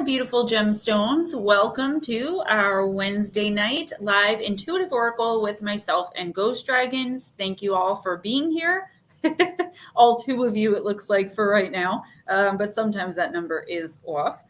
beautiful gemstones. Welcome to our Wednesday night live intuitive oracle with myself and Ghost Dragons. Thank you all for being here. All two of you, it looks like, for right now, but sometimes that number is off.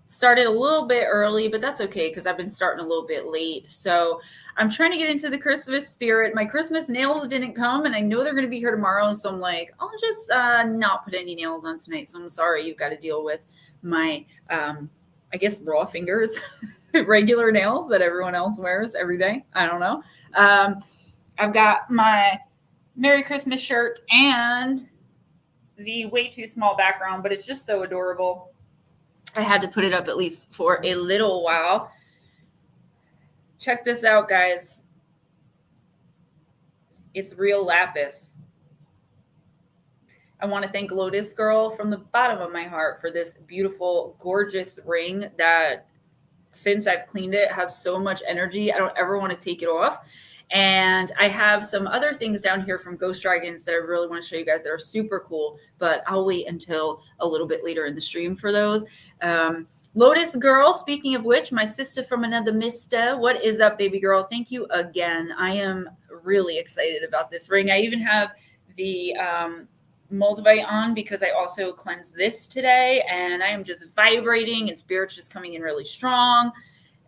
Started a little bit early, but that's okay because I've been starting a little bit late. So I'm trying to get into the Christmas spirit. My Christmas nails didn't come, and I know they're going to be here tomorrow. So I'm like, I'll just not put any nails on tonight. So I'm sorry you've got to deal with my, I guess, raw fingers, regular nails that everyone else wears every day. I don't know. I've got my Merry Christmas shirt and the way too small background, but it's just so adorable. I had to put it up at least for a little while. Check this out, guys. It's real lapis. I want to thank Lotus Girl from the bottom of my heart for this beautiful, gorgeous ring that, since I've cleaned it, has so much energy. I don't ever want to take it off. And I have some other things down here from Ghost Dragons that I really want to show you guys that are super cool, but I'll wait until a little bit later in the stream for those. Lotus Girl, speaking of which, my sister from another mister, what is up, baby girl? Thank you again. I am really excited about this ring. I even have the multivite on because I also cleansed this today, and I am just vibrating, and spirit's just coming in really strong.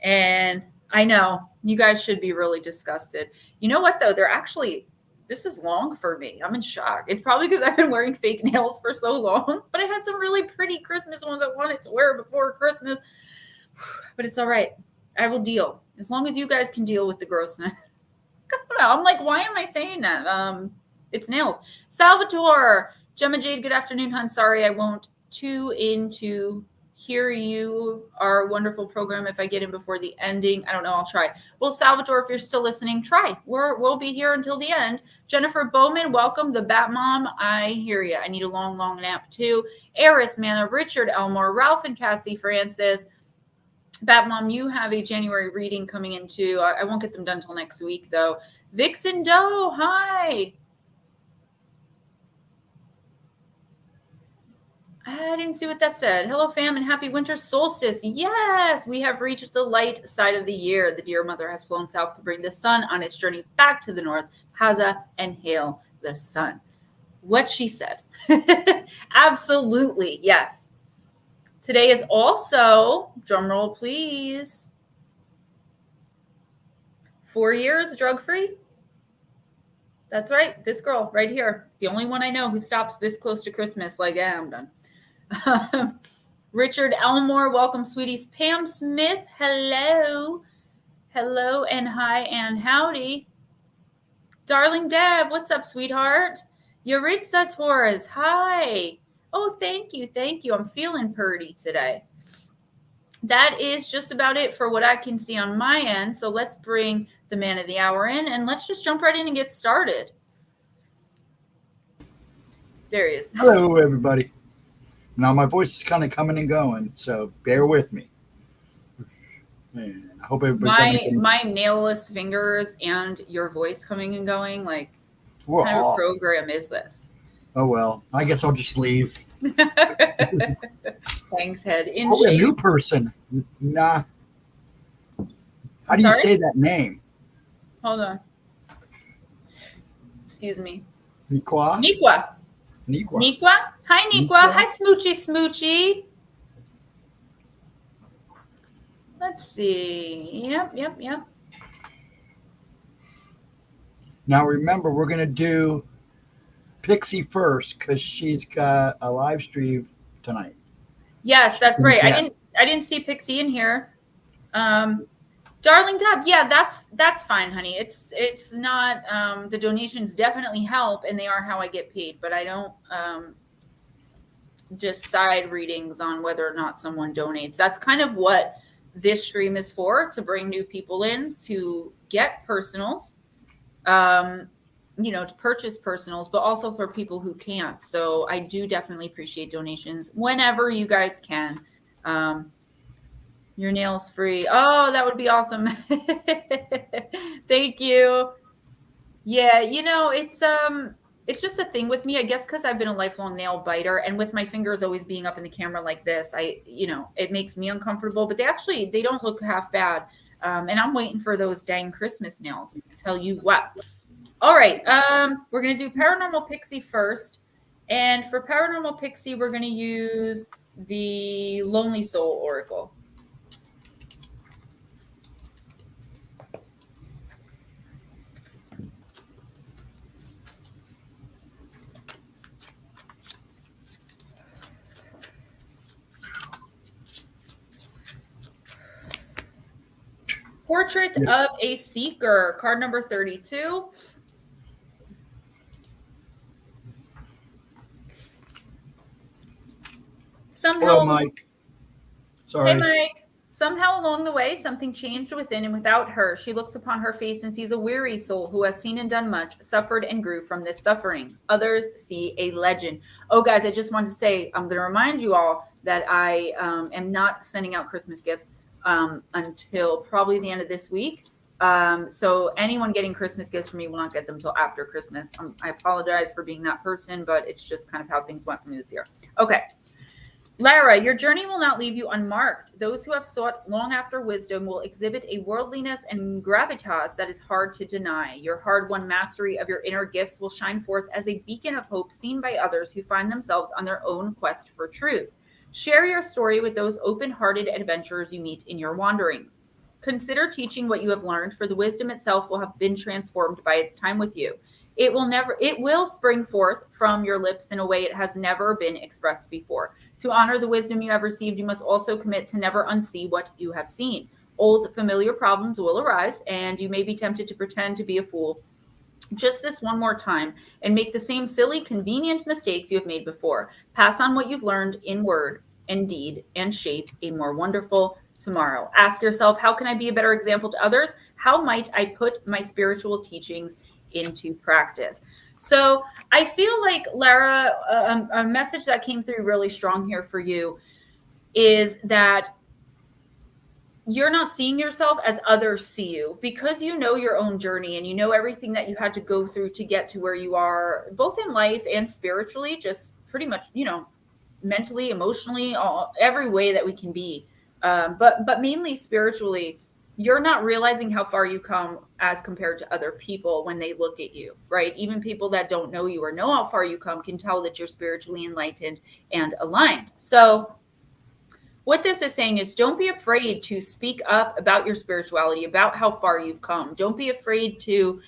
And I know you guys should be really disgusted. You know what, though? They're actually, this is long for me. I'm in shock. It's probably because I've been wearing fake nails for so long, but I had some really pretty Christmas ones I wanted to wear before Christmas. But it's all right. I will deal as long as you guys can deal with the grossness. I'm like, why am I saying that? It's nails. Salvatore, Gemma Jade, good afternoon, hun. Sorry, I won't tune into hear you, our wonderful program, if I get in before the ending. I don't know. I'll try. Well, Salvatore, if you're still listening, try. We'll be here until the end. Jennifer Bowman, welcome. The Bat Mom, I hear you. I need a long, long nap too. Eris, Mana, Richard Elmore, Ralph and Cassie Francis. Bat Mom, you have a January reading coming in too. I won't get them done till next week though. Vixen Doe, hi. I didn't see what that said. Hello, fam, and happy winter solstice. Yes, we have reached the light side of the year. The dear mother has flown south to bring the sun on its journey back to the north. Haza and hail the sun. What she said. Absolutely, yes. Today is also, drumroll please, 4 years drug-free. That's right, this girl right here. The only one I know who stops this close to Christmas. Like, yeah, I'm done. Richard Elmore, welcome, sweeties. Pam Smith, hello. Hello and hi and howdy. Darling Deb, what's up, sweetheart? Yuritsa Torres, hi. Oh, thank you, thank you. I'm feeling purdy today. That is just about it for what I can see on my end. So let's bring the man of the hour in and let's just jump right in and get started. There he is. Hello, everybody. Now, my voice is kind of coming and going, so bear with me. And I hope everybody's my nailless fingers and your voice coming and going. Like, what kind of program is this? Oh, well, I guess I'll just leave. Thanks, head. In a new person. Nah. How do you say that name? Hold on. Excuse me. Niqua? Niqua. Hi, Niqua. Hi, Smoochy. Let's see. Yep. Now, remember, we're going to do Pixie first because she's got a live stream tonight. Yes, that's right. I didn't see Pixie in here. Darling Deb, yeah, that's fine, honey. It's not the donations definitely help and they are how I get paid, but I don't decide readings on whether or not someone donates. That's kind of what this stream is for, to bring new people in to get personals, to purchase personals, but also for people who can't. So I do definitely appreciate donations whenever you guys can. Your nails free. Oh, that would be awesome. Thank you. Yeah, it's it's just a thing with me, I guess, because I've been a lifelong nail biter, and with my fingers always being up in the camera like this, it makes me uncomfortable. But they don't look half bad. And I'm waiting for those dang Christmas nails. I tell you what. All right, we're gonna do Paranormal Pixie first, and for Paranormal Pixie, we're gonna use the Lonely Soul Oracle. Portrait of a Seeker, card number 32. Hello, Mike. Sorry. Hey, Mike. Somehow along the way, something changed within and without her. She looks upon her face and sees a weary soul who has seen and done much, suffered and grew from this suffering. Others see a legend. Oh, guys, I just wanted to say, I'm going to remind you all that I am not sending out Christmas gifts until probably the end of this week. So anyone getting Christmas gifts from me will not get them till after Christmas. I apologize for being that person, but it's just kind of how things went for me this year. Okay. Lara, your journey will not leave you unmarked. Those who have sought long after wisdom will exhibit a worldliness and gravitas that is hard to deny. Your hard-won mastery of your inner gifts will shine forth as a beacon of hope seen by others who find themselves on their own quest for truth. Share your story with those open-hearted adventurers you meet in your wanderings. Consider teaching what you have learned, for the wisdom itself will have been transformed by its time with you. It will spring forth from your lips in a way it has never been expressed before. To honor the wisdom you have received, you must also commit to never unsee what you have seen. Old familiar problems will arise, and you may be tempted to pretend to be a fool just this one more time and make the same silly, convenient mistakes you have made before. Pass on what you've learned in word and deed and shape a more wonderful tomorrow. Ask yourself, how can I be a better example to others? How might I put my spiritual teachings into practice? So I feel like, Lara, a message that came through really strong here for you is that you're not seeing yourself as others see you, because you know your own journey and you know everything that you had to go through to get to where you are, both in life and spiritually, just pretty much, mentally, emotionally, every way that we can be. But mainly spiritually, you're not realizing how far you come as compared to other people when they look at you, right? Even people that don't know you or know how far you come can tell that you're spiritually enlightened and aligned. So what this is saying is, don't be afraid to speak up about your spirituality, about how far you've come. Don't be afraid to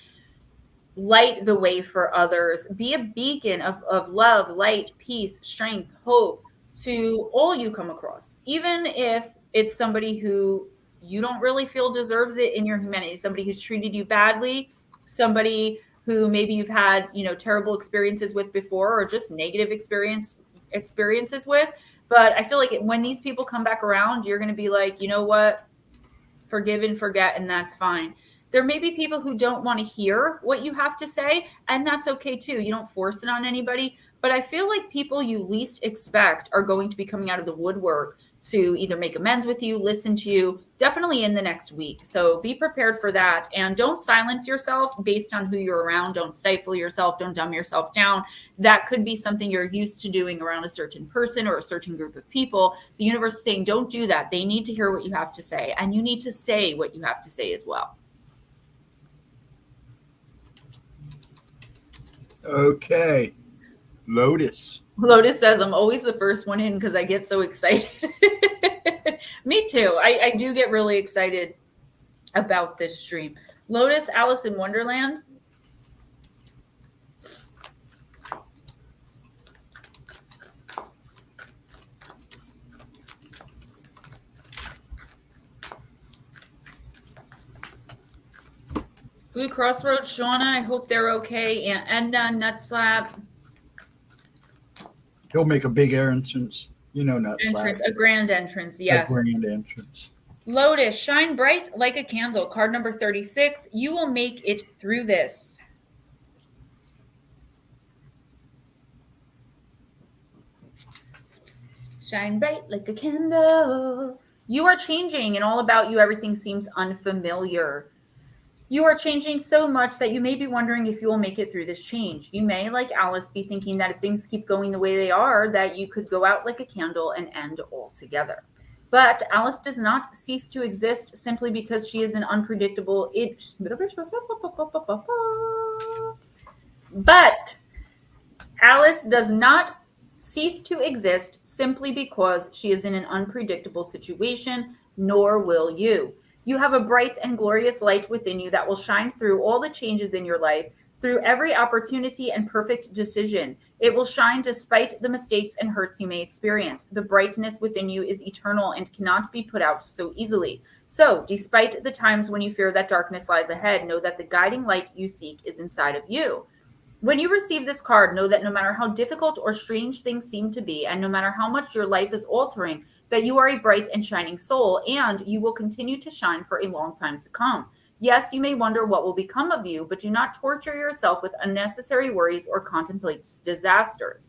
light the way for others. Be a beacon of love, light, peace, strength, hope to all you come across, even if it's somebody who you don't really feel deserves it in your humanity, somebody who's treated you badly, somebody who maybe you've had, terrible experiences with before, or just negative experiences with. But I feel like when these people come back around, you're going to be like, you know what? Forgive and forget, and that's fine. There may be people who don't want to hear what you have to say, and that's okay too. You don't force it on anybody. But I feel like people you least expect are going to be coming out of the woodwork to either make amends with you, listen to you, definitely in the next week. So be prepared for that. And don't silence yourself based on who you're around. Don't stifle yourself. Don't dumb yourself down. That could be something you're used to doing around a certain person or a certain group of people. The universe is saying, don't do that. They need to hear what you have to say. And you need to say what you have to say as well. Okay. Lotus says, I'm always the first one in because I get so excited. Me too. I do get really excited about this stream. Lotus, Alice in Wonderland. Blue Crossroads, Shauna, I hope they're okay. And Nutslap. He'll make a big entrance. Nutslap. A grand entrance, yes. A grand entrance. Lotus, shine bright like a candle. Card number 36. You will make it through this. Shine bright like a candle. You are changing, and all about you, everything seems unfamiliar. You are changing so much that you may be wondering if you will make it through this change. You may, like Alice, be thinking that if things keep going the way they are, that you could go out like a candle and end altogether. But Alice does not cease to exist simply because she is an unpredictable. But Alice does not cease to exist simply because she is in an unpredictable situation, nor will you. You have a bright and glorious light within you that will shine through all the changes in your life, through every opportunity and perfect decision. It will shine despite the mistakes and hurts you may experience. The brightness within you is eternal and cannot be put out so easily. So, despite the times when you fear that darkness lies ahead, know that the guiding light you seek is inside of you. When you receive this card, know that no matter how difficult or strange things seem to be, and no matter how much your life is altering, that you are a bright and shining soul, and you will continue to shine for a long time to come. Yes, you may wonder what will become of you, but do not torture yourself with unnecessary worries or contemplate disasters.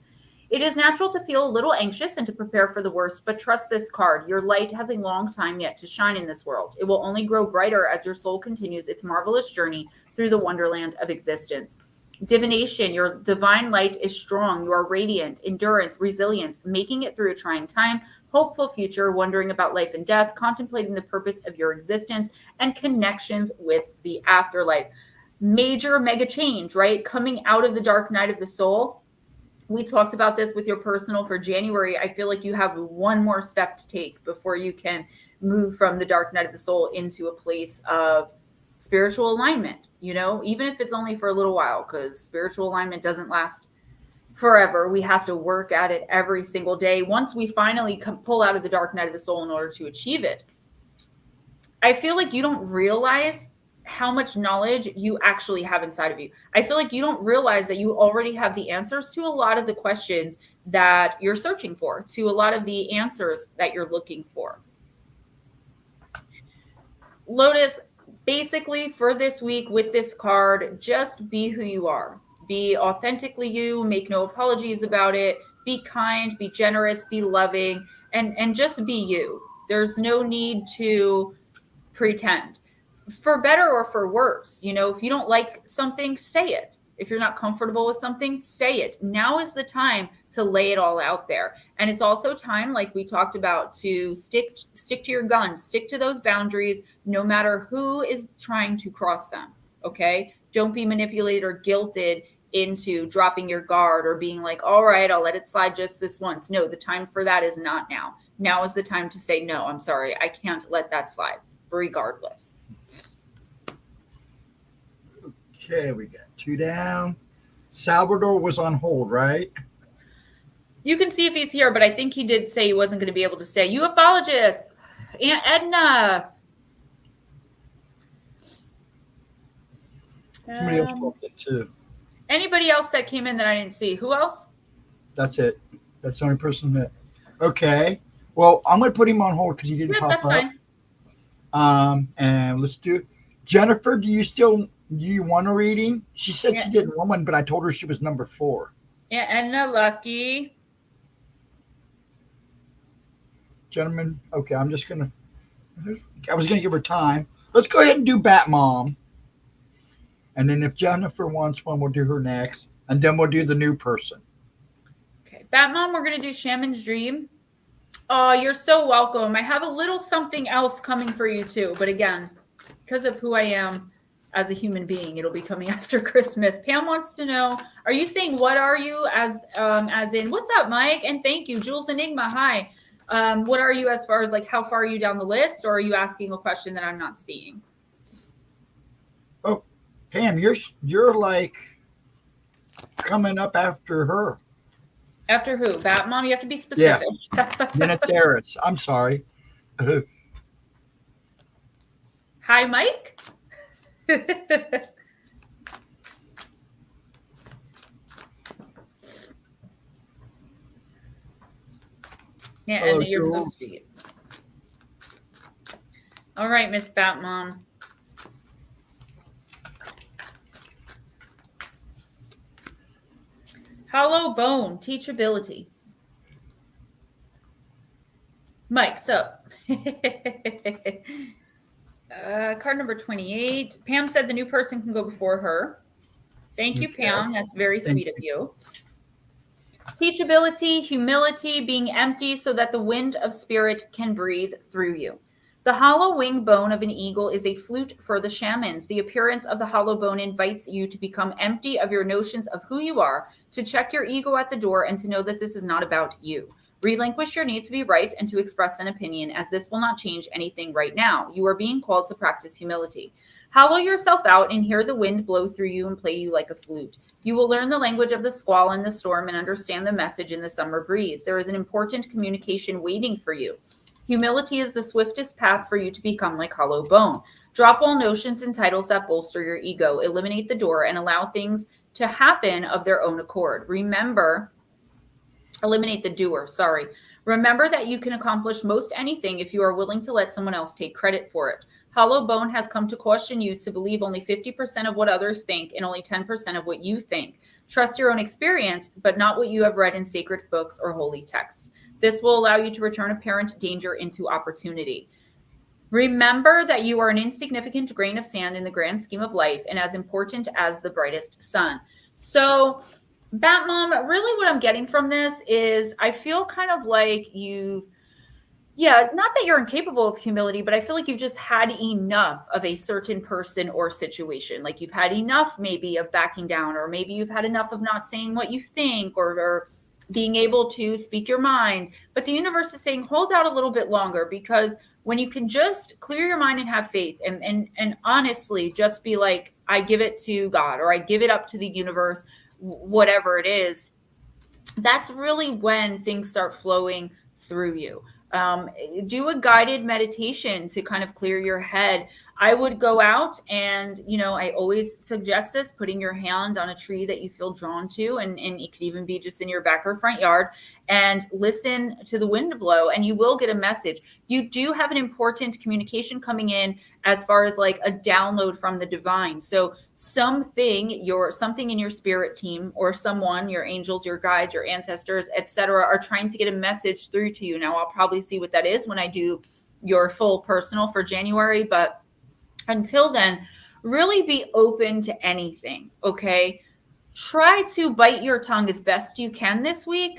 It is natural to feel a little anxious and to prepare for the worst, but trust this card. Your light has a long time yet to shine in this world. It will only grow brighter as your soul continues its marvelous journey through the wonderland of existence. Divination, your divine light is strong. You are radiant, endurance, resilience, making it through a trying time, hopeful future, wondering about life and death, contemplating the purpose of your existence, and connections with the afterlife. Major mega change, right? Coming out of the dark night of the soul. We talked about this with your personal for January. I feel like you have one more step to take before you can move from the dark night of the soul into a place of spiritual alignment, even if it's only for a little while, because spiritual alignment doesn't last forever. We have to work at it every single day. Once we finally pull out of the dark night of the soul in order to achieve it, I feel like you don't realize how much knowledge you actually have inside of you. I feel like you don't realize that you already have the answers to a lot of the questions that you're searching for, to a lot of the answers that you're looking for. Lotus, basically for this week with this card, just be who you are. Be authentically you, make no apologies about it. Be kind, be generous, be loving, and just be you. There's no need to pretend. For better or for worse, if you don't like something, say it. If you're not comfortable with something, say it. Now is the time to lay it all out there. And it's also time, like we talked about, to stick to your guns, stick to those boundaries, no matter who is trying to cross them. Okay? Don't be manipulated or guilted into dropping your guard or being like, all right, I'll let it slide just this once. No, the time for that is not now. Now is the time to say, no, I'm sorry, I can't let that slide, regardless. Okay, we got 2 down. Salvador was on hold, right? You can see if he's here, but I think he did say he wasn't going to be able to stay. Ufologist, Aunt Edna. Somebody else called it too. Anybody else that came in that I didn't see? Who else? That's it. That's the only person that. Okay. Well, I'm going to put him on hold because he didn't pop that's up. Fine. And let's do. Jennifer, do you want a reading? She said she didn't want one, but I told her she was number 4. Yeah, Edna Lucky. Gentlemen, okay, I was going to give her time. Let's go ahead and do Bat Mom. And then if Jennifer wants one, we'll do her next. And then we'll do the new person. Okay, Bat Mom, we're going to do Shaman's Dream. Oh, you're so welcome. I have a little something else coming for you too. But again, because of who I am as a human being, it'll be coming after Christmas. Pam wants to know, are you saying what are you as in, what's up, Mike? And thank you. Jules Enigma, hi. What are you as far as like how far are you down the list, or are you asking a question that I'm not seeing? Oh, Pam, you're like coming up after her. After who? Bat Mom? You have to be specific. Yeah. Then it's Eris. I'm sorry. Hi, Mike. Yeah, Hello, and you're so Jules. sweet. All right, Miss Bat Mom. Hollow bone, teachability. Mike, so Card number 28. Pam said the new person can go before her. Thank you, Okay. Pam. That's very Thank sweet of you. Teachability, humility, being empty so that the wind of spirit can breathe through you. The hollow wing bone of an eagle is a flute for the shamans. The appearance of the hollow bone invites you to become empty of your notions of who you are, to check your ego at the door, and to know that this is not about you. Relinquish your need to be right and to express an opinion, as this will not change anything right now. You are being called to practice humility. Hollow yourself out and hear the wind blow through you and play you like a flute. You will learn the language of the squall and the storm and understand the message in the summer breeze. There is an important communication waiting for you. Humility is the swiftest path for you to become like hollow bone. Drop all notions and titles that bolster your ego. Eliminate the door and allow things to happen of their own accord. Eliminate the doer, sorry. Remember that you can accomplish most anything if you are willing to let someone else take credit for it. Hollow Bone has come to caution you to believe only 50% of what others think and only 10% of what you think. Trust your own experience, but not what you have read in sacred books or holy texts. This will allow you to return apparent danger into opportunity. Remember that you are an insignificant grain of sand in the grand scheme of life and as important as the brightest sun. So, Bat Mom, really what I'm getting from this is I feel kind of like not that you're incapable of humility, but I feel like you've just had enough of a certain person or situation. Like you've had enough maybe of backing down, or maybe you've had enough of not saying what you think or being able to speak your mind. But the universe is saying, hold out a little bit longer, because when you can just clear your mind and have faith and honestly just be like, I give it to God, or I give it up to the universe, whatever it is, that's really when things start flowing through you. Do a guided meditation to kind of clear your head. I would go out and, I always suggest this, putting your hand on a tree that you feel drawn to, and it could even be just in your back or front yard, and listen to the wind blow, and you will get a message. You do have an important communication coming in as far as like a download from the divine. So something in your spirit team, or someone, your angels, your guides, your ancestors, etc., are trying to get a message through to you. Now, I'll probably see what that is when I do your full personal for January, but until then, really be open to anything, okay? Try to bite your tongue as best you can this week,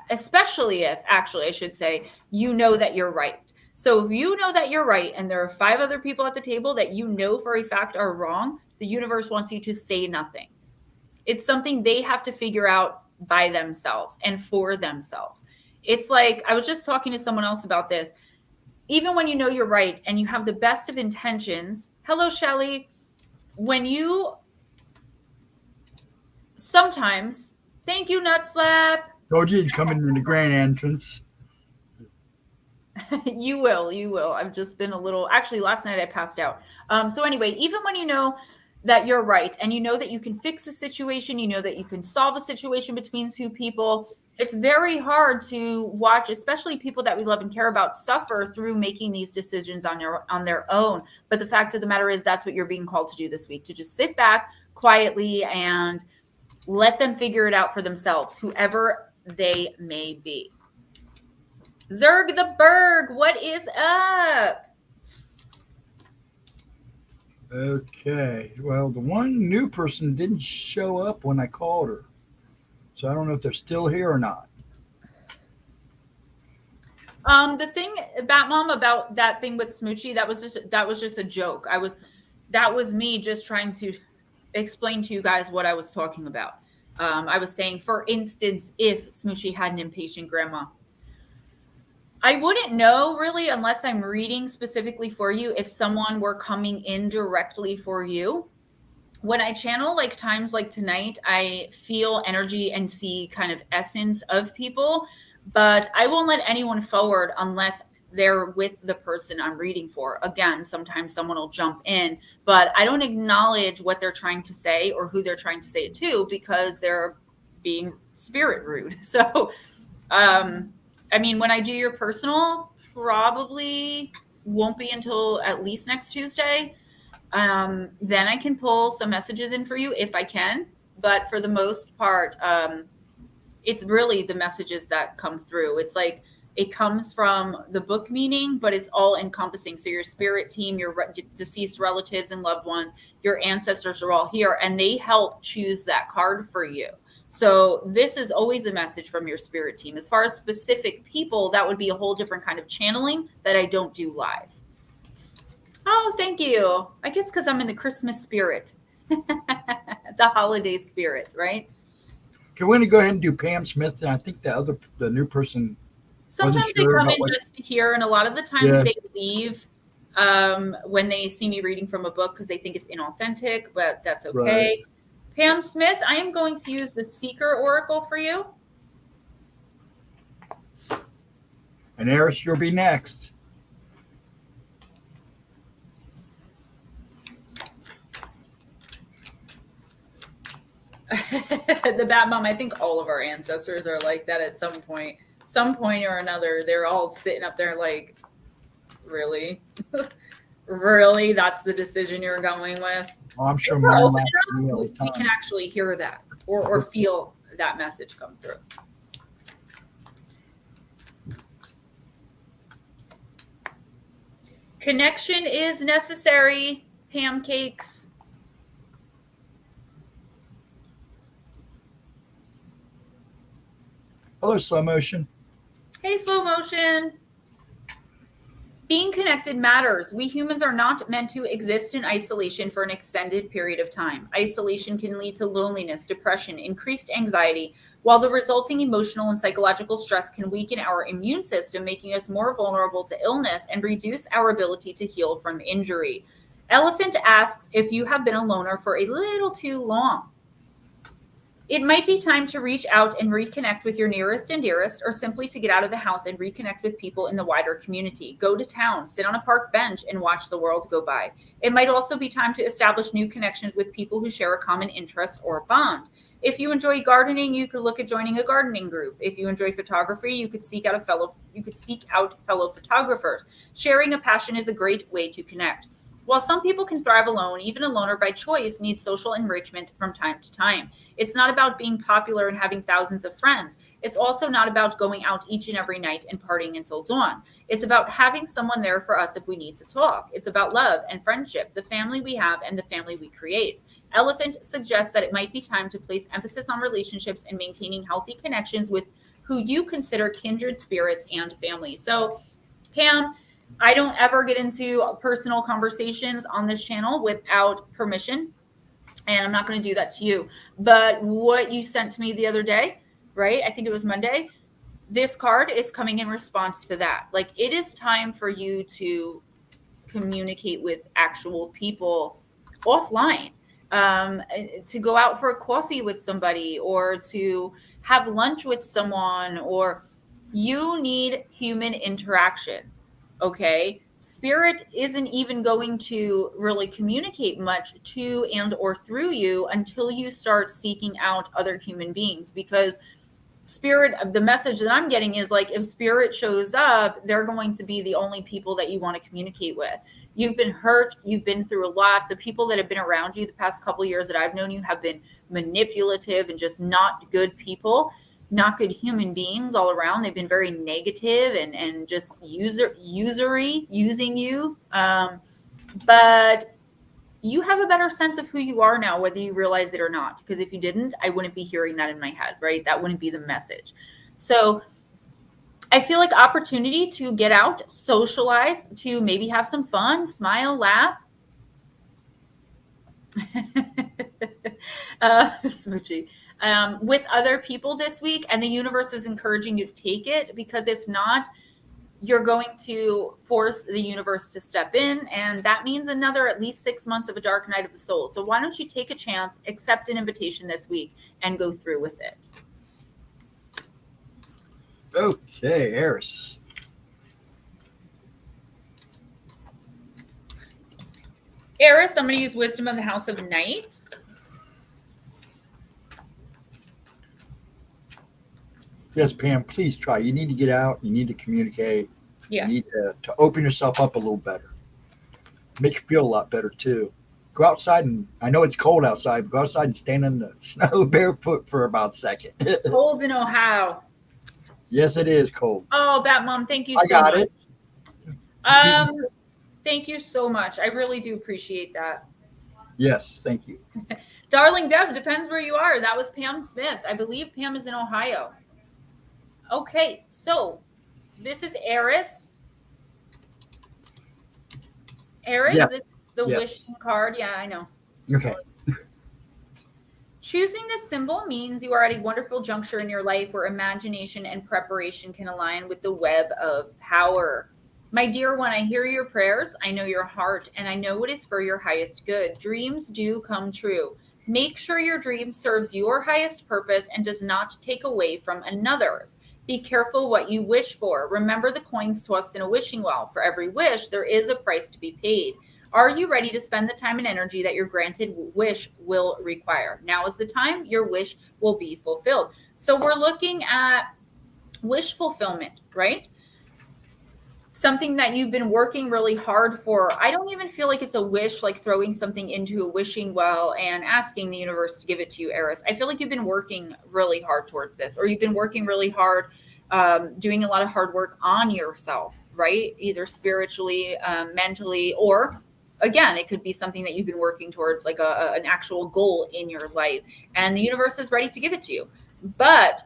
especially if, actually, I should say, you know that you're right. So if you know that you're right and there are 5 other people at the table that you know for a fact are wrong, the universe wants you to say nothing. It's something they have to figure out by themselves and for themselves. It's like, I was just talking to someone else about this. Even when you know you're right and you have the best of intentions, hello, Shelly, when you sometimes, thank you, Nut Slap. Told you you'd come in the grand entrance. You will. I've just been actually last night I passed out. So anyway, even when you know that you're right and you know that you can fix a situation, you know that you can solve a situation between 2 people, it's very hard to watch, especially people that we love and care about, suffer through making these decisions on their own. But the fact of the matter is, that's what you're being called to do this week, to just sit back quietly and let them figure it out for themselves, whoever they may be. Zerg the Berg, what is up? Okay. Well, the one new person didn't show up when I called her, so I don't know if they're still here or not. The thing about Mom, about that thing with Smoochie, that was just a joke. That was me just trying to explain to you guys what I was talking about. I was saying, for instance, if Smoochie had an impatient grandma, I wouldn't know really, unless I'm reading specifically for you, if someone were coming in directly for you. When I channel like times like tonight, I feel energy and see kind of essence of people, but I won't let anyone forward unless they're with the person I'm reading for. Again, sometimes someone will jump in, but I don't acknowledge what they're trying to say or who they're trying to say it to, because they're being spirit rude. So, I mean, when I do your personal, probably won't be until at least next Tuesday. Then I can pull some messages in for you if I can. But for the most part, it's really the messages that come through. It's like It comes from the book meaning, but it's all encompassing. So your spirit team, your deceased relatives and loved ones, your ancestors are all here, and they help choose that card for you. So this is always a message from your spirit team. As far as specific people, that would be a whole different kind of channeling that I don't do live. Oh, thank you. I guess because I'm in the Christmas spirit, the holiday spirit, right? Okay, we're going to go ahead and do Pam Smith. And I think the new person. Sometimes they come in just to hear, and a lot of the times they leave when they see me reading from a book because they think it's inauthentic, but that's okay. Right. Pam Smith, I am going to use the Seeker Oracle for you. And Eris, you'll be next. The Bat Mom, I think all of our ancestors are like that at some point or another. They're all sitting up there like, really? Really? That's the decision you're going with? Well, I'm sure we can actually hear that or feel that message come through. Connection is necessary, pancakes. Hello, Slow Motion. Hey, Slow Motion. Being connected matters. We humans are not meant to exist in isolation for an extended period of time. Isolation can lead to loneliness, depression, increased anxiety, while the resulting emotional and psychological stress can weaken our immune system, making us more vulnerable to illness and reduce our ability to heal from injury. Elephant asks if you have been a loner for a little too long. It might be time to reach out and reconnect with your nearest and dearest, or simply to get out of the house and reconnect with people in the wider community. Go to town, sit on a park bench, and watch the world go by. It might also be time to establish new connections with people who share a common interest or bond. If you enjoy gardening, you could look at joining a gardening group. If you enjoy photography, you could seek out fellow photographers. Sharing a passion is a great way to connect. While some people can thrive alone, even a loner by choice needs social enrichment from time to time. It's not about being popular and having thousands of friends. It's also not about going out each and every night and partying until dawn. It's about having someone there for us if we need to talk. It's about love and friendship, the family we have and the family we create. Elephant suggests that it might be time to place emphasis on relationships and maintaining healthy connections with who you consider kindred spirits and family. So, Pam, I don't ever get into personal conversations on this channel without permission, and I'm not going to do that to you. But what you sent to me the other day, right? I think it was Monday. This card is coming in response to that. Like, it is time for you to communicate with actual people offline, to go out for a coffee with somebody or to have lunch with someone, or you need human interaction. Okay, spirit isn't even going to really communicate much to and or through you until you start seeking out other human beings, because spirit, the message that I'm getting is like, if spirit shows up, they're going to be the only people that you want to communicate with. You've been hurt. You've been through a lot. The people that have been around you the past couple of years that I've known you have been manipulative and just not good people. Not good human beings all around. They've been very negative and just using you. But you have a better sense of who you are now, whether you realize it or not. Because if you didn't, I wouldn't be hearing that in my head, right? That wouldn't be the message. So I feel like opportunity to get out, socialize, to maybe have some fun, smile, laugh. Smoochie. With other people this week, and the universe is encouraging you to take it, because if not, you're going to force the universe to step in, and that means another at least 6 months of a dark night of the soul. So why don't you take a chance, accept an invitation this week, and go through with it? Okay, Eris. Eris, I'm going to use Wisdom of the House of Knights. Yes, Pam, please try. You need to get out. You need to communicate. Yeah. You need to open yourself up a little better. Make you feel a lot better, too. Go outside, and I know it's cold outside, but go outside and stand in the snow barefoot for about a second. It's cold in Ohio. Yes, it is cold. Oh, Bat Mom, thank you I so got much. it. Um, thank you so much. I really do appreciate that. Yes, thank you. Darling Deb, depends where you are. That was Pam Smith. I believe Pam is in Ohio. Okay, so this is Eris. Eris, Yeah. this is the Yes. wishing card. Yeah, I know. Okay. Choosing this symbol means you are at a wonderful juncture in your life where imagination and preparation can align with the web of power. My dear one, I hear your prayers, I know your heart, and I know it is for your highest good. Dreams do come true. Make sure your dream serves your highest purpose and does not take away from another's. Be careful what you wish for. Remember the coins tossed in a wishing well. For every wish, there is a price to be paid. Are you ready to spend the time and energy that your granted wish will require? Now is the time your wish will be fulfilled. So we're looking at wish fulfillment, right? Something that you've been working really hard for. I don't even feel like it's a wish, like throwing something into a wishing well and asking the universe to give it to you, Eris. I feel like you've been working really hard towards this, or you've been working really hard, doing a lot of hard work on yourself, right? Either spiritually, mentally, or again, it could be something that you've been working towards, like an actual goal in your life, and the universe is ready to give it to you. But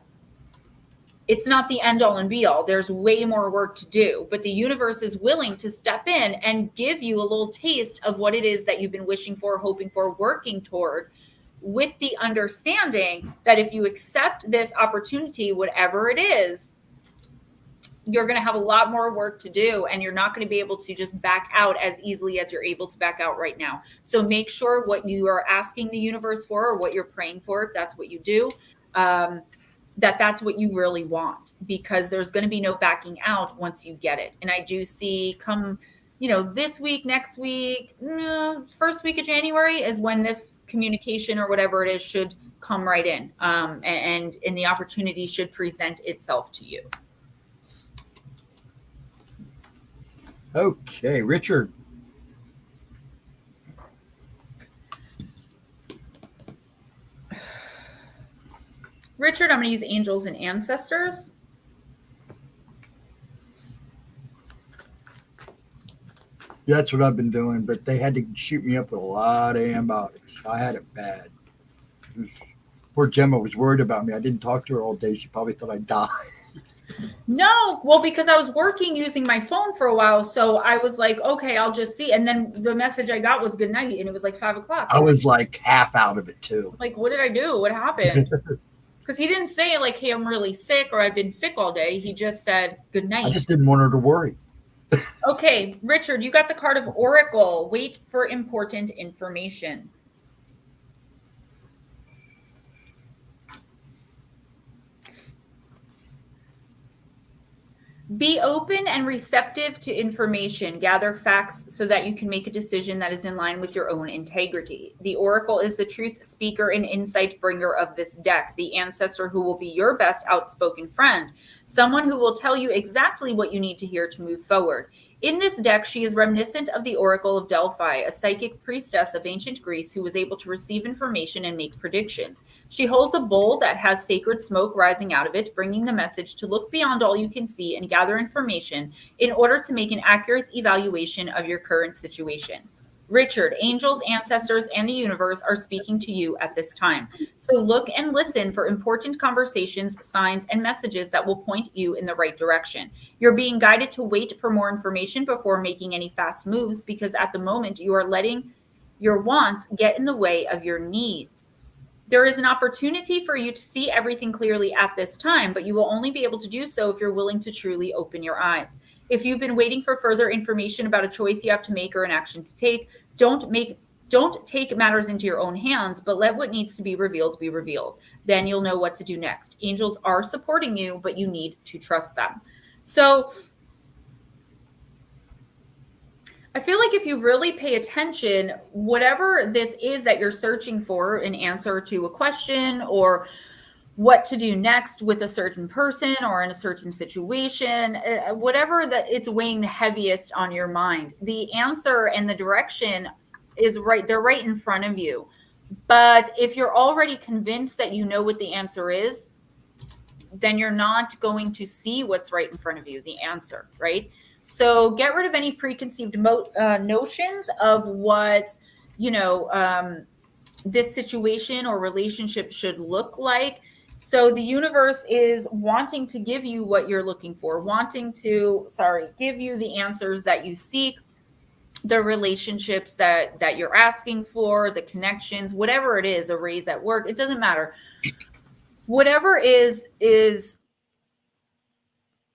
it's not the end all and be all. There's way more work to do, but the universe is willing to step in and give you a little taste of what it is that you've been wishing for, hoping for, working toward, with the understanding that if you accept this opportunity, whatever it is, you're going to have a lot more work to do, and you're not going to be able to just back out as easily as you're able to back out right now. So make sure what you are asking the universe for, or what you're praying for, if that's what you do, that's what you really want, because there's going to be no backing out once you get it. And I do see come, this week, next week, first week of January is when this communication or whatever it is should come right in. And the opportunity should present itself to you. Okay, Richard. Richard, I'm going to use angels and ancestors. Yeah, that's what I've been doing, but they had to shoot me up with a lot of antibiotics. I had it bad. Poor Gemma was worried about me. I didn't talk to her all day. She probably thought I'd die. No, well, because I was working using my phone for a while, so I was like, okay, I'll just see. And then the message I got was good night, and it was like 5 o'clock. I was like half out of it too. Like, what did I do? What happened? Because he didn't say like, hey, I'm really sick, or I've been sick all day. He just said good night. I just didn't want her to worry. Okay, Richard, you got the card of Oracle. Wait for important information. Be open and receptive to information. Gather facts so that you can make a decision that is in line with your own integrity. The Oracle is the truth speaker and insight bringer of this deck, the ancestor who will be your best outspoken friend, someone who will tell you exactly what you need to hear to move forward. In this deck, she is reminiscent of the Oracle of Delphi, a psychic priestess of ancient Greece who was able to receive information and make predictions. She holds a bowl that has sacred smoke rising out of it, bringing the message to look beyond all you can see and gather information in order to make an accurate evaluation of your current situation. Richard, angels, ancestors, and the universe are speaking to you at this time. So look and listen for important conversations, signs, and messages that will point you in the right direction. You're being guided to wait for more information before making any fast moves, because at the moment you are letting your wants get in the way of your needs. There is an opportunity for you to see everything clearly at this time, but you will only be able to do so if you're willing to truly open your eyes. If you've been waiting for further information about a choice you have to make or an action to take, don't take matters into your own hands, but let what needs to be revealed be revealed. Then you'll know what to do next. Angels are supporting you, but you need to trust them. So I feel like if you really pay attention, whatever this is that you're searching for, an answer to a question or what to do next with a certain person or in a certain situation, whatever that it's weighing the heaviest on your mind, the answer and the direction is right. They're right in front of you. But if you're already convinced that you know what the answer is, then you're not going to see what's right in front of you, the answer, right? So get rid of any preconceived notions of what, this situation or relationship should look like. So the universe is wanting to give you what you're looking for, give you the answers that you seek, the relationships that you're asking for, the connections, whatever it is, a raise at work, it doesn't matter. Whatever is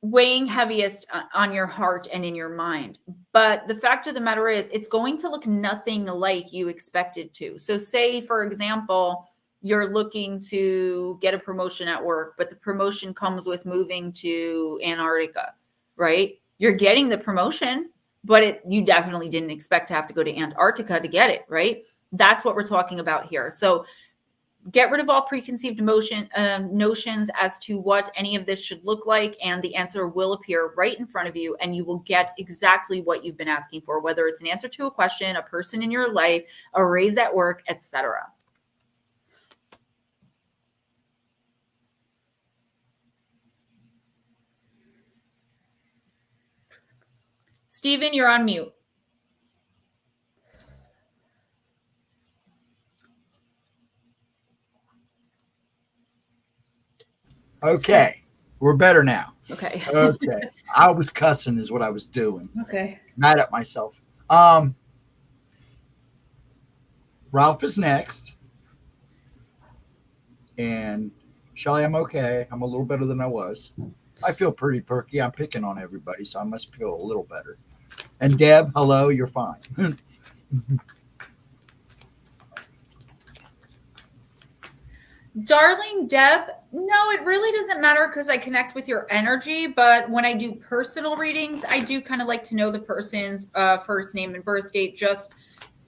weighing heaviest on your heart and in your mind. But the fact of the matter is, it's going to look nothing like you expected to. So say, for example, you're looking to get a promotion at work, but the promotion comes with moving to Antarctica, right? You're getting the promotion, but you definitely didn't expect to have to go to Antarctica to get it, right? That's what we're talking about here. So get rid of all preconceived notions as to what any of this should look like, and the answer will appear right in front of you, and you will get exactly what you've been asking for, whether it's an answer to a question, a person in your life, a raise at work, etc. Stephen, you're on mute. Okay. We're better now. Okay. Okay. I was cussing is what I was doing. Okay. Mad at myself. Ralph is next. And Shelly, I'm okay. I'm a little better than I was. I feel pretty perky. I'm picking on everybody, so I must feel a little better. And Deb, hello, you're fine. Darling Deb, no, it really doesn't matter because I connect with your energy. But when I do personal readings, I do kind of like to know the person's first name and birth date, just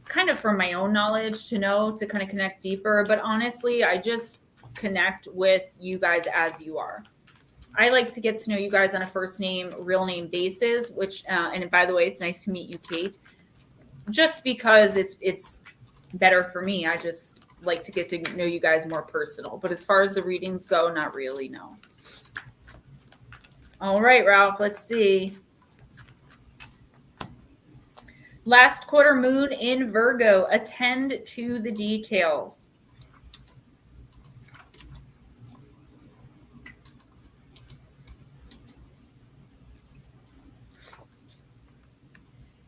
kind of from my own knowledge to know, to kind of connect deeper. But honestly, I just connect with you guys as you are. I like to get to know you guys on a first name, real name basis, which, and by the way, it's nice to meet you, Kate, just because it's better for me. I just like to get to know you guys more personal. But as far as the readings go, not really, no. All right, Ralph, let's see. Last quarter moon in Virgo. Attend to the details.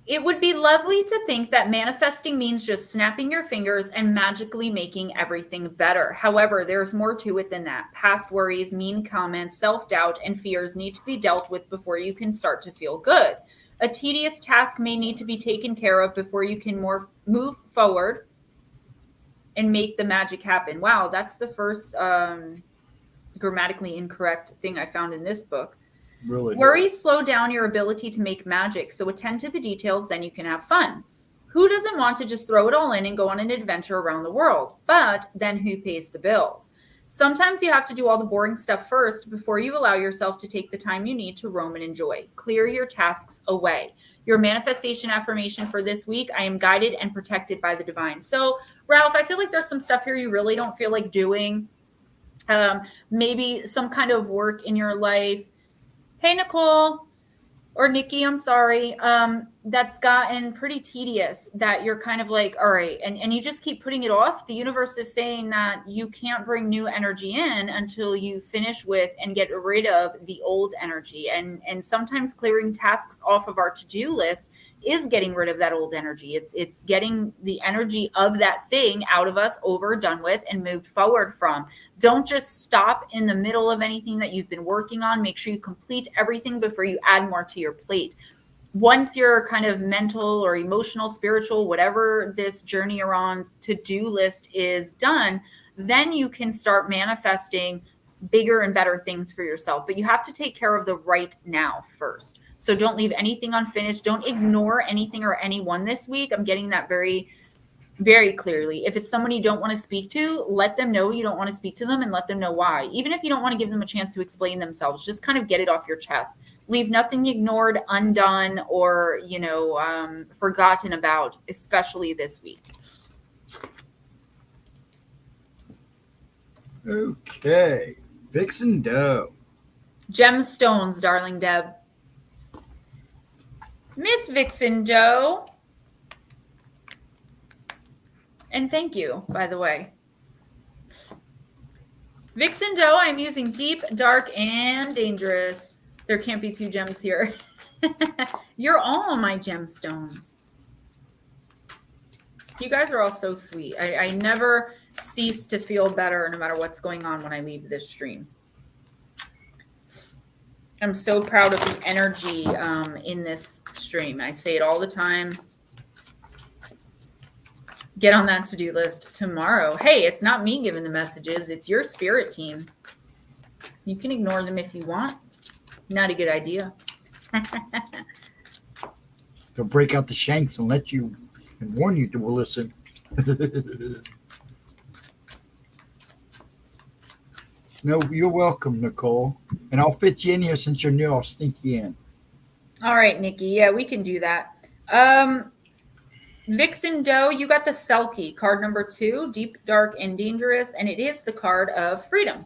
It would be lovely to think that manifesting means just snapping your fingers and magically making everything better. However, there's more to it than that. Past worries, mean comments, self-doubt, and fears need to be dealt with before you can start to feel good. A tedious task may need to be taken care of before you can move forward and make the magic happen. Wow, that's the first grammatically incorrect thing I found in this book. Really? Worries slow down your ability to make magic, so attend to the details, then you can have fun. Who doesn't want to just throw it all in and go on an adventure around the world? But then who pays the bills? Sometimes you have to do all the boring stuff first before you allow yourself to take the time you need to roam and enjoy. Clear your tasks away. Your manifestation affirmation for this week: I am guided and protected by the divine. So, Ralph, I feel like there's some stuff here you really don't feel like doing. Maybe some kind of work in your life. Hey, Nicole, or Nikki, I'm sorry. That's gotten pretty tedious, that you're kind of like, all right, and you just keep putting it off. The universe is saying that you can't bring new energy in until you finish with and get rid of the old energy. And sometimes clearing tasks off of our to-do list is getting rid of that old energy. It's getting the energy of that thing out of us, over, done with, and moved forward from. Don't just stop in the middle of anything that you've been working on. Make sure you complete everything before you add more to your plate. Once your kind of mental or emotional, spiritual, whatever this journey around to-do list is done, then you can start manifesting bigger and better things for yourself. But you have to take care of the right now first. So don't leave anything unfinished. Don't ignore anything or anyone this week. I'm getting that very, very clearly. If it's someone you don't want to speak to, let them know you don't want to speak to them and let them know why. Even if you don't want to give them a chance to explain themselves, just kind of get it off your chest. Leave nothing ignored, undone, or, forgotten about, especially this week. Okay. Vixen Doe. Gemstones, darling Deb. Miss Vixen Doe. And thank you, by the way. Vixen Doe, I'm using deep, dark, and dangerous. There can't be two gems here. You're all my gemstones. You guys are all so sweet. I never cease to feel better no matter what's going on when I leave this stream. I'm so proud of the energy in this stream. I say it all the time. Get on that to-do list tomorrow. Hey, it's not me giving the messages. It's your spirit team. You can ignore them if you want. Not a good idea. They'll break out the shanks and let you and warn you to listen. No, you're welcome, Nicole. And I'll fit you in here since you're new. I'll sneak you in. All right, Nikki. Yeah, we can do that. Vixen Doe, you got the Celtic card number 2, deep, dark, and dangerous, and it is the card of freedom.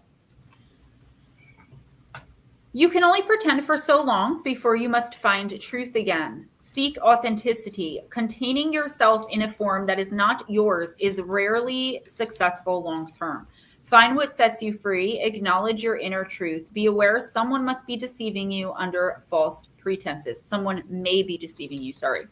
You can only pretend for so long before you must find truth again. Seek authenticity. Containing yourself in a form that is not yours is rarely successful long term. Find what sets you free. Acknowledge your inner truth. Be aware someone must be deceiving you under false pretenses. Someone may be deceiving you, sorry.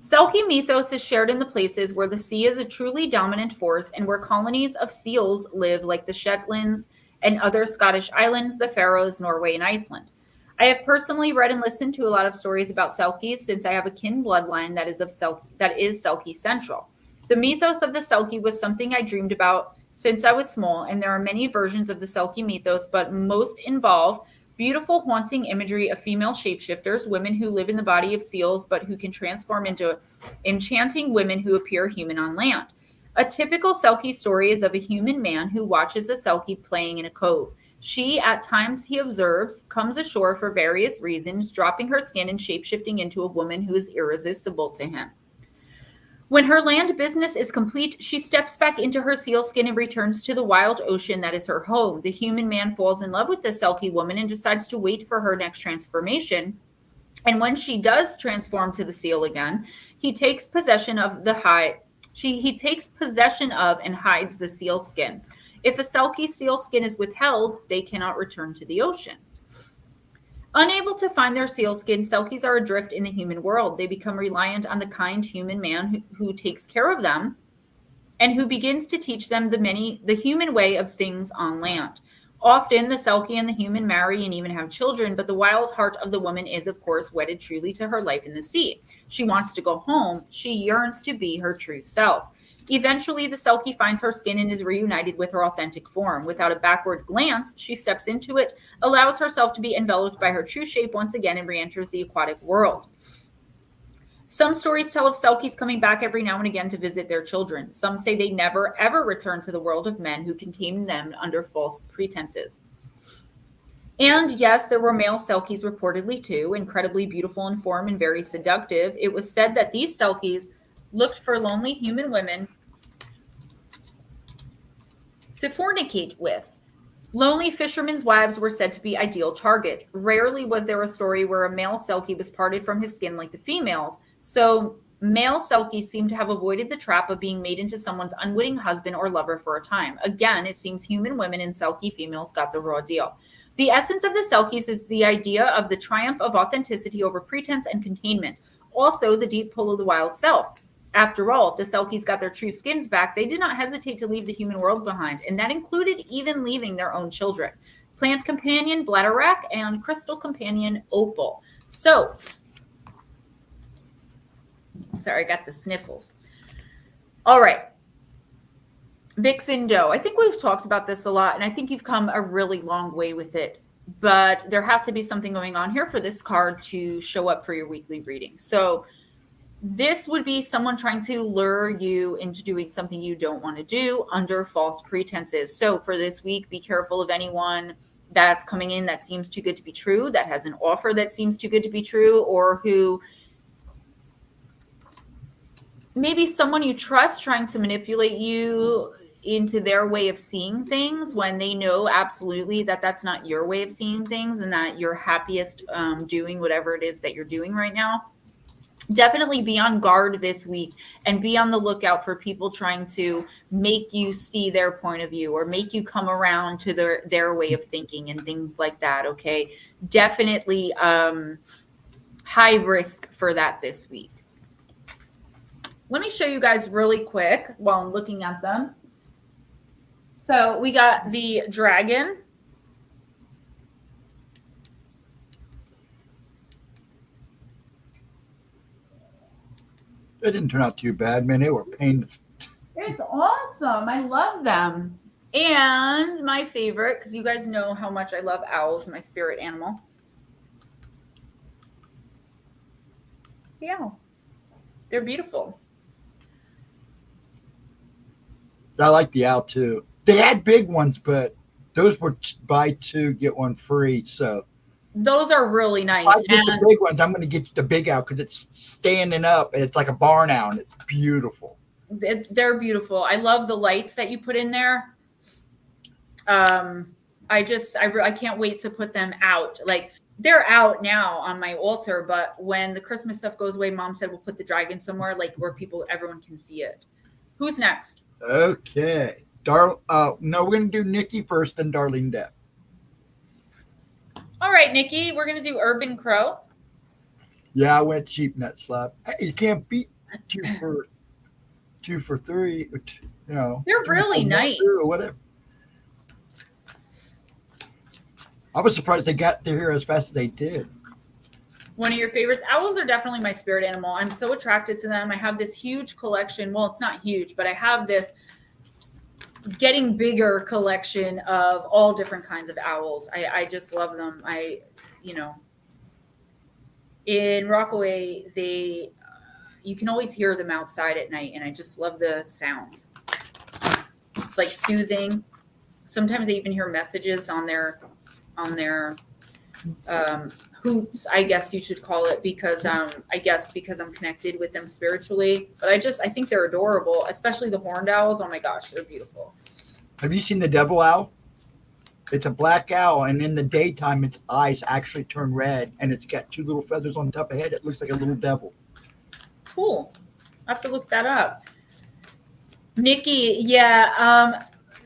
Selkie mythos is shared in the places where the sea is a truly dominant force and where colonies of seals live, like the Shetlands and other Scottish islands, the Faroes, Norway, and Iceland. I have personally read and listened to a lot of stories about Selkies since I have a kin bloodline that is Selkie central. The mythos of the Selkie was something I dreamed about since I was small, and there are many versions of the Selkie mythos, but most involve beautiful, haunting imagery of female shapeshifters, women who live in the body of seals, but who can transform into enchanting women who appear human on land. A typical Selkie story is of a human man who watches a Selkie playing in a cove. She, at times he observes, comes ashore for various reasons, dropping her skin and shapeshifting into a woman who is irresistible to him. When her land business is complete, she steps back into her seal skin and returns to the wild ocean that is her home. The human man falls in love with the Selkie woman and decides to wait for her next transformation. And when she does transform to the seal again, he takes possession of the hide. He takes possession of and hides the seal skin. If a Selkie seal skin is withheld, they cannot return to the ocean. Unable to find their seal skin, Selkies are adrift in the human world. They become reliant on the kind human man who takes care of them and who begins to teach them the human way of things on land. Often, the Selkie and the human marry and even have children, but the wild heart of the woman is, of course, wedded truly to her life in the sea. She wants to go home. She yearns to be her true self. Eventually, the Selkie finds her skin and is reunited with her authentic form. Without a backward glance, she steps into it, allows herself to be enveloped by her true shape once again, and re-enters the aquatic world. Some stories tell of Selkies coming back every now and again to visit their children. Some say they never, ever return to the world of men who contain them under false pretenses. And yes, there were male Selkies reportedly too, incredibly beautiful in form and very seductive. It was said that these Selkies looked for lonely human women to fornicate with. Lonely fishermen's wives were said to be ideal targets. Rarely was there a story where a male Selkie was parted from his skin like the females, so male Selkies seem to have avoided the trap of being made into someone's unwitting husband or lover for a time. Again, it seems human women and Selkie females got the raw deal. The essence of the Selkies is the idea of the triumph of authenticity over pretense and containment. Also, the deep pull of the wild self. After all, if the Selkies got their true skins back, they did not hesitate to leave the human world behind, and that included even leaving their own children. Plant companion Bladderwrack and crystal companion Opal. So, sorry, I got the sniffles. All right. Vixen Doe. I think we've talked about this a lot, and I think you've come a really long way with it. But there has to be something going on here for this card to show up for your weekly reading. So, this would be someone trying to lure you into doing something you don't want to do under false pretenses. So for this week, be careful of anyone that's coming in that seems too good to be true, that has an offer that seems too good to be true, or who maybe someone you trust trying to manipulate you into their way of seeing things when they know absolutely that that's not your way of seeing things and that you're happiest doing whatever it is that you're doing right now. Definitely be on guard this week and be on the lookout for people trying to make you see their point of view or make you come around to their way of thinking and things like that. Okay. Definitely high risk for that this week. Let me show you guys really quick while I'm looking at them. So we got the dragon. They didn't turn out too bad, man. They were pain. It's awesome. I love them. And my favorite, because you guys know how much I love owls, my spirit animal. Yeah, they're beautiful. I like the owl too. They had big ones, but those were buy two get one free. So those are really nice. I get the big ones. I'm going to get the big owl because it's standing up and it's like a barn owl and it's beautiful. They're beautiful. I love the lights that you put in there. I can't wait to put them out. Like they're out now on my altar, but when the Christmas stuff goes away, Mom said we'll put the dragon somewhere like where everyone can see it. Who's next? Okay. No, we're going to do Nikki first, then Darlene Depp. All right, Nikki, we're going to do Urban Crow. Yeah, I went cheap nut slap. You can't beat two for three. You know, they're really nice. Or whatever. I was surprised they got to here as fast as they did. One of your favorites. Owls are definitely my spirit animal. I'm so attracted to them. I have this huge collection. Well, it's not huge, but I have this getting bigger collection of all different kinds of owls. I just love them. In Rockaway, you can always hear them outside at night, and I just love the sound. It's like soothing. Sometimes I even hear messages on their hoots, I guess you should call it, because because I'm connected with them spiritually. But I think they're adorable, especially the horned owls. Oh my gosh, they're beautiful. Have you seen the devil owl? It's a black owl, and in the daytime, its eyes actually turn red, and it's got two little feathers on top of the head. It looks like a little devil. Cool. I have to look that up. Nikki, yeah.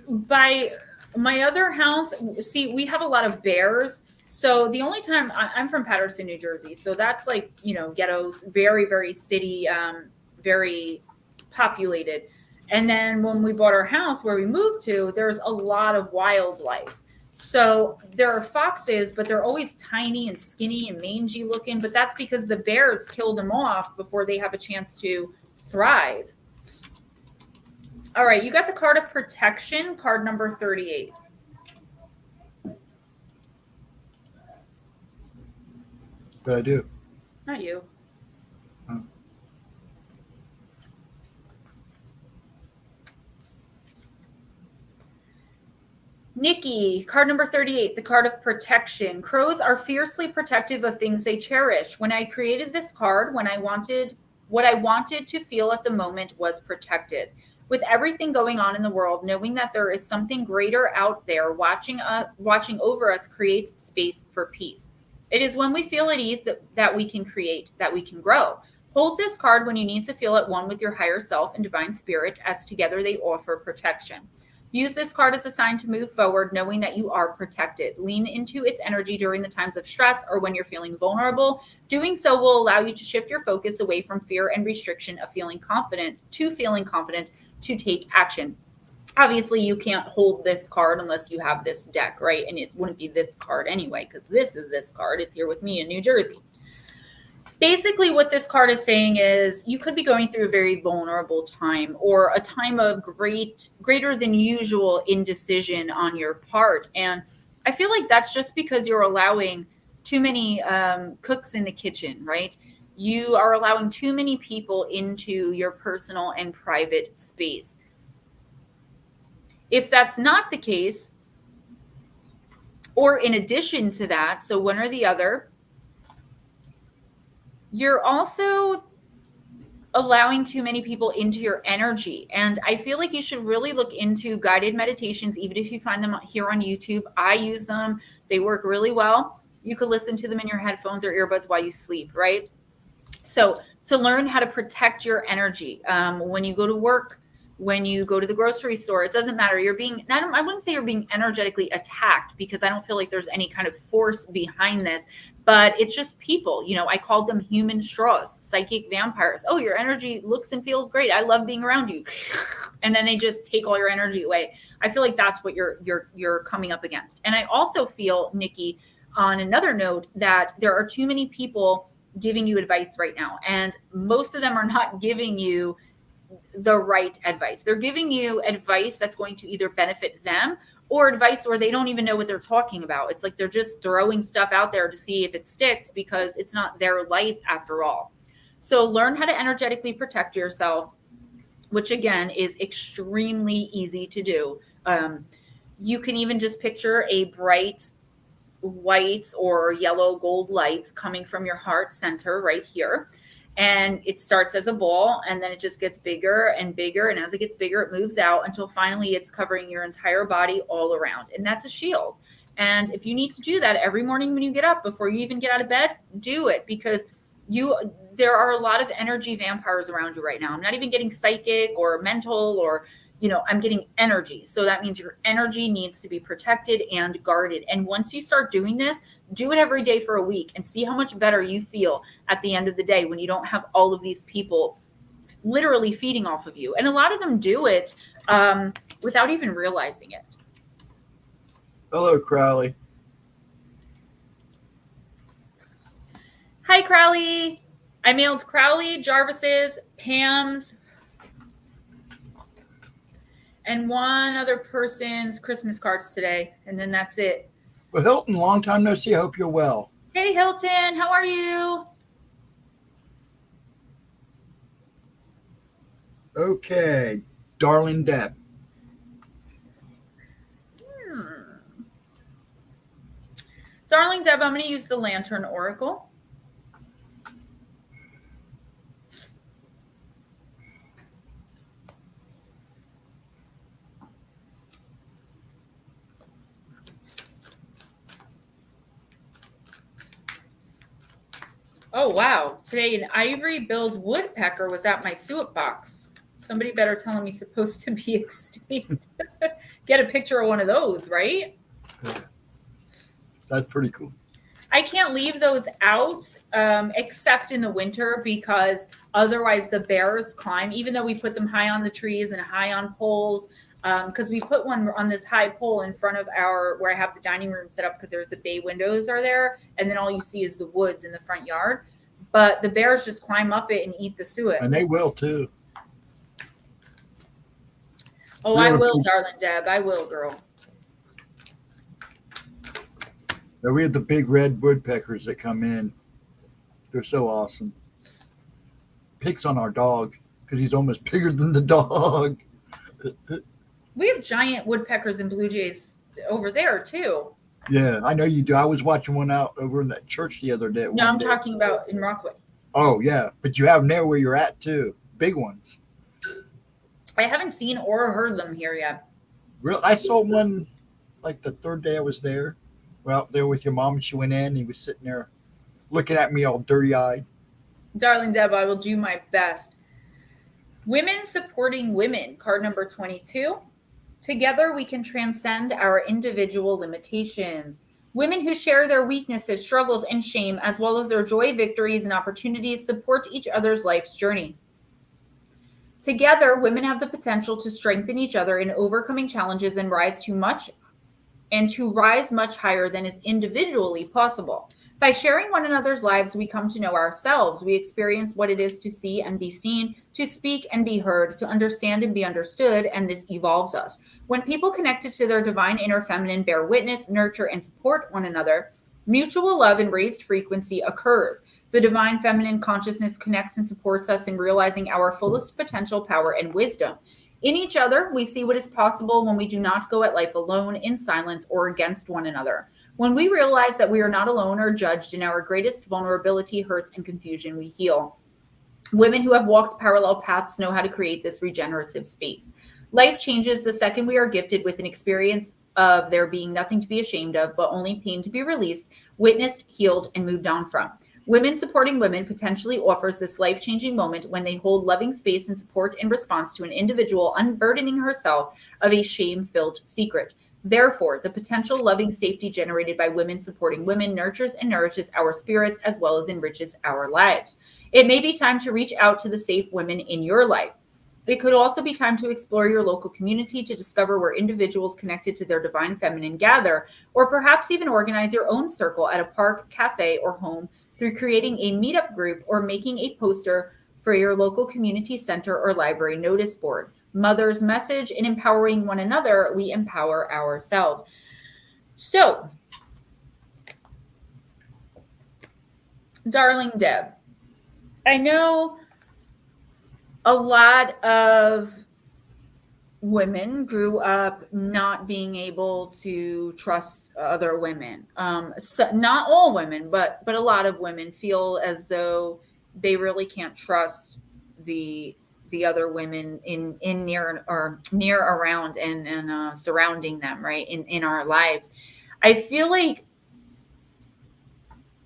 By my other house, see, we have a lot of bears. So the only time I'm from Paterson, New Jersey. So that's like, ghettos, very, very city, very populated. And then when we bought our house where we moved to, there's a lot of wildlife. So there are foxes, but they're always tiny and skinny and mangy looking. But that's because the bears kill them off before they have a chance to thrive. All right, you got the card of protection, card number 38. But I do. Not you. Oh. Nikki, card number 38, the card of protection. Crows are fiercely protective of things they cherish. When I created this card, what I wanted to feel at the moment was protected. With everything going on in the world, knowing that there is something greater out there watching over us creates space for peace. It is when we feel at ease that we can create, that we can grow. Hold this card when you need to feel at one with your higher self and divine spirit, as together they offer protection. Use this card as a sign to move forward, knowing that you are protected. Lean into its energy during the times of stress or when you're feeling vulnerable. Doing so will allow you to shift your focus away from fear and restriction of feeling confident to take action. Obviously, you can't hold this card unless you have this deck, right? And it wouldn't be this card anyway, because this is this card. It's here with me in New Jersey. Basically, what this card is saying is you could be going through a very vulnerable time or a time of greater than usual indecision on your part. And I feel like that's just because you're allowing too many cooks in the kitchen, right? You are allowing too many people into your personal and private space. If that's not the case, or in addition to that, so one or the other, you're also allowing too many people into your energy. And I feel like you should really look into guided meditations, even if you find them here on YouTube. I use them. They work really well. You could listen to them in your headphones or earbuds while you sleep, right? So to learn how to protect your energy, when you go to work, when you go to the grocery store, it doesn't matter. You're being, I wouldn't say you're being energetically attacked, because I don't feel like there's any kind of force behind this, but it's just people. You know, I called them human straws, psychic vampires. Oh, your energy looks and feels great. I love being around you. And then they just take all your energy away. I feel like that's what you're coming up against. And I also feel, Nikki, on another note, that there are too many people giving you advice right now, and most of them are not giving you the right advice. They're giving you advice that's going to either benefit them, or advice where they don't even know what they're talking about. It's like they're just throwing stuff out there to see if it sticks, because it's not their life after all. So learn how to energetically protect yourself, which again is extremely easy to do. You can even just picture a bright white or yellow gold lights coming from your heart center right here. And it starts as a ball, and then it just gets bigger and bigger. And as it gets bigger, it moves out until finally it's covering your entire body all around. And that's a shield. And if you need to do that every morning when you get up, before you even get out of bed, do it, because there are a lot of energy vampires around you right now. I'm not even getting psychic or mental, or I'm getting energy. So that means your energy needs to be protected and guarded. And once you start doing this, do it every day for a week and see how much better you feel at the end of the day when you don't have all of these people literally feeding off of you. And a lot of them do it without even realizing it. Hello, Crowley. Hi, Crowley. I mailed Crowley, Jarvis's, Pam's, and one other person's Christmas cards today, and then that's it. Well, Hilton, long time no see. I hope you're well. Hey, Hilton, how are you? Okay, Darling Deb. Darling Deb, I'm going to use the Lantern Oracle. Oh, wow. Today an ivory-billed woodpecker was at my suet box. Somebody better tell him he's supposed to be extinct. Get a picture of one of those, right? That's pretty cool. I can't leave those out except in the winter, because otherwise the bears climb, even though we put them high on the trees and high on poles. Because we put one on this high pole in front of where I have the dining room set up, because there's the bay windows are there, and then all you see is the woods in the front yard. But the bears just climb up it and eat the suet. And they will too. Oh, I will, darling Deb. I will, girl. Now we have the big red woodpeckers that come in. They're so awesome. Picks on our dog because he's almost bigger than the dog. We have giant woodpeckers and blue jays over there too. Yeah, I know you do. I was watching one out over in that church the other day. No, I'm talking about in Rockwood. Oh, yeah. But you have them there where you're at too. Big ones. I haven't seen or heard them here yet. Real, I saw one like the third day I was there. We're out there with your mom, and she went in and he was sitting there looking at me all dirty-eyed. Darling Deb, I will do my best. Women supporting women, card number 22. Together we can transcend our individual limitations. Women who share their weaknesses, struggles, and shame, as well as their joy, victories, and opportunities, support each other's life's journey. Together, women have the potential to strengthen each other in overcoming challenges and rise much higher than is individually possible. By sharing one another's lives, we come to know ourselves. We experience what it is to see and be seen, to speak and be heard, to understand and be understood, and this evolves us. When people connected to their divine inner feminine bear witness, nurture, and support one another, mutual love and raised frequency occurs. The divine feminine consciousness connects and supports us in realizing our fullest potential, power, and wisdom. In each other, we see what is possible when we do not go at life alone, in silence, or against one another. When we realize that we are not alone or judged in our greatest vulnerability, hurts, and confusion, we heal. Women who have walked parallel paths know how to create this regenerative space. Life changes the second we are gifted with an experience of there being nothing to be ashamed of, but only pain to be released, witnessed, healed, and moved on from. Women supporting women potentially offers this life-changing moment when they hold loving space and support in response to an individual unburdening herself of a shame-filled secret. Therefore, the potential loving safety generated by women supporting women nurtures and nourishes our spirits as well as enriches our lives. It may be time to reach out to the safe women in your life. It could also be time to explore your local community to discover where individuals connected to their divine feminine gather, or perhaps even organize your own circle at a park, cafe, or home through creating a meetup group or making a poster for your local community center or library notice board. Mother's message: in empowering one another, we empower ourselves. So, darling Deb, I know a lot of women grew up not being able to trust other women. So not all women, but a lot of women feel as though they really can't trust the other women in near or near around and surrounding them, right, in our lives. I feel like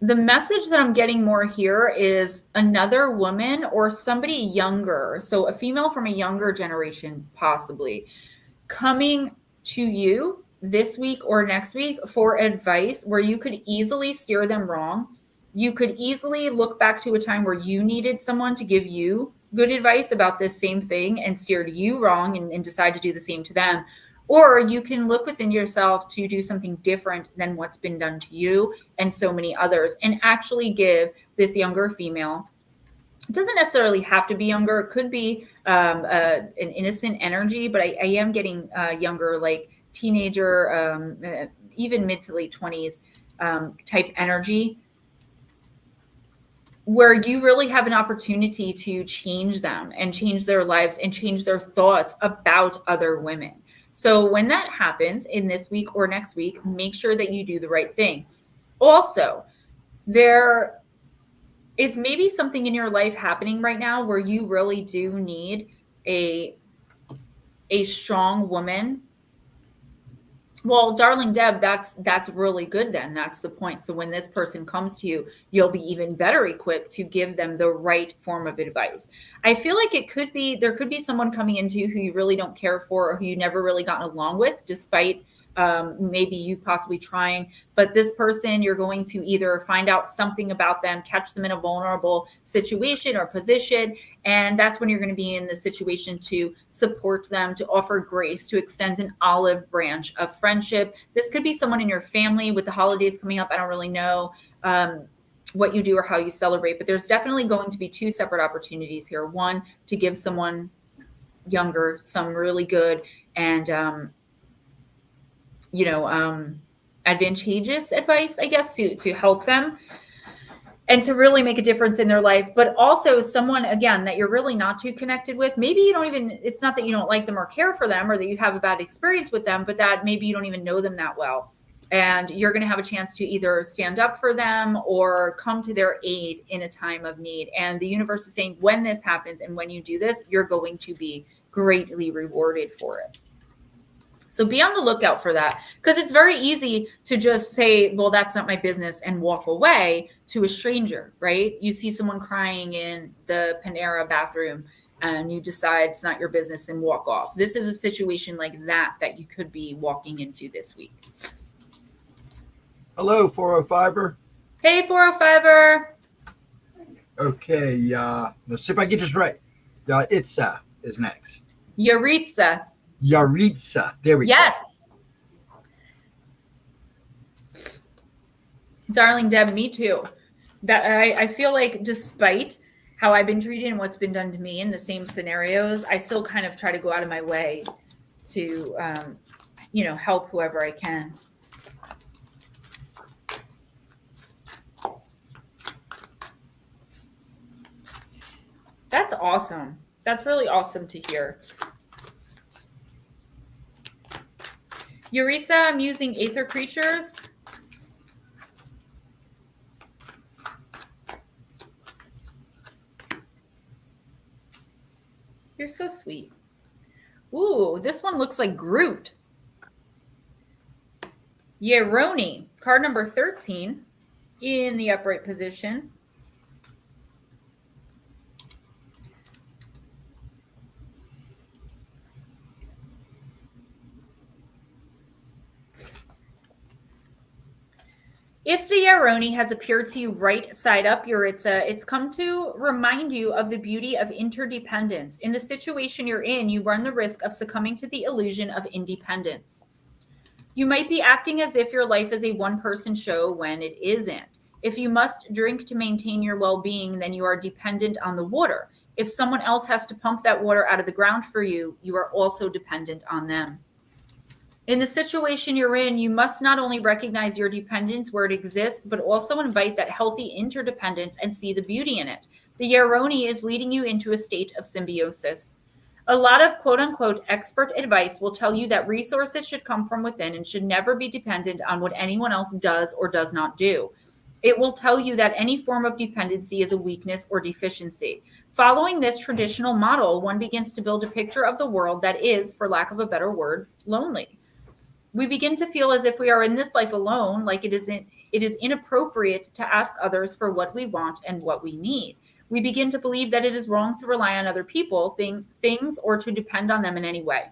the message that I'm getting more here is another woman or somebody younger, so a female from a younger generation possibly, coming to you this week or next week for advice where you could easily steer them wrong. You could easily look back to a time where you needed someone to give you good advice about this same thing and steered you wrong and decide to do the same to them. Or you can look within yourself to do something different than what's been done to you and so many others, and actually give this younger female, it doesn't necessarily have to be younger. It could be an innocent energy, but I am getting younger, like teenager, even mid to late 20s type energy, where you really have an opportunity to change them and change their lives and change their thoughts about other women. So when that happens in this week or next week, make sure that you do the right thing. Also, there is maybe something in your life happening right now where you really do need a strong woman. Well, darling Deb, that's really good then. That's the point. So when this person comes to you, you'll be even better equipped to give them the right form of advice. I feel like there could be someone coming into you who you really don't care for or who you never really gotten along with, despite maybe you possibly trying. But this person, you're going to either find out something about them, catch them in a vulnerable situation or position, and that's when you're going to be in the situation to support them, to offer grace, to extend an olive branch of friendship. This could be someone in your family. With the holidays coming up, I don't really know what you do or how you celebrate, but there's definitely going to be two separate opportunities here. One, to give someone younger some really good and advantageous advice, I guess, to help them and to really make a difference in their life. But also someone, again, that you're really not too connected with. Maybe you don't even, it's not that you don't like them or care for them or that you have a bad experience with them, but that maybe you don't even know them that well. And you're going to have a chance to either stand up for them or come to their aid in a time of need. And the universe is saying, when this happens and when you do this, you're going to be greatly rewarded for it. So be on the lookout for that, because it's very easy to just say, well, that's not my business, and walk away to a stranger, right? You see someone crying in the Panera bathroom and you decide it's not your business and walk off. This is a situation like that you could be walking into this week. Hello, 405er. Hey, 405er. Okay, let's see if I get this right. Yaritza is next. Yaritza. Yaritza. There we go. Yes. Darling Deb, me too. That I feel like despite how I've been treated and what's been done to me in the same scenarios, I still kind of try to go out of my way to, help whoever I can. That's awesome. That's really awesome to hear. Yaritza, I'm using Aether Creatures. You're so sweet. Ooh, this one looks like Groot. Yeroni, card number 13 in the upright position. If the Yeroni has appeared to you right side up, Yuritsa, it's come to remind you of the beauty of interdependence. In the situation you're in, you run the risk of succumbing to the illusion of independence. You might be acting as if your life is a one-person show when it isn't. If you must drink to maintain your well-being, then you are dependent on the water. If someone else has to pump that water out of the ground for you, you are also dependent on them. In the situation you're in, you must not only recognize your dependence where it exists, but also invite that healthy interdependence and see the beauty in it. The Yeroni is leading you into a state of symbiosis. A lot of quote unquote expert advice will tell you that resources should come from within and should never be dependent on what anyone else does or does not do. It will tell you that any form of dependency is a weakness or deficiency. Following this traditional model, one begins to build a picture of the world that is, for lack of a better word, lonely. We begin to feel as if we are in this life alone, like it is inappropriate to ask others for what we want and what we need. We begin to believe that it is wrong to rely on other people, things, or to depend on them in any way.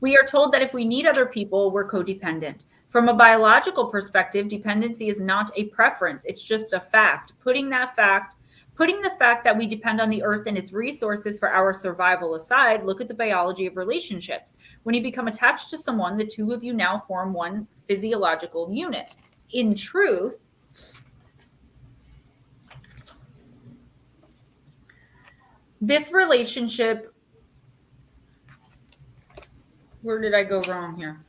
We are told that if we need other people, we're codependent. From a biological perspective, dependency is not a preference, it's just a fact. Putting the fact that we depend on the earth and its resources for our survival aside, look at the biology of relationships. When you become attached to someone, the two of you now form one physiological unit. In truth, this relationship, where did I go wrong here?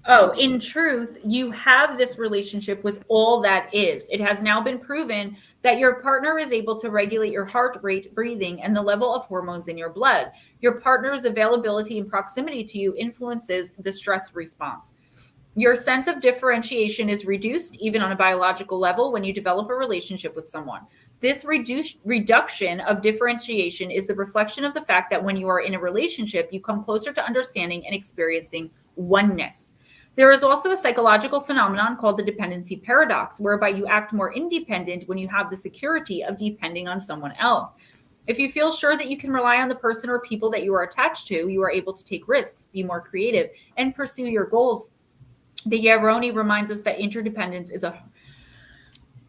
Oh, in truth, you have this relationship with all that is. It has now been proven that your partner is able to regulate your heart rate, breathing, and the level of hormones in your blood. Your partner's availability and proximity to you influences the stress response. Your sense of differentiation is reduced, even on a biological level, when you develop a relationship with someone. This reduction of differentiation is the reflection of the fact that when you are in a relationship, you come closer to understanding and experiencing oneness. There is also a psychological phenomenon called the dependency paradox, whereby you act more independent when you have the security of depending on someone else. If you feel sure that you can rely on the person or people that you are attached to, you are able to take risks, be more creative, and pursue your goals. The Yeroni reminds us that interdependence is a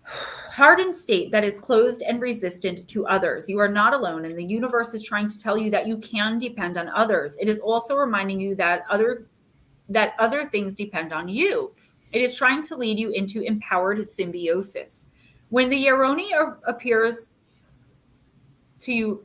hardened state that is closed and resistant to others. You are not alone, and the universe is trying to tell you that you can depend on others. It is also reminding you that other things depend on you. It is trying to lead you into empowered symbiosis. When the Yeroni appears to you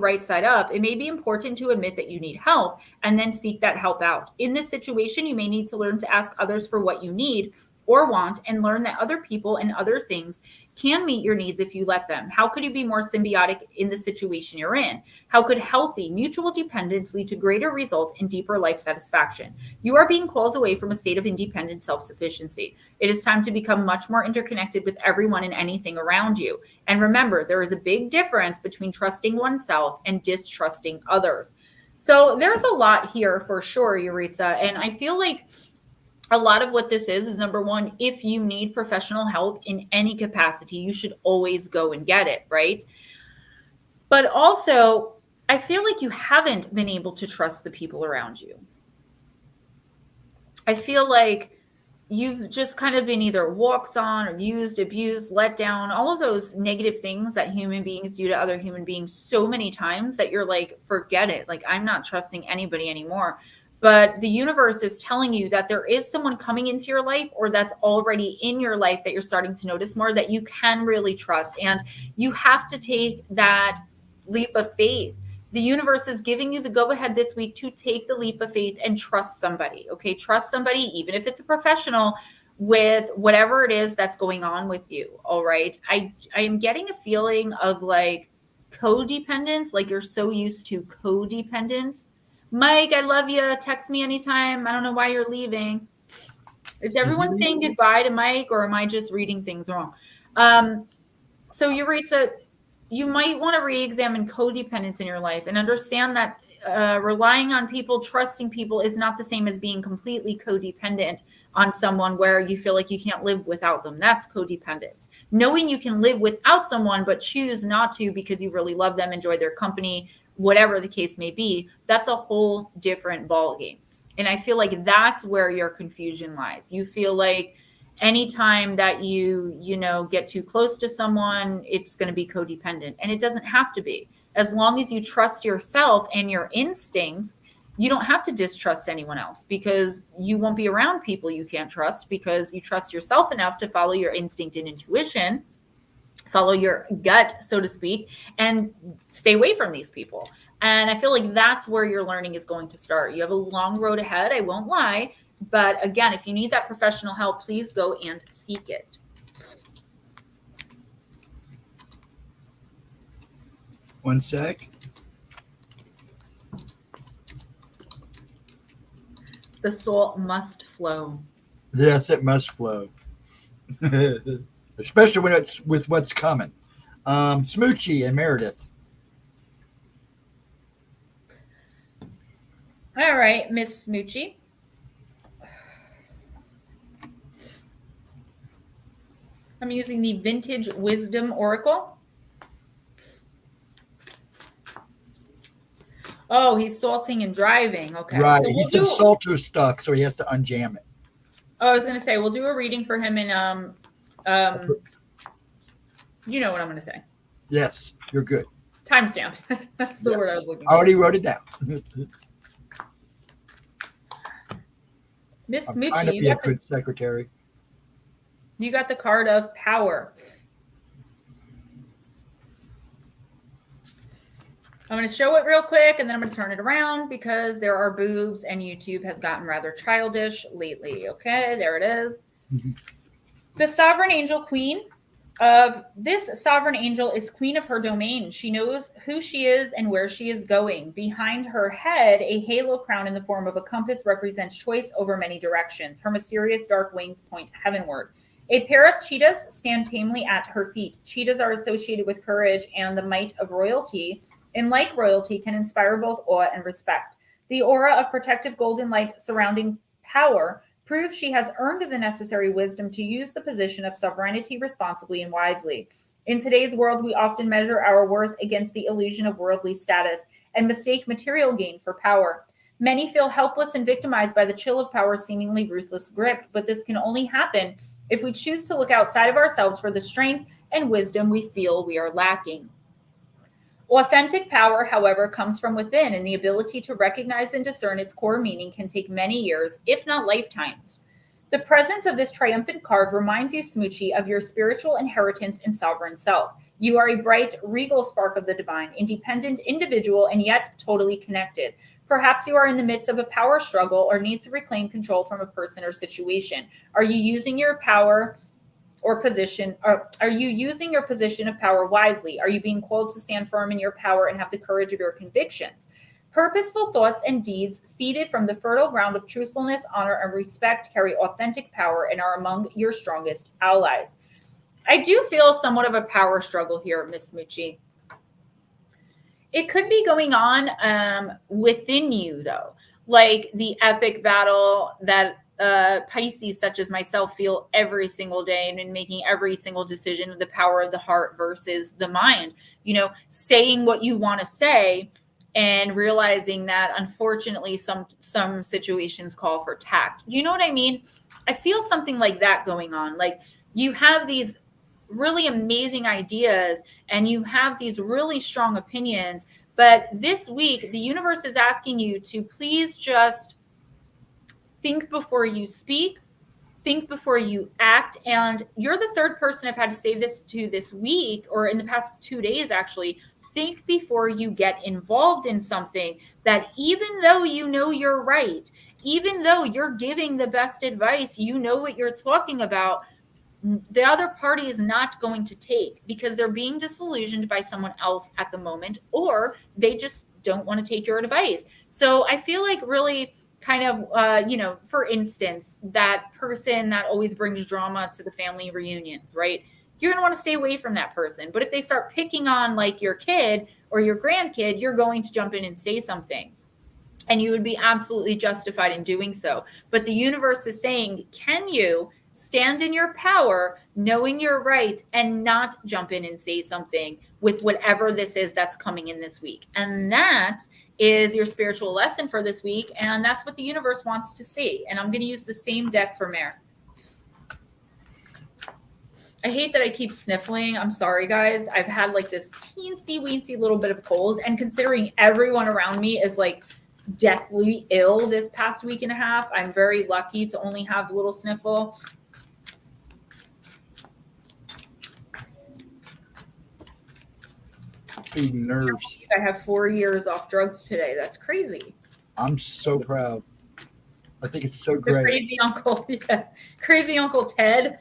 right side up, it may be important to admit that you need help and then seek that help out. In this situation, you may need to learn to ask others for what you need or want and learn that other people and other things can meet your needs if you let them. How could you be more symbiotic in the situation you're in? How could healthy mutual dependence lead to greater results and deeper life satisfaction? You are being called away from a state of independent self-sufficiency. It is time to become much more interconnected with everyone and anything around you. And remember, there is a big difference between trusting oneself and distrusting others. So there's a lot here for sure, Yuritsa. And I feel like a lot of what this is number one, if you need professional help in any capacity, you should always go and get it, right? But also, I feel like you haven't been able to trust the people around you. I feel like you've just kind of been either walked on or used, abused, let down, all of those negative things that human beings do to other human beings so many times that you're like, forget it. Like, I'm not trusting anybody anymore. But the universe is telling you that there is someone coming into your life or that's already in your life that you're starting to notice more that you can really trust. And you have to take that leap of faith. The universe is giving you the go ahead this week to take the leap of faith and trust somebody. Okay. Trust somebody, even if it's a professional, with whatever it is that's going on with you. All right. I am getting a feeling of like codependence, like you're so used to codependence. Mike, I love you. Text me anytime. I don't know why you're leaving. Is everyone saying goodbye to Mike, or am I just reading things wrong? So Yuritsa, you might want to re-examine codependence in your life and understand that relying on people, trusting people is not the same as being completely codependent on someone where you feel like you can't live without them. That's codependence. Knowing you can live without someone but choose not to because you really love them, enjoy their company, whatever the case may be, that's a whole different ballgame. And I feel like that's where your confusion lies. You feel like anytime that you know get too close to someone, it's going to be codependent, and it doesn't have to be. As long as you trust yourself and your instincts, you don't have to distrust anyone else, because you won't be around people you can't trust, because you trust yourself enough to follow your instinct and intuition, follow your gut, so to speak, and stay away from these people. And I feel like that's where your learning is going to start. You have a long road ahead, I won't lie. But again, if you need that professional help, please go and seek it. One sec. The soul must flow. Yes, it must flow. Especially when it's with what's coming. Smoochie and Meredith. All right, Miss Smoochie. I'm using the Vintage Wisdom Oracle. Oh, he's salting and driving. Okay. Right. So He's in salter stuck, so he has to unjam it. Oh, I was going to say, we'll do a reading for him in, you know what I'm going to say. Yes, you're good. Timestamps. That's the word I was looking for. I already wrote it down. Miss I'm Smoochie, trying to be a good secretary. You got the card of power. I'm going to show it real quick, and then I'm going to turn it around because there are boobs and YouTube has gotten rather childish lately. Okay, there it is. Mm-hmm. The Sovereign Angel Queen of this sovereign angel is queen of her domain. She knows who she is and where she is going. Behind her head, a halo crown in the form of a compass represents choice over many directions. Her mysterious dark wings point heavenward. A pair of cheetahs stand tamely at her feet. Cheetahs are associated with courage and the might of royalty, and like royalty can inspire both awe and respect. The aura of protective golden light surrounding power proves she has earned the necessary wisdom to use the position of sovereignty responsibly and wisely. In today's world, we often measure our worth against the illusion of worldly status and mistake material gain for power. Many feel helpless and victimized by the chill of power's seemingly ruthless grip, but this can only happen if we choose to look outside of ourselves for the strength and wisdom we feel we are lacking. Authentic power, however, comes from within, and the ability to recognize and discern its core meaning can take many years, if not lifetimes. The presence of this triumphant card reminds you, Smoochie, of your spiritual inheritance and sovereign self. You are a bright, regal spark of the divine, independent individual, and yet totally connected. Perhaps you are in the midst of a power struggle or need to reclaim control from a person or situation. Are you using your power or position, or are you using your position of power wisely? Are you being called to stand firm in your power and have the courage of your convictions? Purposeful thoughts and deeds seeded from the fertile ground of truthfulness, honor, and respect carry authentic power and are among your strongest allies. I do feel somewhat of a power struggle here, Miss Smoochie. It could be going on within you, though, like the epic battle that Pisces, such as myself, feel every single day, and in making every single decision, the power of the heart versus the mind. You know, saying what you want to say and realizing that, unfortunately, some situations call for tact. Do you know what I mean? I feel something like that going on. Like, you have these really amazing ideas and you have these really strong opinions, but this week the universe is asking you to please just think before you speak, think before you act. And you're the third person I've had to say this to this week, or in the past 2 days actually. Think before you get involved in something that, even though you know you're right, even though you're giving the best advice, you know what you're talking about, the other party is not going to take, because they're being disillusioned by someone else at the moment, or they just don't want to take your advice. So I feel like really kind of, for instance, that person that always brings drama to the family reunions, right? you're going to want to stay away from that person. But if they start picking on like your kid or your grandkid, you're going to jump in and say something. And you would be absolutely justified in doing so. But the universe is saying, can you stand in your power, knowing you're right, and not jump in and say something with whatever this is that's coming in this week? And that is your spiritual lesson for this week. And that's what the universe wants to see. And I'm going to use the same deck for Mare. I hate that I keep sniffling. I'm sorry, guys. I've had like this teensy-weensy little bit of cold. And considering everyone around me is like deathly ill this past week and a half, I'm very lucky to only have a little sniffle. Feeding nerves. I have 4 years off drugs today. That's crazy. I'm so proud. I think it's so The great. crazy uncle. Yeah. Crazy Uncle Ted.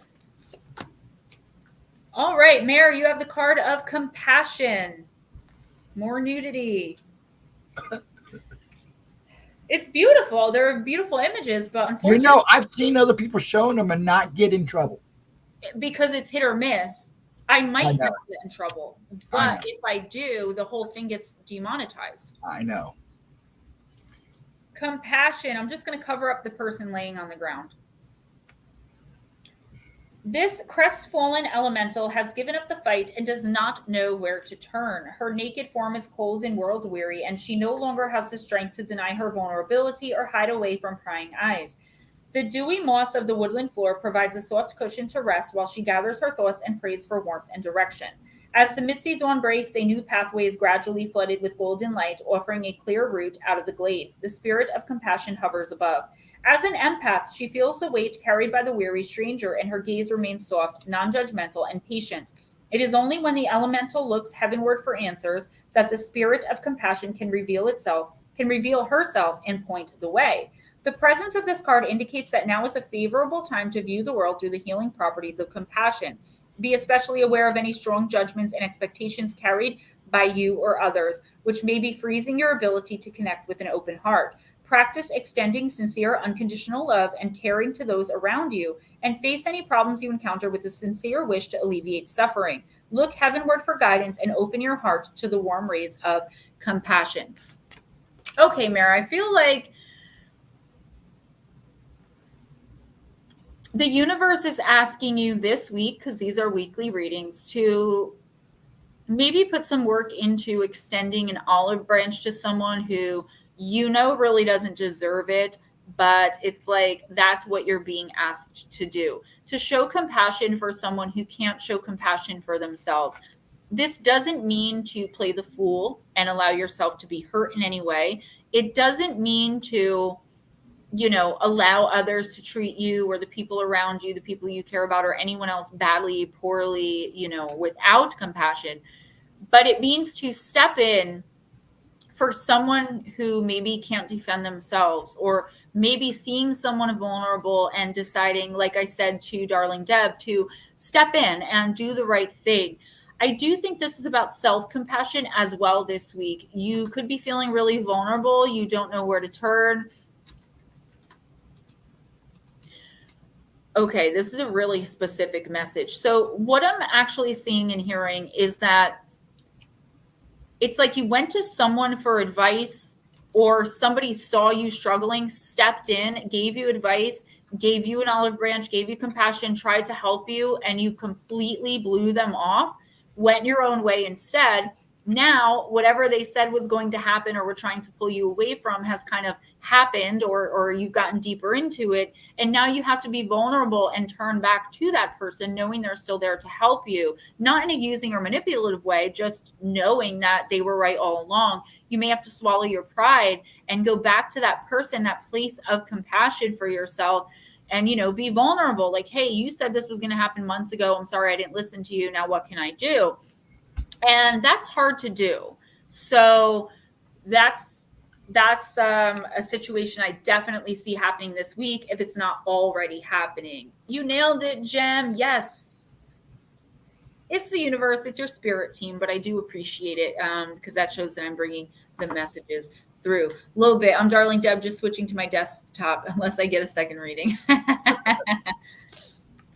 All right, Mare, you have the card of compassion. More nudity. It's beautiful. There are beautiful images, but unfortunately, I've seen other people showing them and not get in trouble. Because it's hit or miss, I might know. not get in trouble. But if I do, the whole thing gets demonetized. I know. Compassion. I'm just going to cover up the person laying on the ground. This crestfallen elemental has given up the fight and does not know where to turn. Her naked form is cold and world weary, and she no longer has the strength to deny her vulnerability or hide away from prying eyes. The dewy moss of the woodland floor provides a soft cushion to rest while she gathers her thoughts and prays for warmth and direction. As the misty dawn breaks, a new pathway is gradually flooded with golden light, offering a clear route out of the glade. The spirit of compassion hovers above. As an empath, she feels the weight carried by the weary stranger, and her gaze remains soft, non-judgmental, and patient. It is only when the elemental looks heavenward for answers that the spirit of compassion can reveal herself and point the way. The presence of this card indicates that now is a favorable time to view the world through the healing properties of compassion. Be especially aware of any strong judgments and expectations carried by you or others, which may be freezing your ability to connect with an open heart. Practice extending sincere, unconditional love and caring to those around you, and face any problems you encounter with a sincere wish to alleviate suffering. Look heavenward for guidance and open your heart to the warm rays of compassion. Okay, Mara, I feel like the universe is asking you this week, because these are weekly readings, to maybe put some work into extending an olive branch to someone who really doesn't deserve it, but it's like that's what you're being asked to do, to show compassion for someone who can't show compassion for themselves. This doesn't mean to play the fool and allow yourself to be hurt in any way. It doesn't mean to allow others to treat you or the people around you, the people you care about, or anyone else badly, poorly, without compassion. But it means to step in for someone who maybe can't defend themselves, or maybe seeing someone vulnerable and deciding, like I said to Darling Deb, to step in and do the right thing. I do think this is about self-compassion as well this week. You could be feeling really vulnerable. You don't know where to turn. Okay, this is a really specific message. So what I'm actually seeing and hearing is that it's like you went to someone for advice, or somebody saw you struggling, stepped in, gave you advice, gave you an olive branch, gave you compassion, tried to help you, and you completely blew them off, went your own way instead. Now, whatever they said was going to happen or were trying to pull you away from has kind of happened, or you've gotten deeper into it. And now you have to be vulnerable and turn back to that person, knowing they're still there to help you, not in a using or manipulative way, just knowing that they were right all along. You may have to swallow your pride and go back to that person, that place of compassion for yourself, and, be vulnerable. Like, hey, you said this was going to happen months ago. I'm sorry I didn't listen to you. Now what can I do? And that's hard to do. So that's a situation I definitely see happening this week, if it's not already happening. You nailed it, Gem. Yes. It's the universe. It's your spirit team, but I do appreciate it because that shows that I'm bringing the messages through a little bit. I'm Darling Deb, just switching to my desktop unless I get a second reading.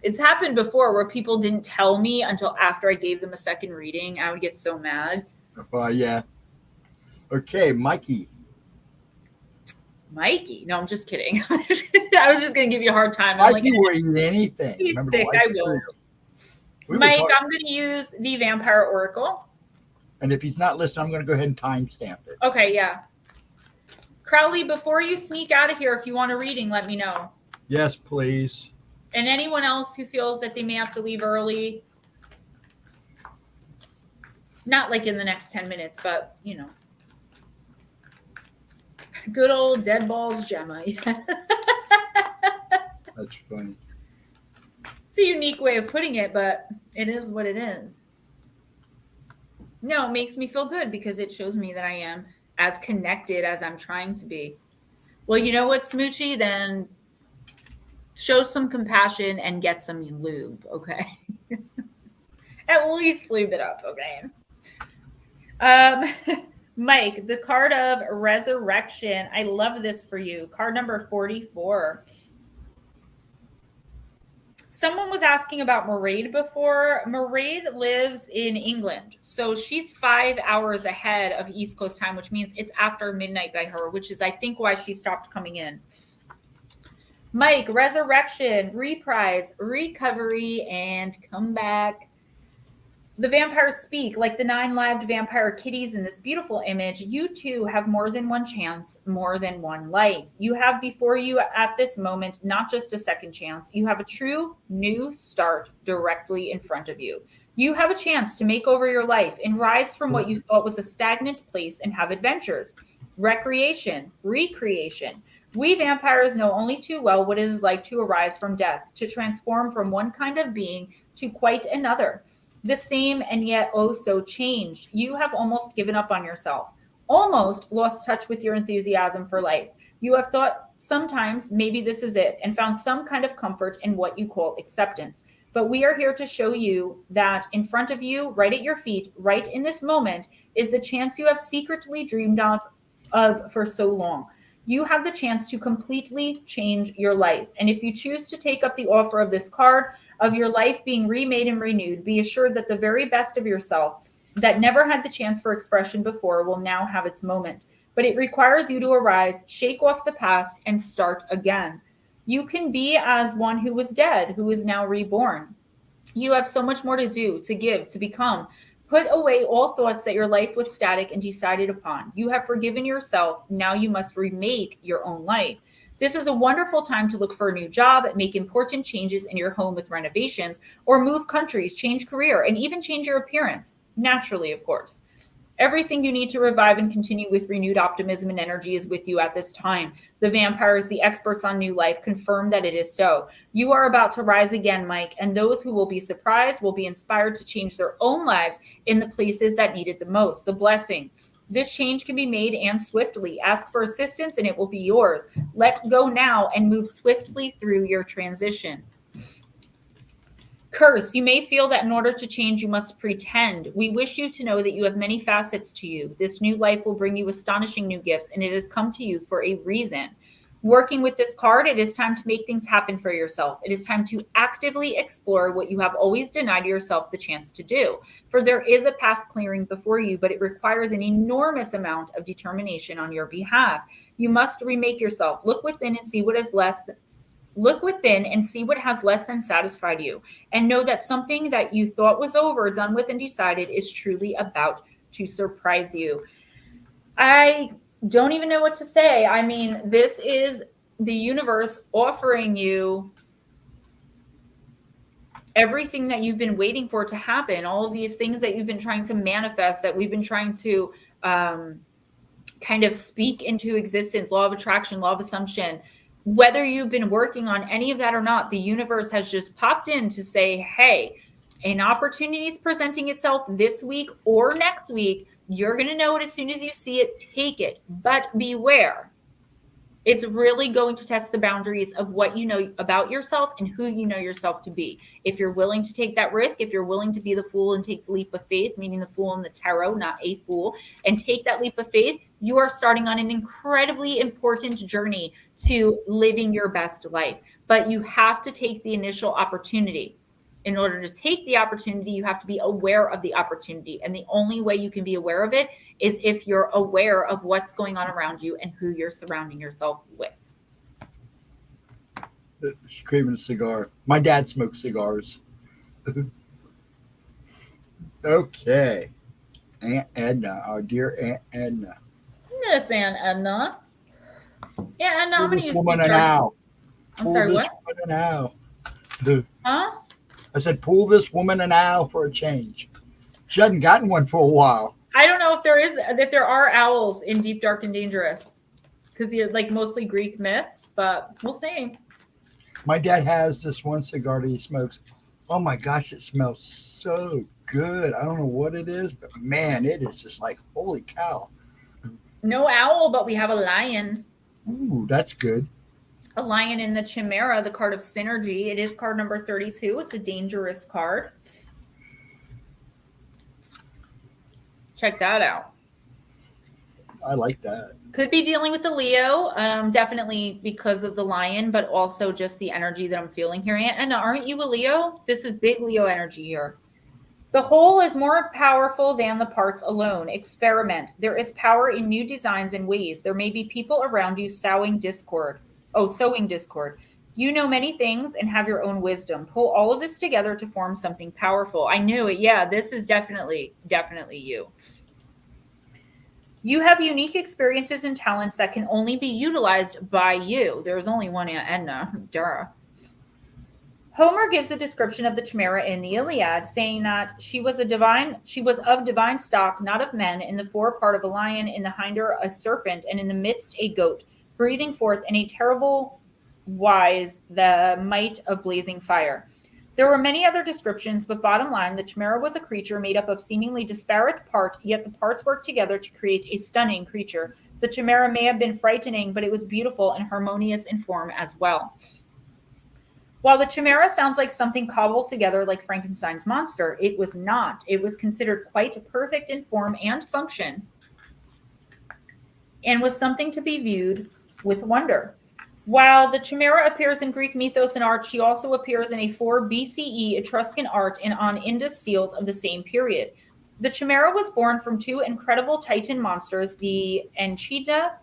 It's happened before where people didn't tell me until after I gave them a second reading. I would get so mad. Yeah. Okay, Mikey. Mikey? No, I'm just kidding. I was just going to give you a hard time. I'm Mikey will eat anything. he's Remember, sick. I will. Mike, I'm going to use the Vampire Oracle. And if he's not listening, I'm going to go ahead and timestamp it. Okay, yeah. Crowley, before you sneak out of here, if you want a reading, let me know. Yes, please. And anyone else who feels that they may have to leave early, not like in the next 10 minutes, but, you know. Good old dead balls Gemma. That's funny. It's a unique way of putting it, but it is what it is. No, it makes me feel good because it shows me that I am as connected as I'm trying to be. Well, you know what, Smoochie? Then show some compassion and get some lube, okay? At least lube it up, okay? Mike, the card of resurrection. I love this for you. Card number 44. Someone was asking about Mairead before. Mairead lives in England. So she's 5 hours ahead of East Coast time, which means it's after midnight by her, which is, I think, why she stopped coming in. Mike, resurrection, reprise, recovery, and comeback. The vampires speak like the 9-lived vampire kitties in this beautiful image. You too have more than one chance, more than one life. You have before you at this moment, not just a second chance. You have a true new start directly in front of you. You have a chance to make over your life and rise from what you thought was a stagnant place and have adventures, recreation, recreation. We vampires know only too well what it is like to arise from death, to transform from one kind of being to quite another. The same and yet oh so changed. You have almost given up on yourself, almost lost touch with your enthusiasm for life. You have thought sometimes maybe this is it and found some kind of comfort in what you call acceptance. But we are here to show you that in front of you, right at your feet, right in this moment, is the chance you have secretly dreamed of for so long. You have the chance to completely change your life. And if you choose to take up the offer of this card, of your life being remade and renewed, be assured that the very best of yourself that never had the chance for expression before will now have its moment. But it requires you to arise, shake off the past, and start again. You can be as one who was dead, who is now reborn. You have so much more to do, to give, to become. Put away all thoughts that your life was static and decided upon. You have forgiven yourself. Now you must remake your own life. This is a wonderful time to look for a new job, make important changes in your home with renovations, or move countries, change career, and even change your appearance. Naturally, of course. Everything you need to revive and continue with renewed optimism and energy is with you at this time. The vampires, the experts on new life, confirm that it is so. You are about to rise again, Mike, and those who will be surprised will be inspired to change their own lives in the places that need it the most. The blessing. This change can be made and swiftly. Ask for assistance and it will be yours. Let go now and move swiftly through your transition. Curse, you may feel that in order to change, you must pretend. We wish you to know that you have many facets to you. This new life will bring you astonishing new gifts, and it has come to you for a reason. Working with this card, it is time to make things happen for yourself. It is time to actively explore what you have always denied yourself the chance to do. For there is a path clearing before you, but it requires an enormous amount of determination on your behalf. You must remake yourself. Look within and see what is less. Look within and see what has less than satisfied you, and know that something that you thought was over, done with, and decided is truly about to surprise you. I don't even know what to say. I mean, this is the universe offering you everything that you've been waiting for to happen, all of these things that you've been trying to manifest, that we've been trying to kind of speak into existence, law of attraction, law of assumption. Whether you've been working on any of that or not, the universe has just popped in to say, hey, an opportunity is presenting itself this week or next week. You're going to know it as soon as you see it. Take it, but beware. It's really going to test the boundaries of what you know about yourself and who you know yourself to be. If you're willing to take that risk, if you're willing to be the fool and take the leap of faith, meaning the fool in the tarot, not a fool, and take that leap of faith, you are starting on an incredibly important journey to living your best life. but you have to take the initial opportunity. In order to take the opportunity, you have to be aware of the opportunity. And the only way you can be aware of it is if you're aware of what's going on around you and who you're surrounding yourself with. She's craving a cigar. My dad smokes cigars. Okay. Aunt Edna, our dear Aunt Edna. Yes, Aunt Edna. Yeah, Edna, I'm going to use woman an owl. I'm sorry, what? Woman an owl. Huh? I said, pull this woman an owl for a change. She hasn't gotten one for a while. I don't know if there are owls in Deep, Dark, and Dangerous, because you're like mostly Greek myths, but we'll see. My dad has this one cigar that he smokes. Oh my gosh, it smells so good. I don't know what it is, but man, it is just like, holy cow. No owl, but we have a lion. Ooh, that's good. A lion in the Chimera, the card of synergy. It is card number 32. It's a dangerous card. Check that out. I like that. Could be dealing with a Leo, definitely because of the lion, but also just the energy that I'm feeling here. And aren't you a Leo? This is big Leo energy here. The whole is more powerful than the parts alone. Experiment. There is power in new designs and ways. There may be people around you sowing discord. You know many things and have your own wisdom. Pull all of this together to form something powerful. I knew it. Yeah, this is definitely you. You have unique experiences and talents that can only be utilized by you. There's only one Aunt Edna. Duh. Homer gives a description of the Chimera in the Iliad, saying that she was of divine stock, not of men, in the forepart of a lion, in the hinder a serpent, and in the midst a goat, breathing forth in a terrible wise the might of blazing fire. There were many other descriptions, but bottom line, the Chimera was a creature made up of seemingly disparate parts, yet the parts worked together to create a stunning creature. The Chimera may have been frightening, but it was beautiful and harmonious in form as well. While the Chimera sounds like something cobbled together like Frankenstein's monster, it was not. It was considered quite perfect in form and function, and was something to be viewed with wonder. While the Chimera appears in Greek mythos and art, she also appears in a 4 BCE Etruscan art and on Indus seals of the same period. The Chimera was born from two incredible Titan monsters, the Echidna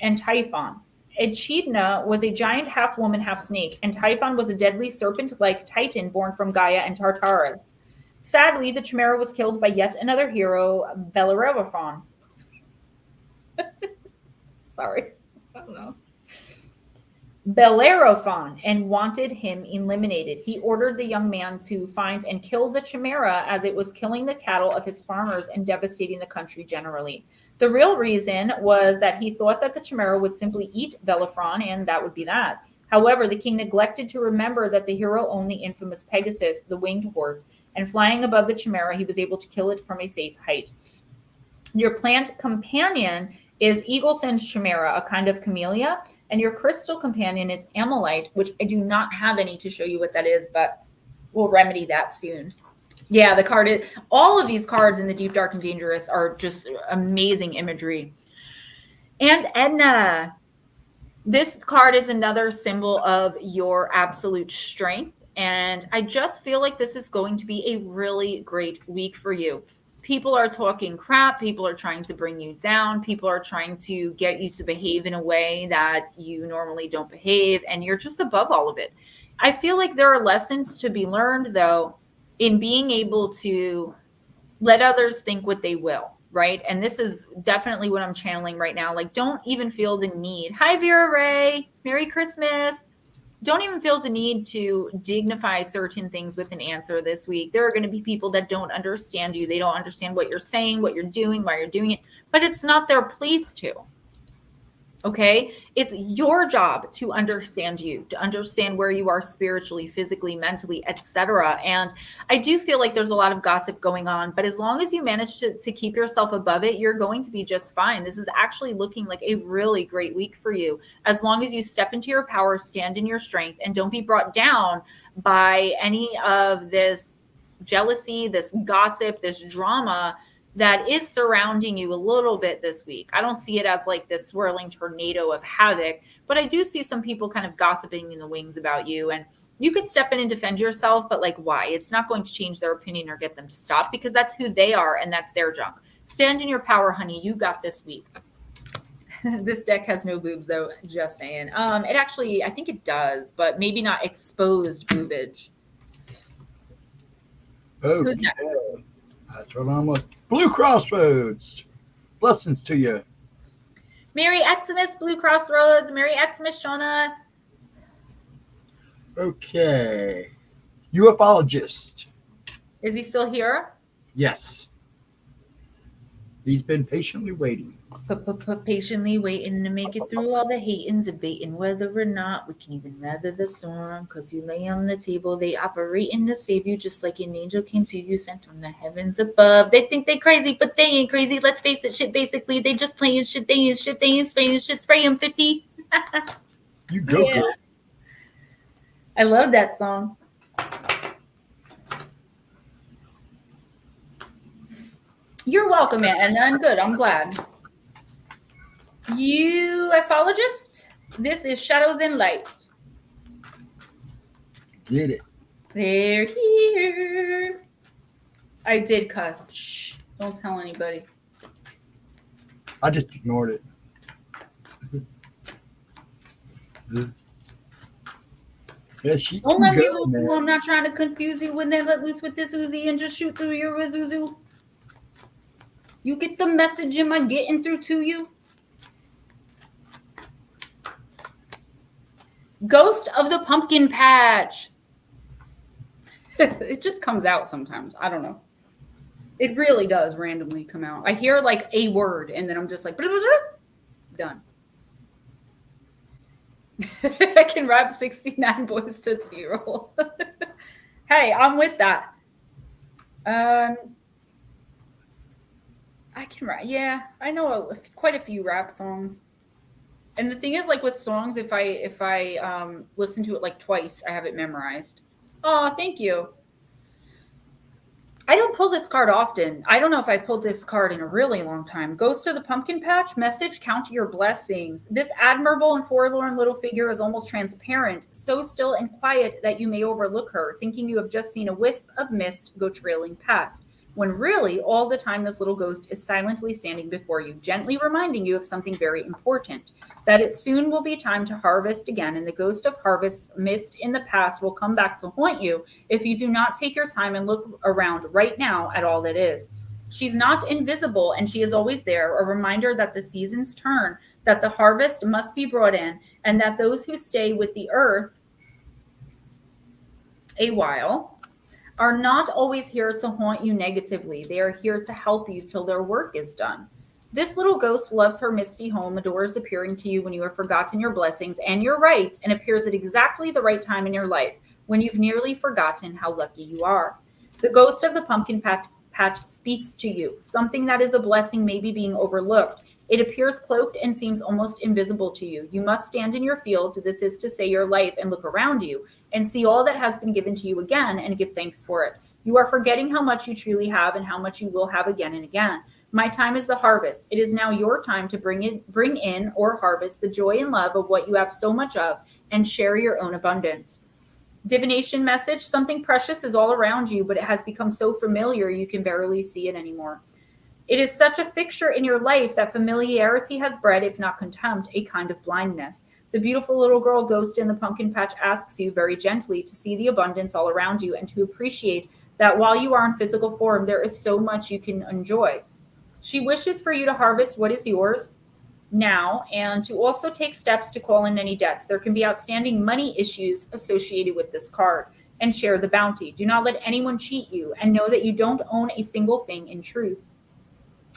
and Typhon. Echidna was a giant half-woman, half-snake, and Typhon was a deadly serpent-like Titan born from Gaia and Tartarus. Sadly, the Chimera was killed by yet another hero, Bellerophon. Sorry, I don't know. Bellerophon, and wanted him eliminated. He ordered the young man to find and kill the Chimera, as it was killing the cattle of his farmers and devastating the country generally. The real reason was that he thought that the Chimera would simply eat Bellerophon, and that would be that. However, the king neglected to remember that the hero owned the infamous Pegasus, the winged horse, and flying above the Chimera, he was able to kill it from a safe height. Your plant companion is Eagle-Singed Chimera, a kind of camellia, and your crystal companion is Ammolite, which I do not have any to show you what that is, but we'll remedy that soon. Yeah, the card is, all of these cards in the Deep, Dark, and Dangerous are just amazing imagery. And Edna, this card is another symbol of your absolute strength, and I just feel like this is going to be a really great week for you. People are talking crap. People are trying to bring you down. People are trying to get you to behave in a way that you normally don't behave, and you're just above all of it. I feel like there are lessons to be learned, though, in being able to let others think what they will, right? And this is definitely what I'm channeling right now. Like, don't even feel the need. Hi, Vera Ray. Merry Christmas. Don't even feel the need to dignify certain things with an answer this week. There are going to be people that don't understand you. They don't understand what you're saying, what you're doing, why you're doing it, but it's not their place to. Okay? It's your job to understand you, to understand where you are spiritually, physically, mentally, etc. And I do feel like there's a lot of gossip going on, but as long as you manage to keep yourself above it, you're going to be just fine. This is actually looking like a really great week for you. As long as you step into your power, stand in your strength, and don't be brought down by any of this jealousy, this gossip, this drama. that is surrounding you a little bit this week. I don't see it as like this swirling tornado of havoc, but I do see some people kind of gossiping in the wings about you, and you could step in and defend yourself, but like, why? It's not going to change their opinion or get them to stop, because that's who they are and that's their junk. Stand in your power, honey. You got this week. This deck has no boobs though, just saying. It actually, I think it does, but maybe not exposed boobage. Okay. Who's next? That's what I'm with. Blue Crossroads. Blessings to you. Merry Xmas, Blue Crossroads. Merry Xmas, Shauna. Okay. UFologist. Is he still here? Yes. He's been patiently waiting. Patiently waiting to make it through all the hating, debating whether or not we can even weather the storm. Because you lay on the table, they operating to save you, just like an angel came to you, sent from the heavens above. They think they crazy, but they ain't crazy. Let's face it, shit. Basically, they just playing shit. They ain't shit. They ain't spraying shit. Spray them 50. You go, Yeah. girl. I love that song. You're welcome, and I'm good. I'm glad. UFologists, this is Shadows and Light. Get it. They're here. I did cuss. Shh. Don't tell anybody. I just ignored it. Yeah, she Don't can let me go, loose. man. I'm not trying to confuse you when they let loose with this Uzi and just shoot through your Zuzu. You get the message, am I getting through to you? Ghost of the Pumpkin Patch. It just comes out sometimes. I don't know. It really does randomly come out. I hear like a word and then I'm just like, done. I can rap 69 boys to 0. Hey, I'm with that. I can rap. Yeah, I know quite a few rap songs. And the thing is, like with songs, if I listen to it like twice, I have it memorized. Oh, thank you. I don't pull this card often. I don't know if I pulled this card in a really long time. Ghost of the Pumpkin Patch, message, count your blessings. This admirable and forlorn little figure is almost transparent, so still and quiet that you may overlook her, thinking you have just seen a wisp of mist go trailing past, when really all the time this little ghost is silently standing before you, gently reminding you of something very important, that it soon will be time to harvest again, and the ghost of harvests missed in the past will come back to haunt you if you do not take your time and look around right now at all that is. She's not invisible, and she is always there, a reminder that the seasons turn, that the harvest must be brought in, and that those who stay with the earth a while are not always here to haunt you negatively. They are here to help you till their work is done. This little ghost loves her misty home, adores appearing to you when you have forgotten your blessings and your rights, and appears at exactly the right time in your life, when you've nearly forgotten how lucky you are. The ghost of the pumpkin patch speaks to you, something that is a blessing maybe being overlooked. It appears cloaked and seems almost invisible to you. You must stand in your field, this is to say your life, and look around you and see all that has been given to you again and give thanks for it. You are forgetting how much you truly have and how much you will have again and again. My time is the harvest. It is now your time to bring in or harvest the joy and love of what you have so much of and share your own abundance. Divination message, something precious is all around you, but it has become so familiar you can barely see it anymore. It is such a fixture in your life that familiarity has bred, if not contempt, a kind of blindness. The beautiful little girl ghost in the pumpkin patch asks you very gently to see the abundance all around you and to appreciate that while you are in physical form, there is so much you can enjoy. She wishes for you to harvest what is yours now and to also take steps to call in any debts. There can be outstanding money issues associated with this card, and share the bounty. Do not let anyone cheat you, and know that you don't own a single thing in truth.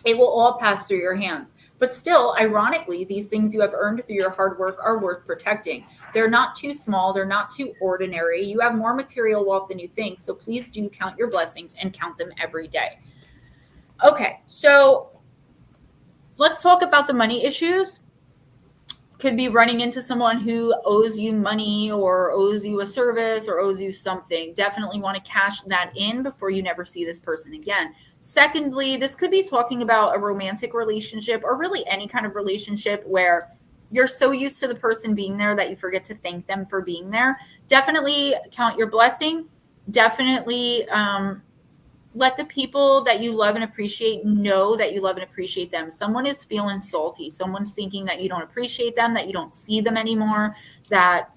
It will all pass through your hands. But still, ironically, these things you have earned through your hard work are worth protecting. They're not too small. They're not too ordinary. You have more material wealth than you think. So please do count your blessings and count them every day. Okay, so let's talk about the money issues. Could be running into someone who owes you money or owes you a service or owes you something. Definitely want to cash that in before you never see this person again. Secondly, this could be talking about a romantic relationship or really any kind of relationship where you're so used to the person being there that you forget to thank them for being there. Definitely count your blessing. Definitely let the people that you love and appreciate know that you love and appreciate them. Someone is feeling salty. Someone's thinking that you don't appreciate them, that you don't see them anymore, that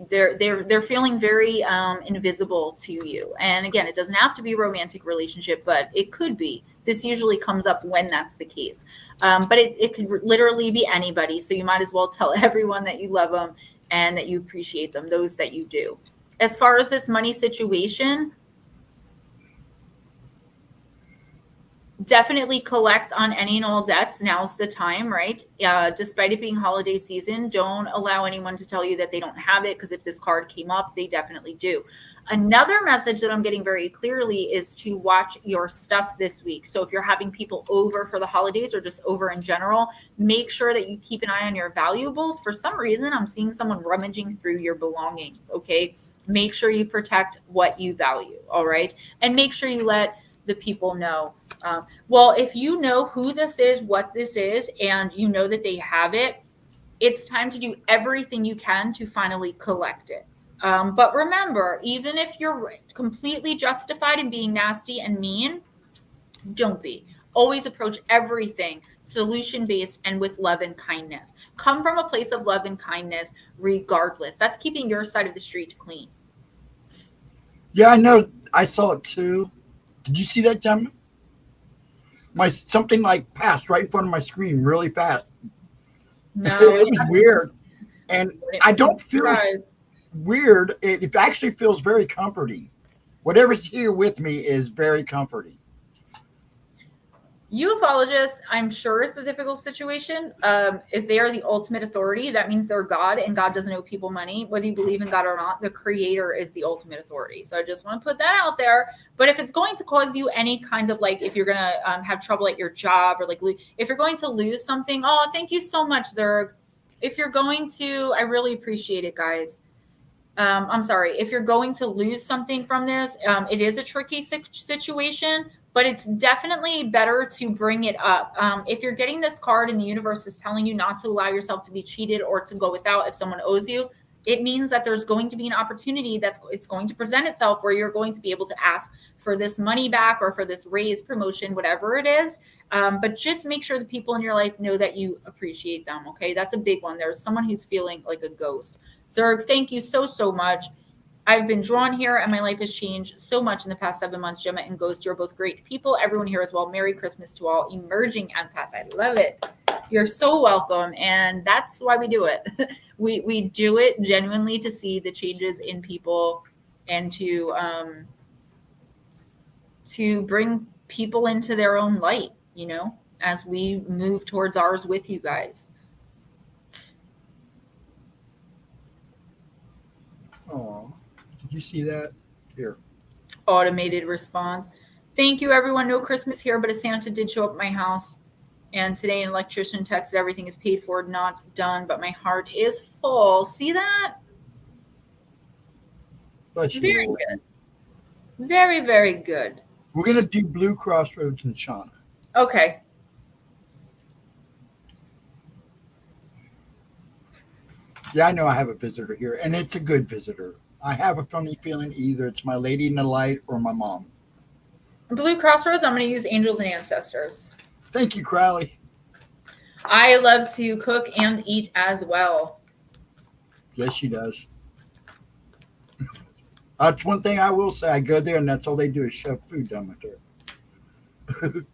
they're feeling very invisible to you. And again, it doesn't have to be a romantic relationship, but it could be. This usually comes up when that's the case. But it could literally be anybody. So you might as well tell everyone that you love them and that you appreciate them, those that you do. As far as this money situation, definitely collect on any and all debts. Now's the time, right? Despite it being holiday season, don't allow anyone to tell you that they don't have it, because if this card came up, they definitely do. Another message that I'm getting very clearly is to watch your stuff this week. So if you're having people over for the holidays or just over in general, make sure that you keep an eye on your valuables. For some reason, I'm seeing someone rummaging through your belongings, okay? Make sure you protect what you value, all right? And make sure you let the people know. Well, if you know who this is, what this is, and you know that they have it, it's time to do everything you can to finally collect it. But remember, even if you're completely justified in being nasty and mean, don't be. Always approach everything solution-based and with love and kindness. Come from a place of love and kindness regardless. That's keeping your side of the street clean. Yeah, I know. I saw it too. Did you see that, Gemma? Something like passed right in front of my screen really fast. No, It was weird. And I don't feel weird. It actually feels very comforting. Whatever's here with me is very comforting. Ufologists, I'm sure it's a difficult situation. If they are the ultimate authority, that means they're God, and God doesn't owe people money. Whether you believe in God or not, the creator is the ultimate authority. So I just want to put that out there. But if it's going to cause you any kinds of, like, if you're going to have trouble at your job, or like if you're going to lose something, oh, thank you so much, Zerg. If you're going to, I really appreciate it, guys. I'm sorry. If you're going to lose something from this, it is a tricky situation, but it's definitely better to bring it up. If you're getting this card and the universe is telling you not to allow yourself to be cheated or to go without if someone owes you, it means that there's going to be an opportunity it's going to present itself where you're going to be able to ask for this money back or for this raise, promotion, whatever it is. But just make sure the people in your life know that you appreciate them. Okay. That's a big one. There's someone who's feeling like a ghost. Zerg, thank you so, so much. I've been drawn here and my life has changed so much in the past 7 months. Gemma and Ghost, you're both great people. Everyone here as well. Merry Christmas to all. Emerging empath. I love it. You're so welcome. And that's why we do it. We do it genuinely to see the changes in people and to bring people into their own light, as we move towards ours with you guys. Oh, did you see that? Here. Automated response. Thank you, everyone. No Christmas here, but a Santa did show up at my house. And today an electrician texted everything is paid for, not done, but my heart is full. See that? Very good. Very, very good. We're going to do Blue Crossroads and Shauna. Okay. Yeah, I know I have a visitor here, and it's a good visitor. I have a funny feeling either it's my lady in the light or my mom. Blue Crossroads, I'm going to use Angels and Ancestors. Thank you, Crowley. I love to cook and eat as well. Yes, she does. That's one thing I will say. I go there, and that's all they do is shove food down my throat.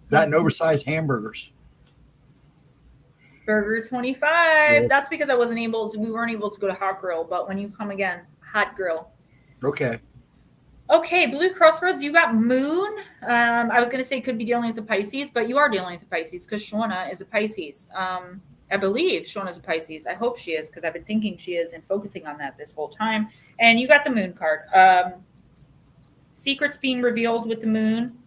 That and oversized hamburgers. Burger 25. That's because we weren't able to go to Hot Grill, but when you come again, Hot Grill. Okay. Okay, Blue Crossroads, you got Moon. I was going to say could be dealing with the Pisces, but you are dealing with the Pisces because Shauna is a Pisces. I believe Shauna's a Pisces. I hope she is because I've been thinking she is and focusing on that this whole time. And you got the Moon card. Secrets being revealed with the Moon.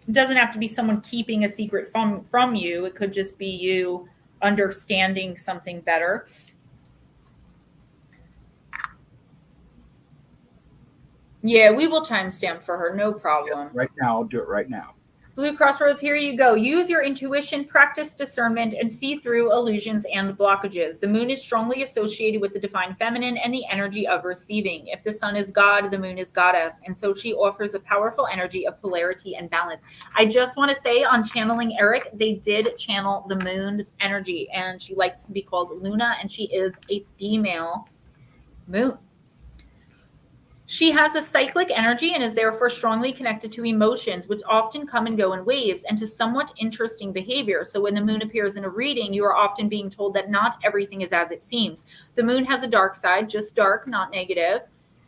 It doesn't have to be someone keeping a secret from you. It could just be you understanding something better. Yeah, we will timestamp for her. No problem. Right now, I'll do it right now. Blue Crossroads, here you go. Use your intuition, practice discernment, and see through illusions and blockages. The moon is strongly associated with the divine feminine and the energy of receiving. If the sun is God, the moon is goddess. And so she offers a powerful energy of polarity and balance. I just want to say on channeling Eric, they did channel the moon's energy, and she likes to be called Luna, and she is a female moon. She has a cyclic energy and is therefore strongly connected to emotions, which often come and go in waves, and to somewhat interesting behavior. So when the moon appears in a reading, you are often being told that not everything is as it seems. The moon has a dark side, just dark, not negative,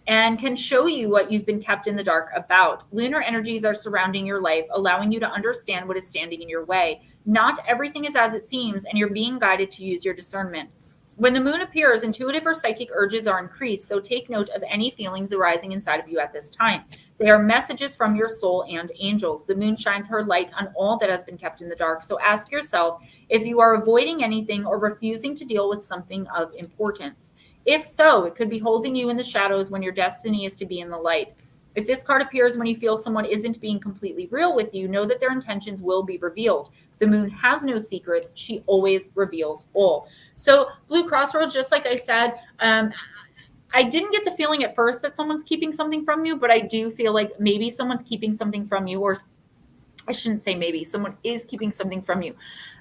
and can show you what you've been kept in the dark about. Lunar energies are surrounding your life, allowing you to understand what is standing in your way. Not everything is as it seems, and you're being guided to use your discernment. When the moon appears, intuitive or psychic urges are increased, so take note of any feelings arising inside of you at this time. They are messages from your soul and angels. The moon shines her light on all that has been kept in the dark, so ask yourself if you are avoiding anything or refusing to deal with something of importance. If so, it could be holding you in the shadows when your destiny is to be in the light. If this card appears when you feel someone isn't being completely real with you, know that their intentions will be revealed. The moon has no secrets. She always reveals all. So Blue Crossroads, just like I said, I didn't get the feeling at first that someone's keeping something from you, but I do feel like maybe someone's keeping something from you, or I shouldn't say maybe, someone is keeping something from you.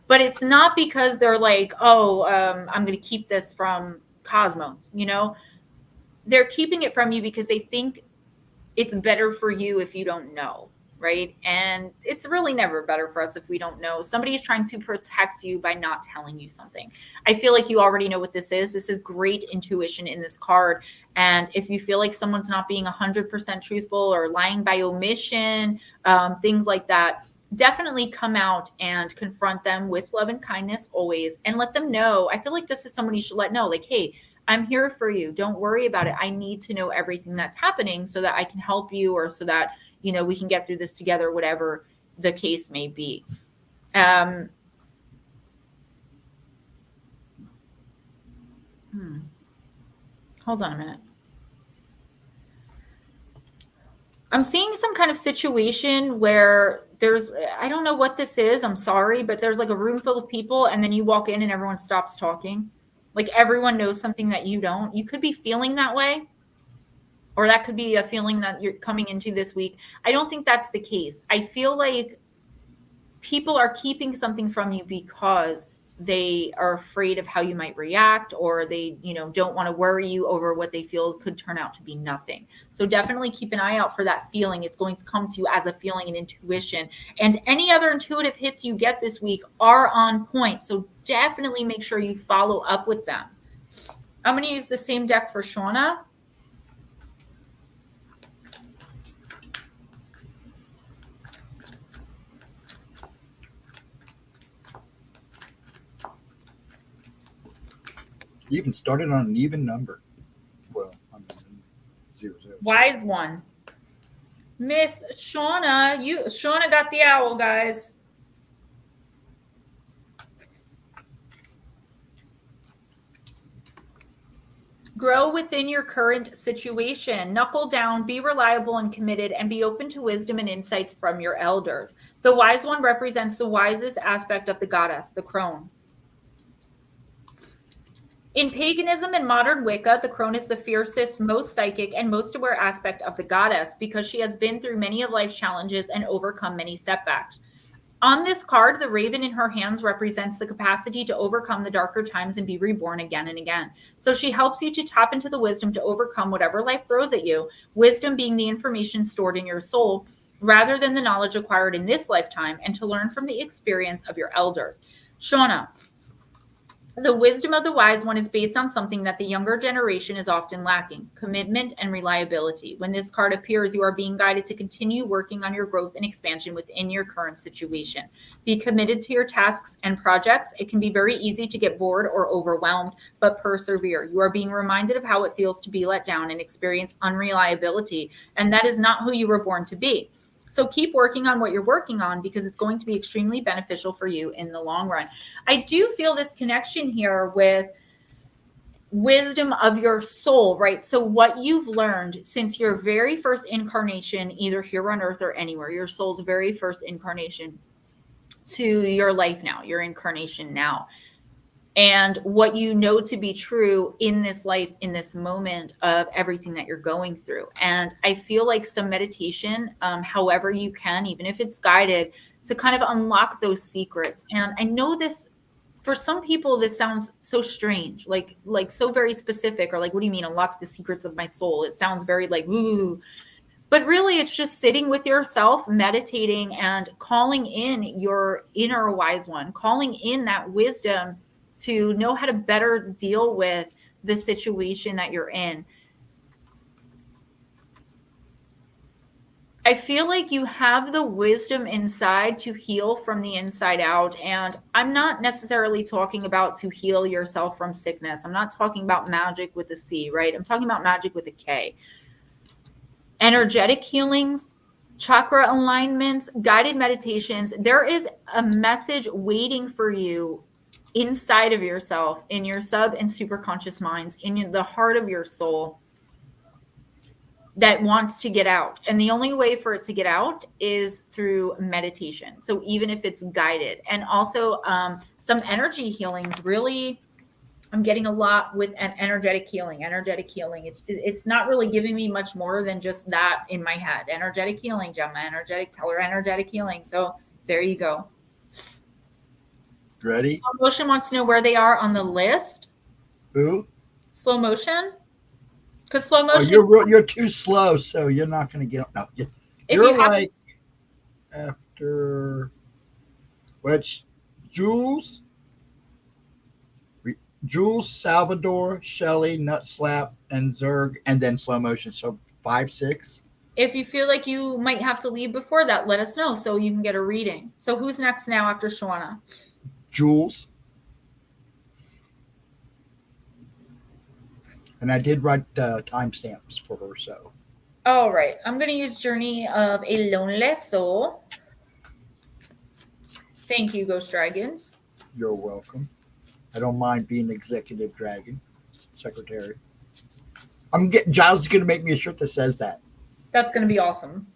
But it's not because they're like, oh, I'm going to keep this from Cosmos, you know? They're keeping it from you because they think it's better for you if you don't know, right? And it's really never better for us if we don't know. Somebody is trying to protect you by not telling you something. I feel like you already know what this is. This is great intuition in this card. And if you feel like someone's not being 100% truthful or lying by omission, things like that, definitely come out and confront them with love and kindness always, and let them know. I feel like this is someone you should let know, like, hey, I'm here for you. Don't worry about it. I need to know everything that's happening so that I can help you, or so that, you know, we can get through this together, whatever the case may be. Hold on a minute. I'm seeing some kind of situation where I don't know what this is. I'm sorry, but there's like a room full of people, and then you walk in and everyone stops talking. Like everyone knows something that you don't. You could be feeling that way, or that could be a feeling that you're coming into this week. I don't think that's the case. I feel like people are keeping something from you because they are afraid of how you might react, or they, you know, don't want to worry you over what they feel could turn out to be nothing. So definitely keep an eye out for that feeling. It's going to come to you as a feeling and intuition. And any other intuitive hits you get this week are on point. So definitely make sure you follow up with them. I'm going to use the same deck for Shauna. You even started on an even number. Well, I'm 0, 0. Wise one. Miss Shauna, Shauna got the owl, guys. Grow within your current situation. Knuckle down, be reliable and committed, and be open to wisdom and insights from your elders. The wise one represents the wisest aspect of the goddess, the crone. In paganism and modern Wicca, the crone is the fiercest, most psychic, and most aware aspect of the goddess because she has been through many of life's challenges and overcome many setbacks. On this card, the raven in her hands represents the capacity to overcome the darker times and be reborn again and again. So she helps you to tap into the wisdom to overcome whatever life throws at you, wisdom being the information stored in your soul rather than the knowledge acquired in this lifetime, and to learn from the experience of your elders. Shauna, the wisdom of the wise one is based on something that the younger generation is often lacking: commitment and reliability. When this card appears, you are being guided to continue working on your growth and expansion within your current situation. Be committed to your tasks and projects. It can be very easy to get bored or overwhelmed, but persevere. You are being reminded of how it feels to be let down and experience unreliability, and that is not who you were born to be. So keep working on what you're working on, because it's going to be extremely beneficial for you in the long run. I do feel this connection here with wisdom of your soul, right? So what you've learned since your very first incarnation, either here on earth or anywhere, your soul's very first incarnation to your life now, your incarnation now, and what you know to be true in this life, in this moment of everything that you're going through. And I feel like some meditation, however you can, even if it's guided, to kind of unlock those secrets. And I know this, for some people, this sounds so strange, like so very specific, or like, what do you mean unlock the secrets of my soul? It sounds very like, ooh. But really, it's just sitting with yourself, meditating, and calling in your inner wise one, calling in that wisdom to know how to better deal with the situation that you're in. I feel like you have the wisdom inside to heal from the inside out. And I'm not necessarily talking about to heal yourself from sickness. I'm not talking about magic with a C, right? I'm talking about magic with a K. Energetic healings, chakra alignments, guided meditations. There is a message waiting for you inside of yourself, in your sub and super conscious minds, in the heart of your soul, that wants to get out. And the only way for it to get out is through meditation. So even if it's guided, and also some energy healings. Really, I'm getting a lot with an energetic healing. It's not really giving me much more than just that in my head. Energetic healing, Gemma, tell her energetic healing. So there you go. Ready? Slow motion wants to know where they are on the list. Who? Slow motion? Because slow motion. Oh, you're too slow, so you're not going to get. No, you're like after which Jules, Salvador, Shelly, Nutslap, and Zerg, and then slow motion. So 5, 6. If you feel like you might have to leave before that, let us know so you can get a reading. So who's next now after Shawana? Jules. And I did write timestamps for her, so. All right. I'm going to use Journey of a Loneless Soul. Thank you, Ghost Dragons. You're welcome. I don't mind being executive dragon, secretary. Giles is going to make me a shirt that says that. That's going to be awesome.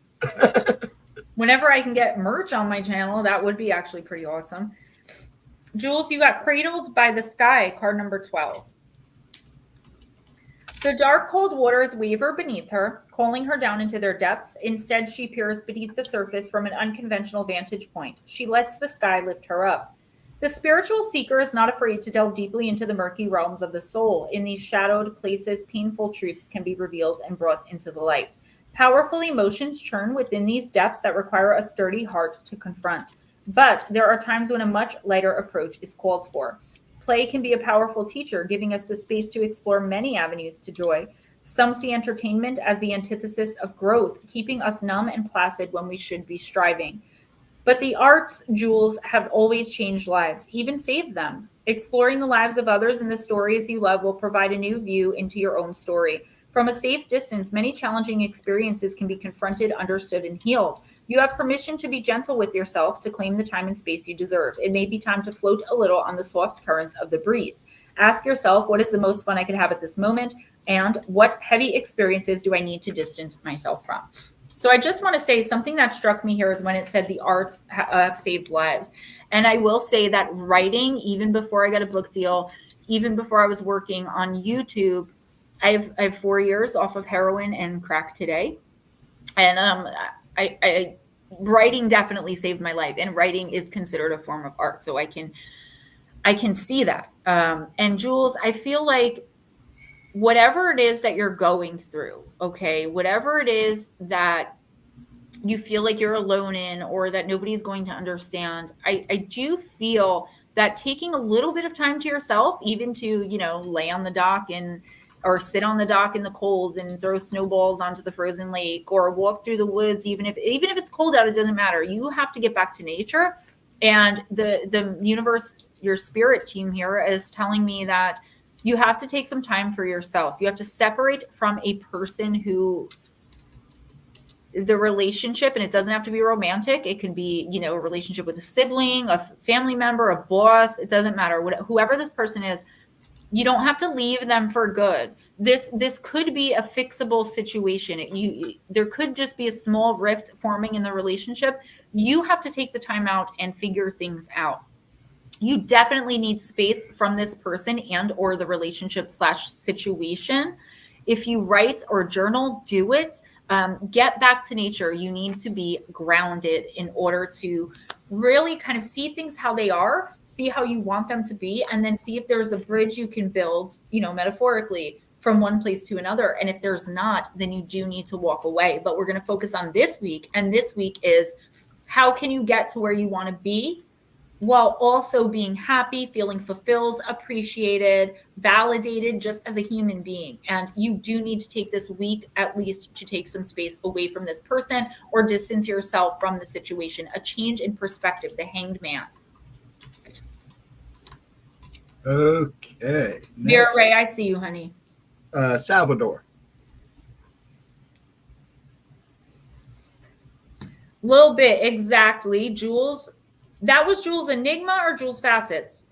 Whenever I can get merch on my channel, that would be actually pretty awesome. Jules, you got Cradled by the Sky, card number 12. The dark, cold waters waver beneath her, calling her down into their depths. Instead, she peers beneath the surface from an unconventional vantage point. She lets the sky lift her up. The spiritual seeker is not afraid to delve deeply into the murky realms of the soul. In these shadowed places, painful truths can be revealed and brought into the light. Powerful emotions churn within these depths that require a sturdy heart to confront. But there are times when a much lighter approach is called for. Play can be a powerful teacher, giving us the space to explore many avenues to joy. Some see entertainment as the antithesis of growth, keeping us numb and placid when we should be striving. But the arts, Jules, have always changed lives, even saved them. Exploring the lives of others and the stories you love will provide a new view into your own story. From a safe distance, many challenging experiences can be confronted, understood, and healed. You have permission to be gentle with yourself, to claim the time and space you deserve. It may be time to float a little on the soft currents of the breeze. Ask yourself, what is the most fun I could have at this moment? And what heavy experiences do I need to distance myself from? So I just want to say something that struck me here is when it said the arts have saved lives. And I will say that writing, even before I got a book deal, even before I was working on YouTube, I have 4 years off of heroin and crack today. And I writing definitely saved my life, and writing is considered a form of art. So I can see that. And Jules, I feel like whatever it is that you're going through, okay, whatever it is that you feel like you're alone in, or that nobody's going to understand, I do feel that taking a little bit of time to yourself, even to, lay on the dock or sit on the dock in the cold and throw snowballs onto the frozen lake, or walk through the woods, even if it's cold out, it doesn't matter. You have to get back to nature. And the universe, your spirit team here, is telling me that you have to take some time for yourself. You have to separate from a person who, the relationship, and it doesn't have to be romantic. It can be, a relationship with a sibling, a family member, a boss. It doesn't matter. Whoever this person is, You don't have to leave them for good. This could be a fixable situation. There could just be a small rift forming in the relationship. You have to take the time out and figure things out. You definitely need space from this person and or the relationship slash situation. If you write or journal, do it. Get back to nature. You need to be grounded in order to really kind of see things how they are, see how you want them to be, and then see if there's a bridge you can build, metaphorically, from one place to another. And if there's not, then you do need to walk away. But we're going to focus on this week. And this week is, how can you get to where you want to be while also being happy, feeling fulfilled, appreciated, validated just as a human being. And you do need to take this week at least to take some space away from this person or distance yourself from the situation. A change in perspective, the Hanged Man. Okay. Vera Ray, I see you, honey. Salvador. Little bit, exactly. Jules. That was Jules Enigma or Jules Facets?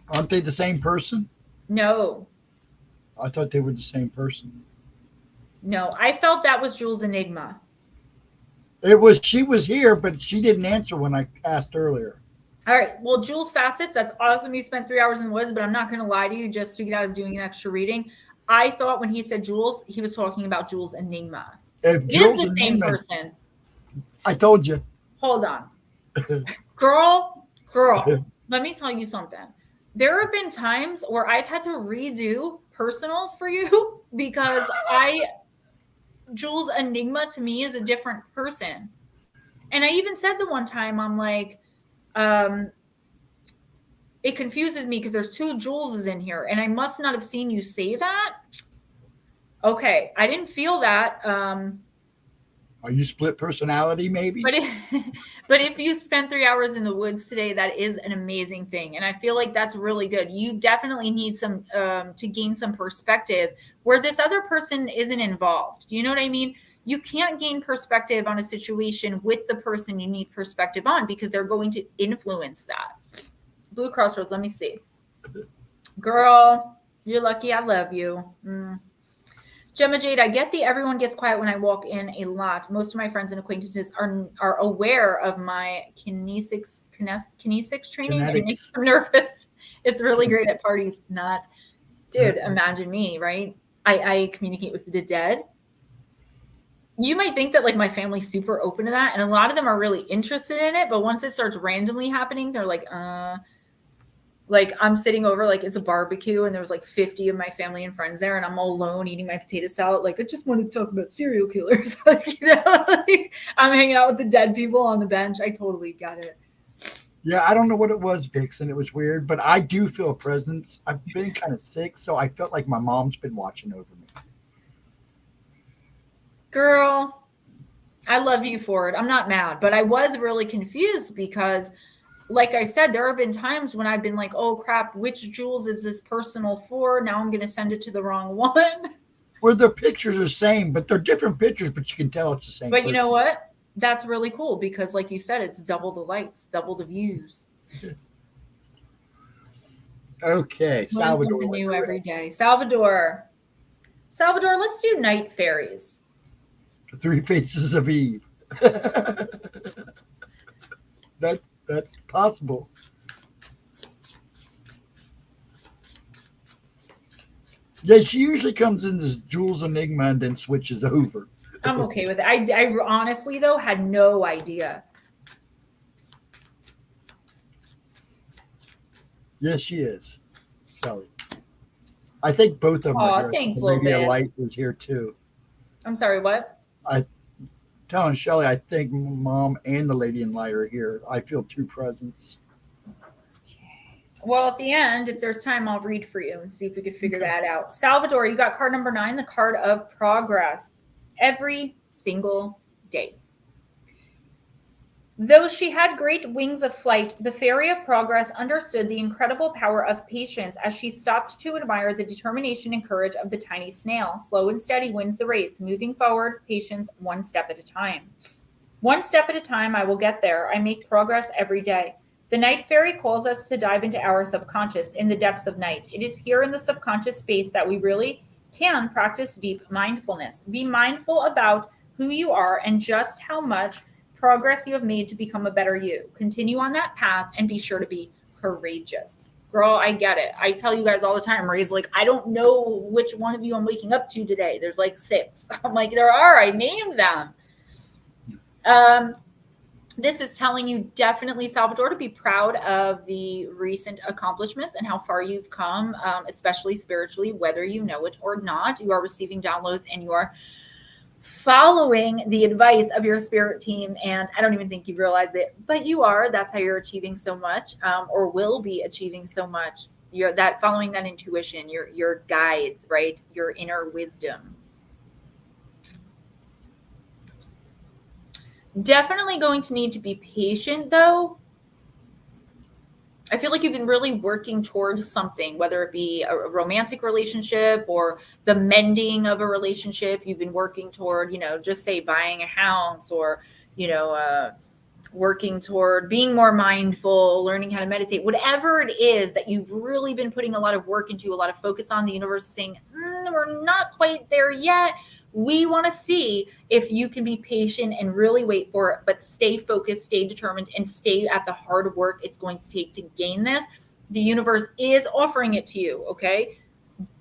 Aren't they the same person? No. I thought they were the same person. No, I felt that was Jules Enigma. She was here, but she didn't answer when I asked earlier. All right. Well, Jules Facets, that's awesome. You spent 3 hours in the woods, but I'm not going to lie to you, just to get out of doing an extra reading. I thought when he said Jules, he was talking about Jules Enigma. If It Jules is the same Enigma, person. I told you. Hold on. Girl, let me tell you something. There have been times where I've had to redo personals for you because Jules Enigma to me is a different person. And I even said the one time, I'm like, it confuses me because there's 2 Juleses in here and I must not have seen you say that. Okay. I didn't feel that. Are you split personality, maybe? But if you spent 3 hours in the woods today, that is an amazing thing. And I feel like that's really good. You definitely need some to gain some perspective where this other person isn't involved. Do you know what I mean? You can't gain perspective on a situation with the person you need perspective on because they're going to influence that. Blue Crossroads, let me see. Girl, you're lucky. I love you. Gemma Jade, I get the everyone gets quiet when I walk in a lot. Most of my friends and acquaintances are aware of my kinesics training. And it makes them nervous. It's really great at parties. Not. Dude, imagine me, right? I communicate with the dead. You might think that like my family's super open to that. And a lot of them are really interested in it. But once it starts randomly happening, they're like I'm sitting over, like it's a barbecue and there's like 50 of my family and friends there and I'm all alone eating my potato salad. Like, I just want to talk about serial killers. Like, I'm hanging out with the dead people on the bench. I totally get it. Yeah, I don't know what it was, Vixen. It was weird, but I do feel a presence. I've been kind of sick, so I felt like my mom's been watching over me. Girl, I love you for it. I'm not mad, but I was really confused because like I said, there have been times when I've been like, oh crap, which Jules is this personal for? Now I'm going to send it to the wrong one. Where the pictures are the same, but they're different pictures, but you can tell it's the same But person. You know what? That's really cool because like you said, it's double the likes, double the views. Okay, Salvador. Something new every day. Salvador, let's do night fairies. The 3 faces of Eve. That's possible. Yeah, she usually comes in as Jules Enigma and then switches over. I'm okay with it. I honestly, though, had no idea. Yes, she is. Shelly. I think both of them are here. Thanks, Maybe a light was here too. I'm sorry, what? I telling Shelly, I think Mom and the Lady in Light are here. I feel 2 presents. Well, at the end, if there's time, I'll read for you and see if we can figure that out. Salvador, you got card number 9, the card of progress. Every single day. Though she had great wings of flight, the Fairy of Progress understood the incredible power of patience as she stopped to admire the determination and courage of the tiny snail. Slow and steady wins the race. Moving forward, patience, one step at a time. One step at a time, I will get there. I make progress every day. The night fairy calls us to dive into our subconscious in the depths of night. It is here in the subconscious space that we really can practice deep mindfulness. Be mindful about who you are and just how much progress you have made to become a better you. Continue on that path and be sure to be courageous. Girl, I get it. I tell you guys all the time, Ray's like, I don't know which one of you I'm waking up to today. There's like 6. I'm like, there are. I named them. This is telling you definitely, Salvador, to be proud of the recent accomplishments and how far you've come, especially spiritually, whether you know it or not. You are receiving downloads and you are following the advice of your spirit team. And I don't even think you realize it, but you are. That's how you're achieving so much, or will be achieving so much. You're that following that intuition, your guides, right? Your inner wisdom. Definitely going to need to be patient, though. I feel like you've been really working towards something, whether it be a romantic relationship or the mending of a relationship. You've been working toward, just say buying a house or, working toward being more mindful, learning how to meditate, whatever it is that you've really been putting a lot of work into, a lot of focus on. The universe saying, we're not quite there yet. We want to see if you can be patient and really wait for it, but stay focused, stay determined, and stay at the hard work it's going to take to gain this. The universe is offering it to you, okay?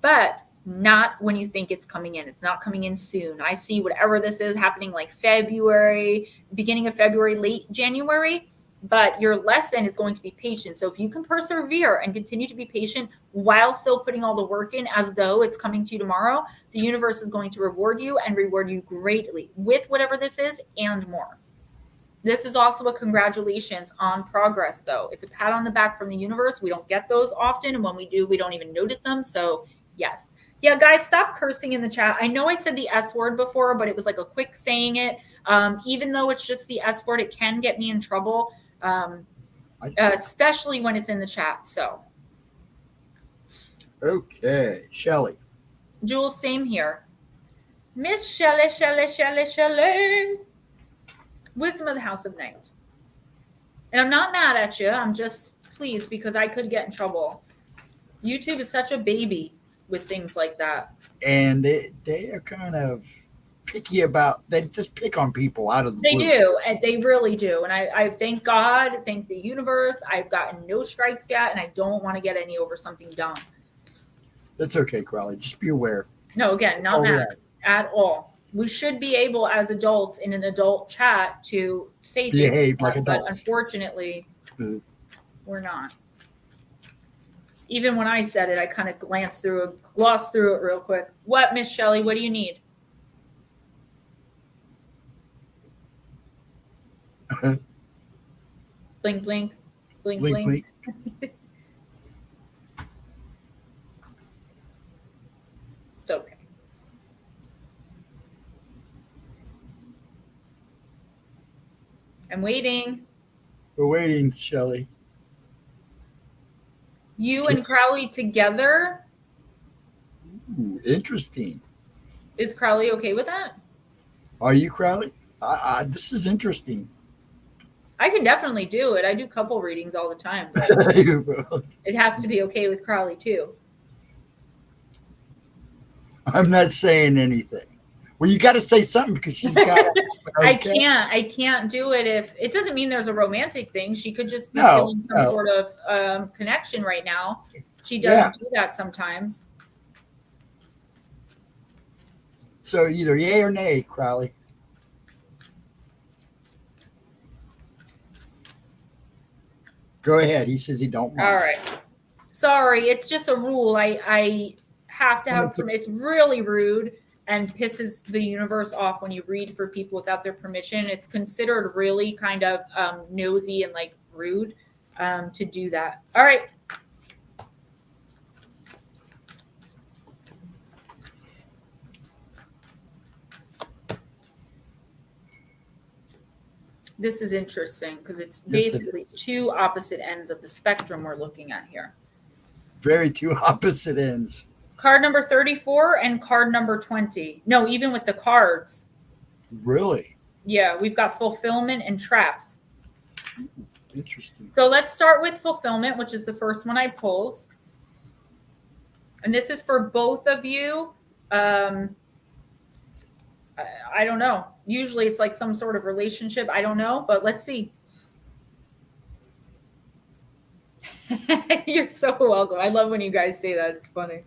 But not when you think it's coming in. It's not coming in soon. I see whatever this is happening like February, beginning of February, late January. But your lesson is going to be patient. So if you can persevere and continue to be patient while still putting all the work in as though it's coming to you tomorrow, the universe is going to reward you and reward you greatly with whatever this is and more. This is also a congratulations on progress, though. It's a pat on the back from the universe. We don't get those often. And when we do, we don't even notice them. So yes. Yeah, guys, stop cursing in the chat. I know I said the S word before, but it was like a quick saying it. Even though it's just the S word, it can get me in trouble. Especially when it's in the chat. So, okay, Shelly. Jules, same here. Miss Shelly. Wisdom of the House of Night. And I'm not mad at you. I'm just pleased because I could get in trouble. YouTube is such a baby with things like that. And they are kind of picky about, they just pick on people out of the They blue. do, and they really do. And I thank God, thank the universe. I've gotten no strikes yet, and I don't want to get any over something dumb. That's okay, Crowley. Just be aware. No, again, not mad at all. We should be able, as adults in an adult chat, to say behave like adults, but unfortunately, we're not. Even when I said it, I kind of glossed through it real quick. What, Miss Shelley? What do you need? Blink, blink, blink, blink. It's okay. I'm waiting. We're waiting, Shelly. You and Crowley together? Ooh, interesting. Is Crowley okay with that? Are you, Crowley? This is interesting. I can definitely do it. I do couple readings all the time. But it has to be okay with Crowley too. I'm not saying anything. Well, you got to say something because she's got. Okay. I can't do it if it doesn't mean there's a romantic thing. She could just be feeling some sort of connection right now. She does do that sometimes. So either yay or nay, Crowley. Go ahead. He says he don't mind. All right. Sorry, it's just a rule. I have to have permission. It's really rude and pisses the universe off when you read for people without their permission. It's considered really kind of nosy and like rude to do that. All right. This is interesting because it's basically two opposite ends of the spectrum we're looking at here. Very two opposite ends. Card number 34 and card number 20. No, even with the cards. Really? Yeah, we've got fulfillment and trapped. Interesting. So let's start with fulfillment, which is the first one I pulled. And this is for both of you. I don't know. Usually it's like some sort of relationship. I don't know, but let's see. You're so welcome. I love when you guys say that. It's funny.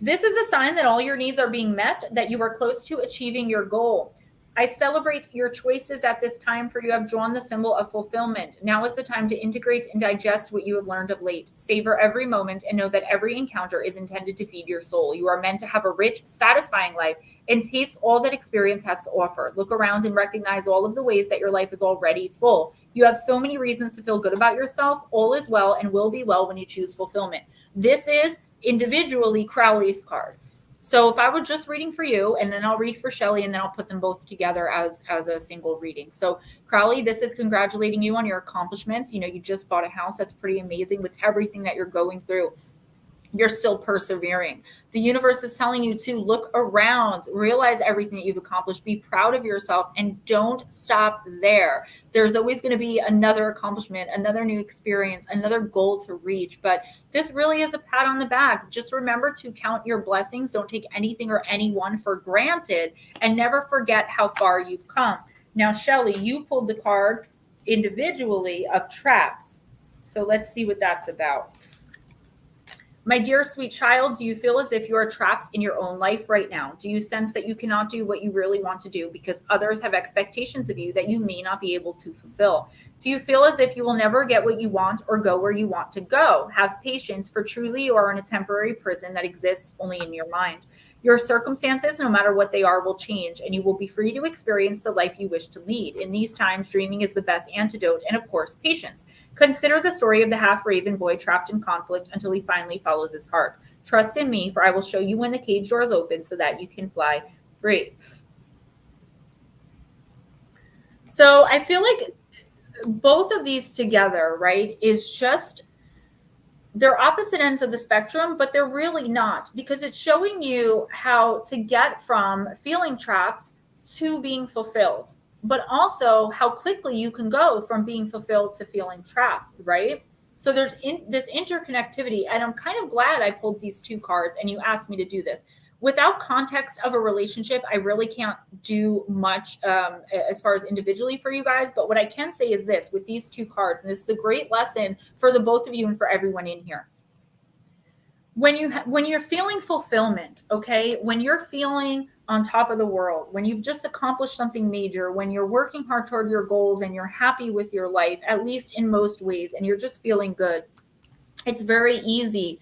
This is a sign that all your needs are being met, that you are close to achieving your goal. I celebrate your choices at this time, for you have drawn the symbol of fulfillment. Now is the time to integrate and digest what you have learned of late. Savor every moment and know that every encounter is intended to feed your soul. You are meant to have a rich, satisfying life and taste all that experience has to offer. Look around and recognize all of the ways that your life is already full. You have so many reasons to feel good about yourself. All is well and will be well when you choose fulfillment. This is individually Crowley's card. So if I were just reading for you, and then I'll read for Shelly, and then I'll put them both together as a single reading. So Crowley, this is congratulating you on your accomplishments. You know, you just bought a house. That's pretty amazing. With everything that you're going through, you're still persevering. The universe is telling you to look around, realize everything that you've accomplished, be proud of yourself, and don't stop there. There's always going to be another accomplishment, another new experience, another goal to reach. But this really is a pat on the back. Just remember to count your blessings. Don't take anything or anyone for granted, and never forget how far you've come. Now, Shelly, you pulled the card individually of traps. So let's see what that's about. My dear sweet child, do you feel as if you are trapped in your own life right now? Do you sense that you cannot do what you really want to do because others have expectations of you that you may not be able to fulfill? Do you feel as if you will never get what you want or go where you want to go? Have patience, for truly you are in a temporary prison that exists only in your mind. Your circumstances, no matter what they are, will change, and you will be free to experience the life you wish to lead. In these times, dreaming is the best antidote, and of course, patience. Consider the story of the half-raven boy trapped in conflict until he finally follows his heart. Trust in me, for I will show you when the cage doors open so that you can fly free. So I feel like both of these together, right, is just, they're opposite ends of the spectrum, but they're really not, because it's showing you how to get from feeling trapped to being fulfilled, but also how quickly you can go from being fulfilled to feeling trapped, right? So there's this interconnectivity, and I'm kind of glad I pulled these two cards and you asked me to do this. Without context of a relationship, I really can't do much as far as individually for you guys. But what I can say is this, with these two cards, and this is a great lesson for the both of you and for everyone in here. When you're feeling fulfillment, okay, when you're feeling on top of the world, when you've just accomplished something major, when you're working hard toward your goals and you're happy with your life, at least in most ways, and you're just feeling good, it's very easy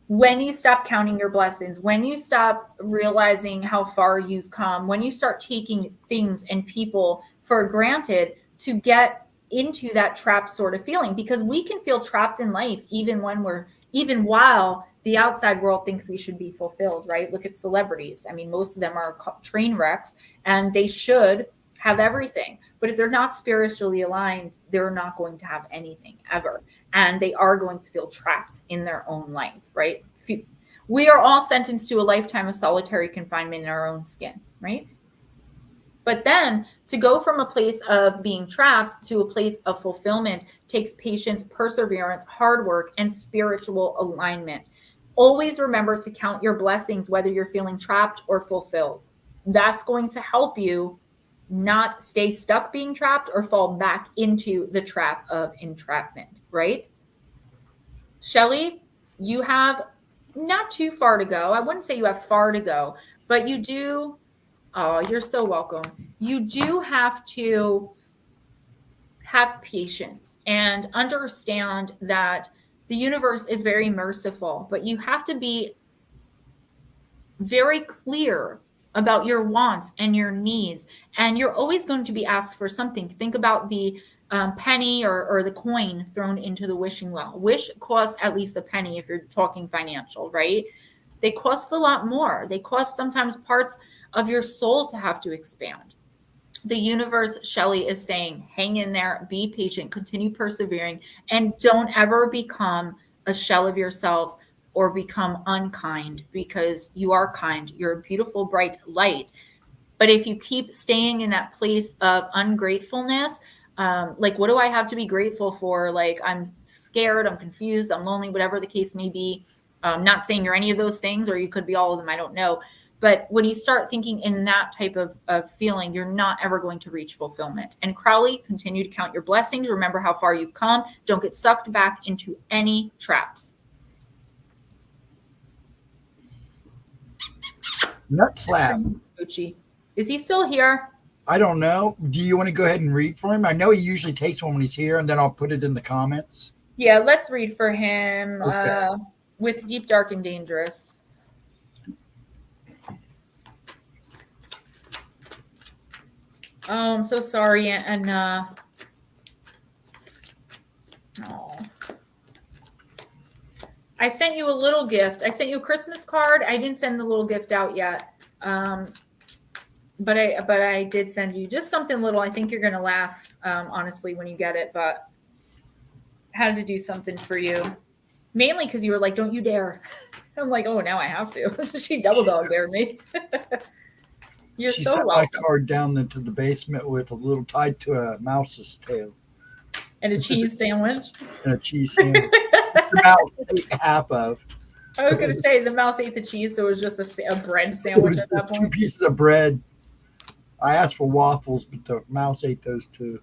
when you stop counting your blessings, when you stop realizing how far you've come, when you start taking things and people for granted, to get into that trapped sort of feeling. Because we can feel trapped in life even while the outside world thinks we should be fulfilled, right? Look at celebrities. I mean, most of them are train wrecks, and they should have everything. But if they're not spiritually aligned, they're not going to have anything ever. And they are going to feel trapped in their own life, right? We are all sentenced to a lifetime of solitary confinement in our own skin, right? But then to go from a place of being trapped to a place of fulfillment takes patience, perseverance, hard work, and spiritual alignment. Always remember to count your blessings, whether you're feeling trapped or fulfilled. That's going to help you not stay stuck being trapped or fall back into the trap of entrapment, right? Shelly, you have not too far to go. I wouldn't say you have far to go, but you do. Oh, you're so welcome. You do have to have patience and understand that the universe is very merciful, but you have to be very clear about your wants and your needs. And you're always going to be asked for something. Think about the penny or the coin thrown into the wishing well. Wish costs at least a penny if you're talking financial, right? They cost a lot more. They cost sometimes parts of your soul to have to expand. The universe, Shelly, is saying, hang in there, be patient, continue persevering, and don't ever become a shell of yourself or become unkind, because you are kind. You're a beautiful, bright light. But if you keep staying in that place of ungratefulness, Like, what do I have to be grateful for? Like, I'm scared, I'm confused, I'm lonely, whatever the case may be. Not saying you're any of those things, or you could be all of them, I don't know. But when you start thinking in that type of feeling, you're not ever going to reach fulfillment. And Crowley, continue to count your blessings. Remember how far you've come. Don't get sucked back into any traps. Nut slap. Is he still here? I don't know. Do you want to go ahead and read for him? I know he usually takes one when he's here, and then I'll put it in the comments. Yeah, let's read for him. Okay. With Deep, Dark, and Dangerous. Oh, I'm so sorry, and oh. I sent you a little gift. I sent you a Christmas card. I didn't send the little gift out yet. But I did send you just something little. I think you're gonna laugh, honestly, when you get it, but I had to do something for you. Mainly because you were like, don't you dare. I'm like, oh, now I have to. She double dog dared me. You're she so sent welcome. my card down into the basement with a little tied to a mouse's tail. And a cheese sandwich. And a cheese sandwich. The mouse ate half of. I was gonna say the mouse ate the cheese, so it was just a bread sandwich at that point. 2 pieces of bread. I asked for waffles, but the mouse ate those too.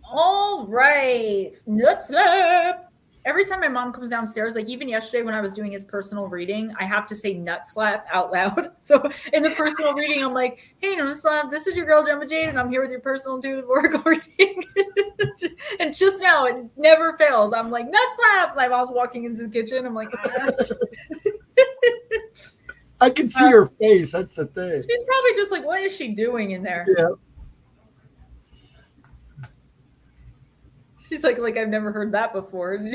All right, nut slap. Every time my mom comes downstairs, like even yesterday when I was doing his personal reading, I have to say nut slap out loud. So in the personal reading, I'm like, hey, nut slap, this is your girl Gemma Jade, and I'm here with your personal intuitive oracle reading. And just now, it never fails. I'm like, nut slap. My mom's walking into the kitchen. I'm like, I can see her face. That's the thing. She's probably just like, what is she doing in there? Yeah. She's like I've never heard that before. I'm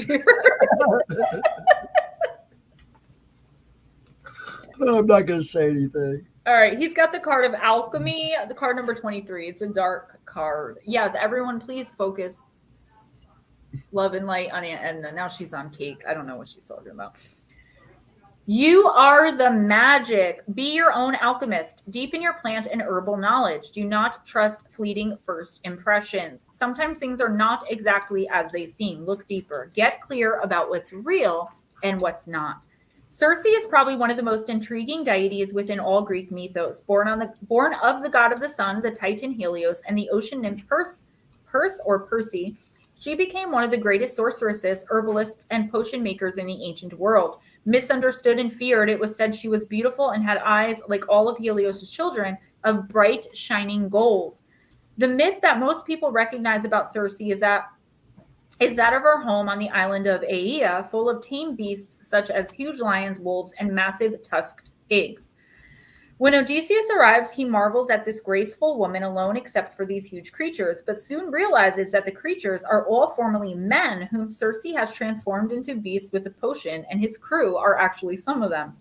not going to say anything. All right. He's got the card of alchemy, the card number 23. It's a dark card. Yes, everyone, please focus. Love and light on it. And now she's on cake. I don't know what she's talking about. You are the magic. Be your own alchemist. Deepen your plant and herbal knowledge. Do not trust fleeting first impressions. Sometimes things are not exactly as they seem. Look deeper. Get clear about what's real and what's not. Circe is probably one of the most intriguing deities within all Greek mythos. Born of the god of the sun, the Titan Helios, and the ocean nymph Perse, she became one of the greatest sorceresses, herbalists, and potion makers in the ancient world. Misunderstood and feared, it was said she was beautiful and had eyes like all of Helios' children of bright, shining gold. The myth that most people recognize about Circe is that of her home on the island of Aea, full of tame beasts such as huge lions, wolves, and massive tusked pigs. When Odysseus arrives, he marvels at this graceful woman alone except for these huge creatures, but soon realizes that the creatures are all formerly men whom Circe has transformed into beasts with a potion, and his crew are actually some of them.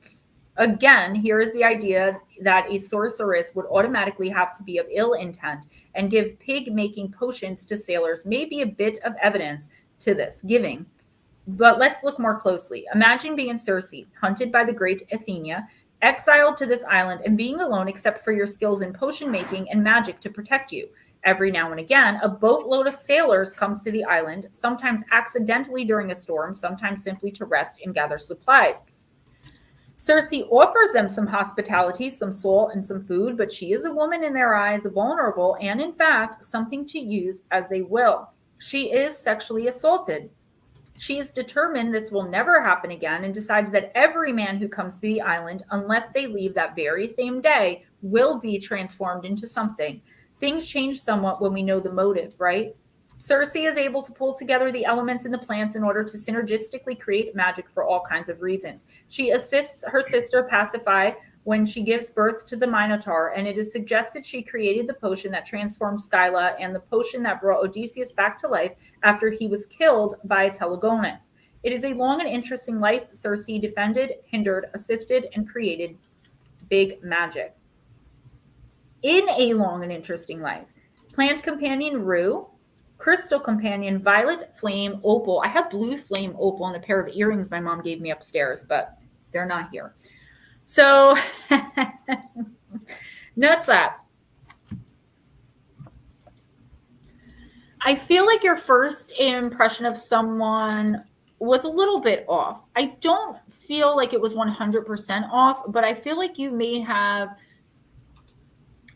Again, here is the idea that a sorceress would automatically have to be of ill intent and give pig-making potions to sailors may be a bit of evidence to this giving. But let's look more closely. Imagine being Circe, hunted by the great Athena, exiled to this island and being alone except for your skills in potion making and magic to protect you. Every now and again, a boatload of sailors comes to the island, sometimes accidentally during a storm, sometimes simply to rest and gather supplies. Circe offers them some hospitality, some salt, and some food, but she is a woman in their eyes, vulnerable, and in fact, something to use as they will. She is sexually assaulted. She is determined this will never happen again and decides that every man who comes to the island, unless they leave that very same day, will be transformed into something. Things change somewhat when we know the motive, right? Circe is able to pull together the elements in the plants in order to synergistically create magic for all kinds of reasons. She assists her sister Pasiphae when she gives birth to the Minotaur, and it is suggested she created the potion that transformed Scylla and the potion that brought Odysseus back to life after he was killed by Telegonus. It is a long and interesting life. Circe defended, hindered, assisted, and created big magic. In a long and interesting life, plant companion Rue, crystal companion Violet Flame Opal. I have blue flame opal and a pair of earrings my mom gave me upstairs, but they're not here. So, Nutslap. I feel like your first impression of someone was a little bit off. I don't feel like it was 100% off, but I feel like you may have,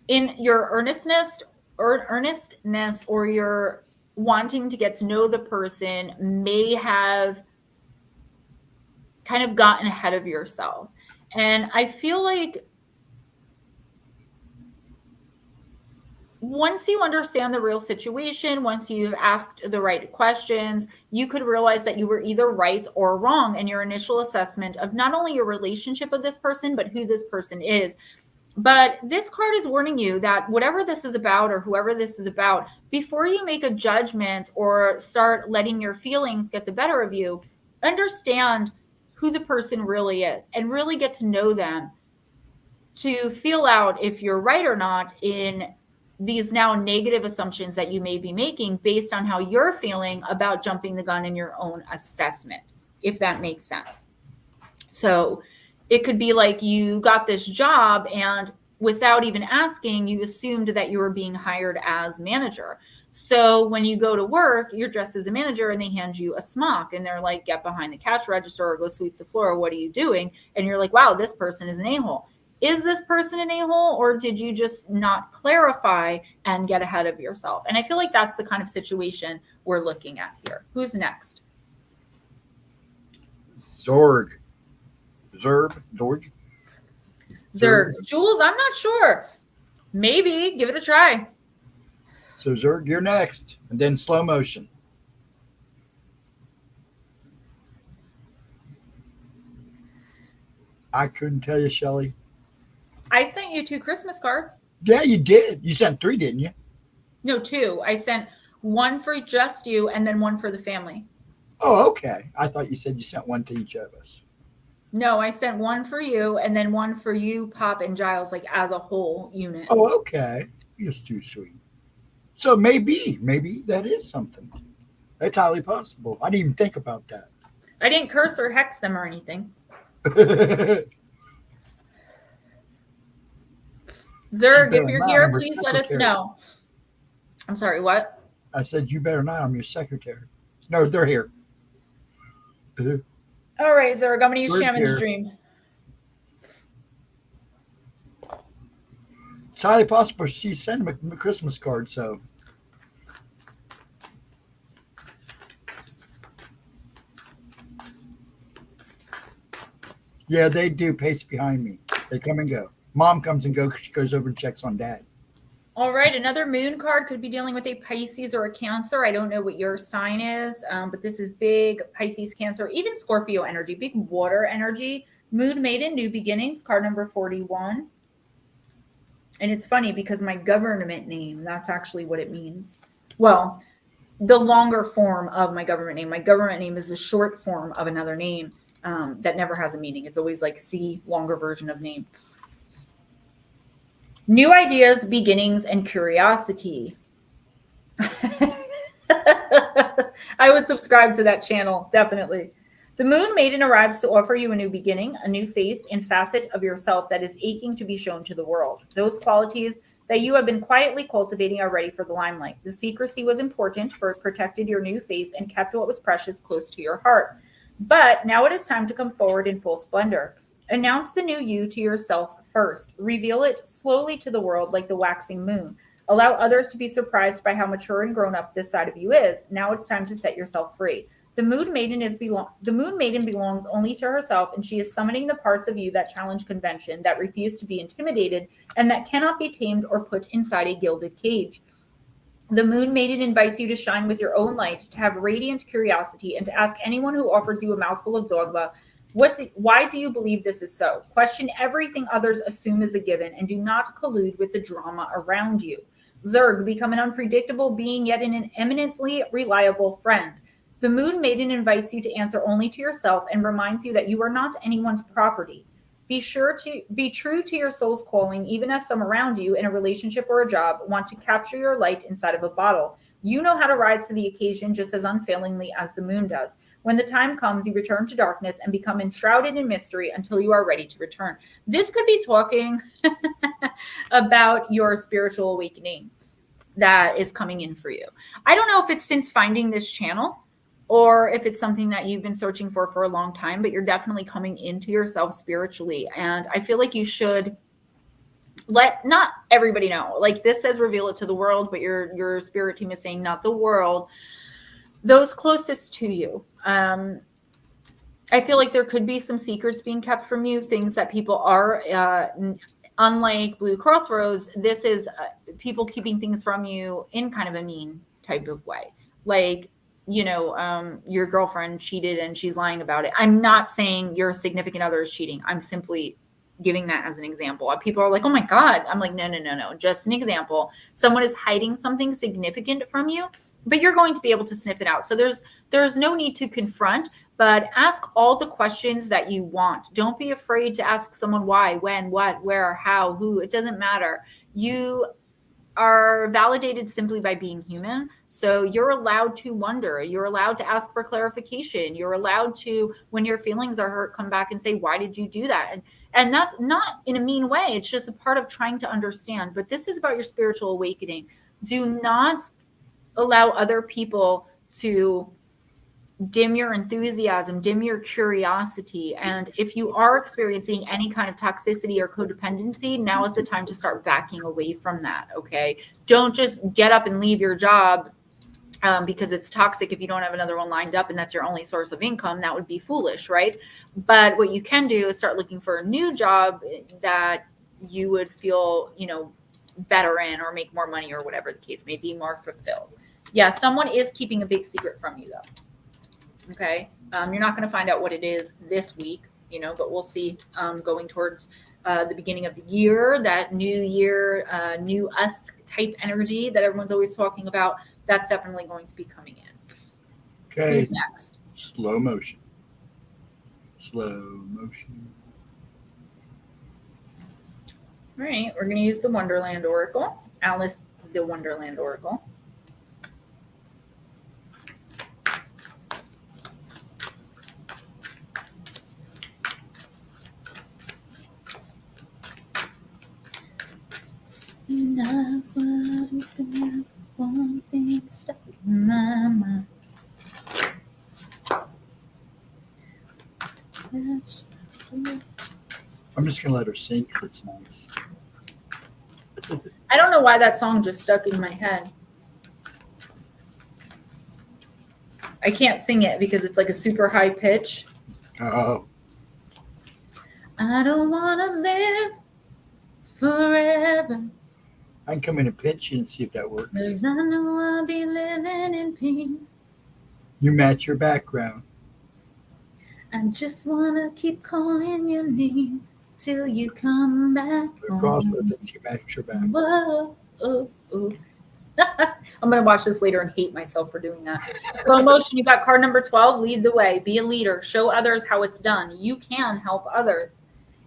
in your earnestness or your wanting to get to know the person, may have kind of gotten ahead of yourself. And I feel like once you understand the real situation, once you've asked the right questions, you could realize that you were either right or wrong in your initial assessment of not only your relationship with this person, but who this person is. But this card is warning you that whatever this is about or whoever this is about, before you make a judgment or start letting your feelings get the better of you, understand who the person really is and really get to know them to feel out if you're right or not in these now negative assumptions that you may be making based on how you're feeling about jumping the gun in your own assessment, if that makes sense. So it could be like you got this job and without even asking, you assumed that you were being hired as manager. So when you go to work, you're dressed as a manager and they hand you a smock and they're like, get behind the cash register or go sweep the floor. What are you doing? And you're like, wow, this person is an a-hole. Is this person an a-hole, or did you just not clarify and get ahead of yourself? And I feel like that's the kind of situation we're looking at here. Who's next? Zorg. Jules, I'm not sure. Maybe. Give it a try. So Zerg, you're next. And then slow motion. I couldn't tell you, Shelly. I sent you 2 Christmas cards. Yeah, you did. You sent 3, didn't you? No, 2. I sent one for just you and then one for the family. Oh, okay. I thought you said you sent one to each of us. No, I sent one for you and then one for you, Pop, and Giles, like as a whole unit. Oh, okay. You're too sweet. So maybe that is something. That's highly possible. I didn't even think about that. I didn't curse or hex them or anything. Zerg, if you're here, please let us know. I'm sorry, what? I said, you better not. I'm your secretary. No, they're here. All right, Zerg, I'm going to use Shaman's Dream. It's highly possible she sent him a Christmas card, so. Yeah, they do pace behind me. They come and go. Mom comes and goes. She goes over and checks on Dad. All right, another moon card could be dealing with a Pisces or a Cancer. I don't know what your sign is, but this is big Pisces, Cancer, even Scorpio energy, big water energy. Moon Maiden, New Beginnings, card number 41. And it's funny because my government name, that's actually what it means. Well, the longer form of my government name. My government name is the short form of another name that never has a meaning. It's always like C, longer version of name. New ideas, beginnings, and curiosity. I would subscribe to that channel, definitely. The Moon Maiden arrives to offer you a new beginning, a new face and facet of yourself that is aching to be shown to the world. Those qualities that you have been quietly cultivating are ready for the limelight. The secrecy was important, for it protected your new face and kept what was precious close to your heart. But now it is time to come forward in full splendor. Announce the new you to yourself first. Reveal it slowly to the world like the waxing moon. Allow others to be surprised by how mature and grown up this side of you is. Now it's time to set yourself free. The Moon Maiden belongs only to herself, and she is summoning the parts of you that challenge convention, that refuse to be intimidated, and that cannot be tamed or put inside a gilded cage. The Moon Maiden invites you to shine with your own light, to have radiant curiosity, and to ask anyone who offers you a mouthful of dogma, why do you believe this is so? Question everything others assume is a given, and do not collude with the drama around you. Zerg, become an unpredictable being, yet an eminently reliable friend. The Moon Maiden invites you to answer only to yourself and reminds you that you are not anyone's property. Be sure to be true to your soul's calling, even as some around you in a relationship or a job want to capture your light inside of a bottle. You know how to rise to the occasion just as unfailingly as the moon does. When the time comes, you return to darkness and become enshrouded in mystery until you are ready to return. This could be talking about your spiritual awakening. that is coming in for you. I don't know if it's since finding this channel or if it's something that you've been searching for a long time, but you're definitely coming into yourself spiritually. And I feel like you should let not everybody know. Like this says reveal it to the world, but your spirit team is saying not the world, those closest to you. I feel like there could be some secrets being kept from you, things that people are, unlike Blue Crossroads, this is people keeping things from you in kind of a mean type of way. Like, you know, your girlfriend cheated and she's lying about it. I'm not saying your significant other is cheating. I'm simply giving that as an example. People are like, oh my God. I'm like, no. Just an example. Someone is hiding something significant from you, but you're going to be able to sniff it out. So there's no need to confront, but ask all the questions that you want. Don't be afraid to ask someone why, when, what, where, how, who. It doesn't matter. You are validated simply by being human. So you're allowed to wonder. You're allowed to ask for clarification. You're allowed to, when your feelings are hurt, come back and say, why did you do that? And that's not in a mean way. It's just a part of trying to understand. But this is about your spiritual awakening. Do not allow other people to dim your enthusiasm, dim your curiosity. And if you are experiencing any kind of toxicity or codependency, now is the time to start backing away from that. Okay. Don't just get up and leave your job because it's toxic if you don't have another one lined up and that's your only source of income. That would be foolish, right? But what you can do is start looking for a new job that you would feel, you know, better in or make more money or whatever the case may be, more fulfilled. Yeah, someone is keeping a big secret from you though. Okay. You're not going to find out what it is this week, you know, but we'll see going towards the beginning of the year, that new year, new us type energy that everyone's always talking about. That's definitely going to be coming in. Okay. Who's next? Slow motion. Slow motion. All right. We're going to use the Wonderland Oracle. Alice, the Wonderland Oracle. That's what you can have. One thing stuck in my mind. I'm just gonna let her sing because it's nice. I don't know why that song just stuck in my head. I can't sing it because it's like a super high pitch. Oh. I don't want to live forever. I can come in and pinch you and see if that works. 'Cause I know I'll be living in pain. You match your background. I just want to keep calling your name till you come back Crossroads home. thinks you match your background. Whoa, oh, oh. I'm going to watch this later and hate myself for doing that. Slow motion, you got card number 12, lead the way. Be a leader. Show others how it's done. You can help others.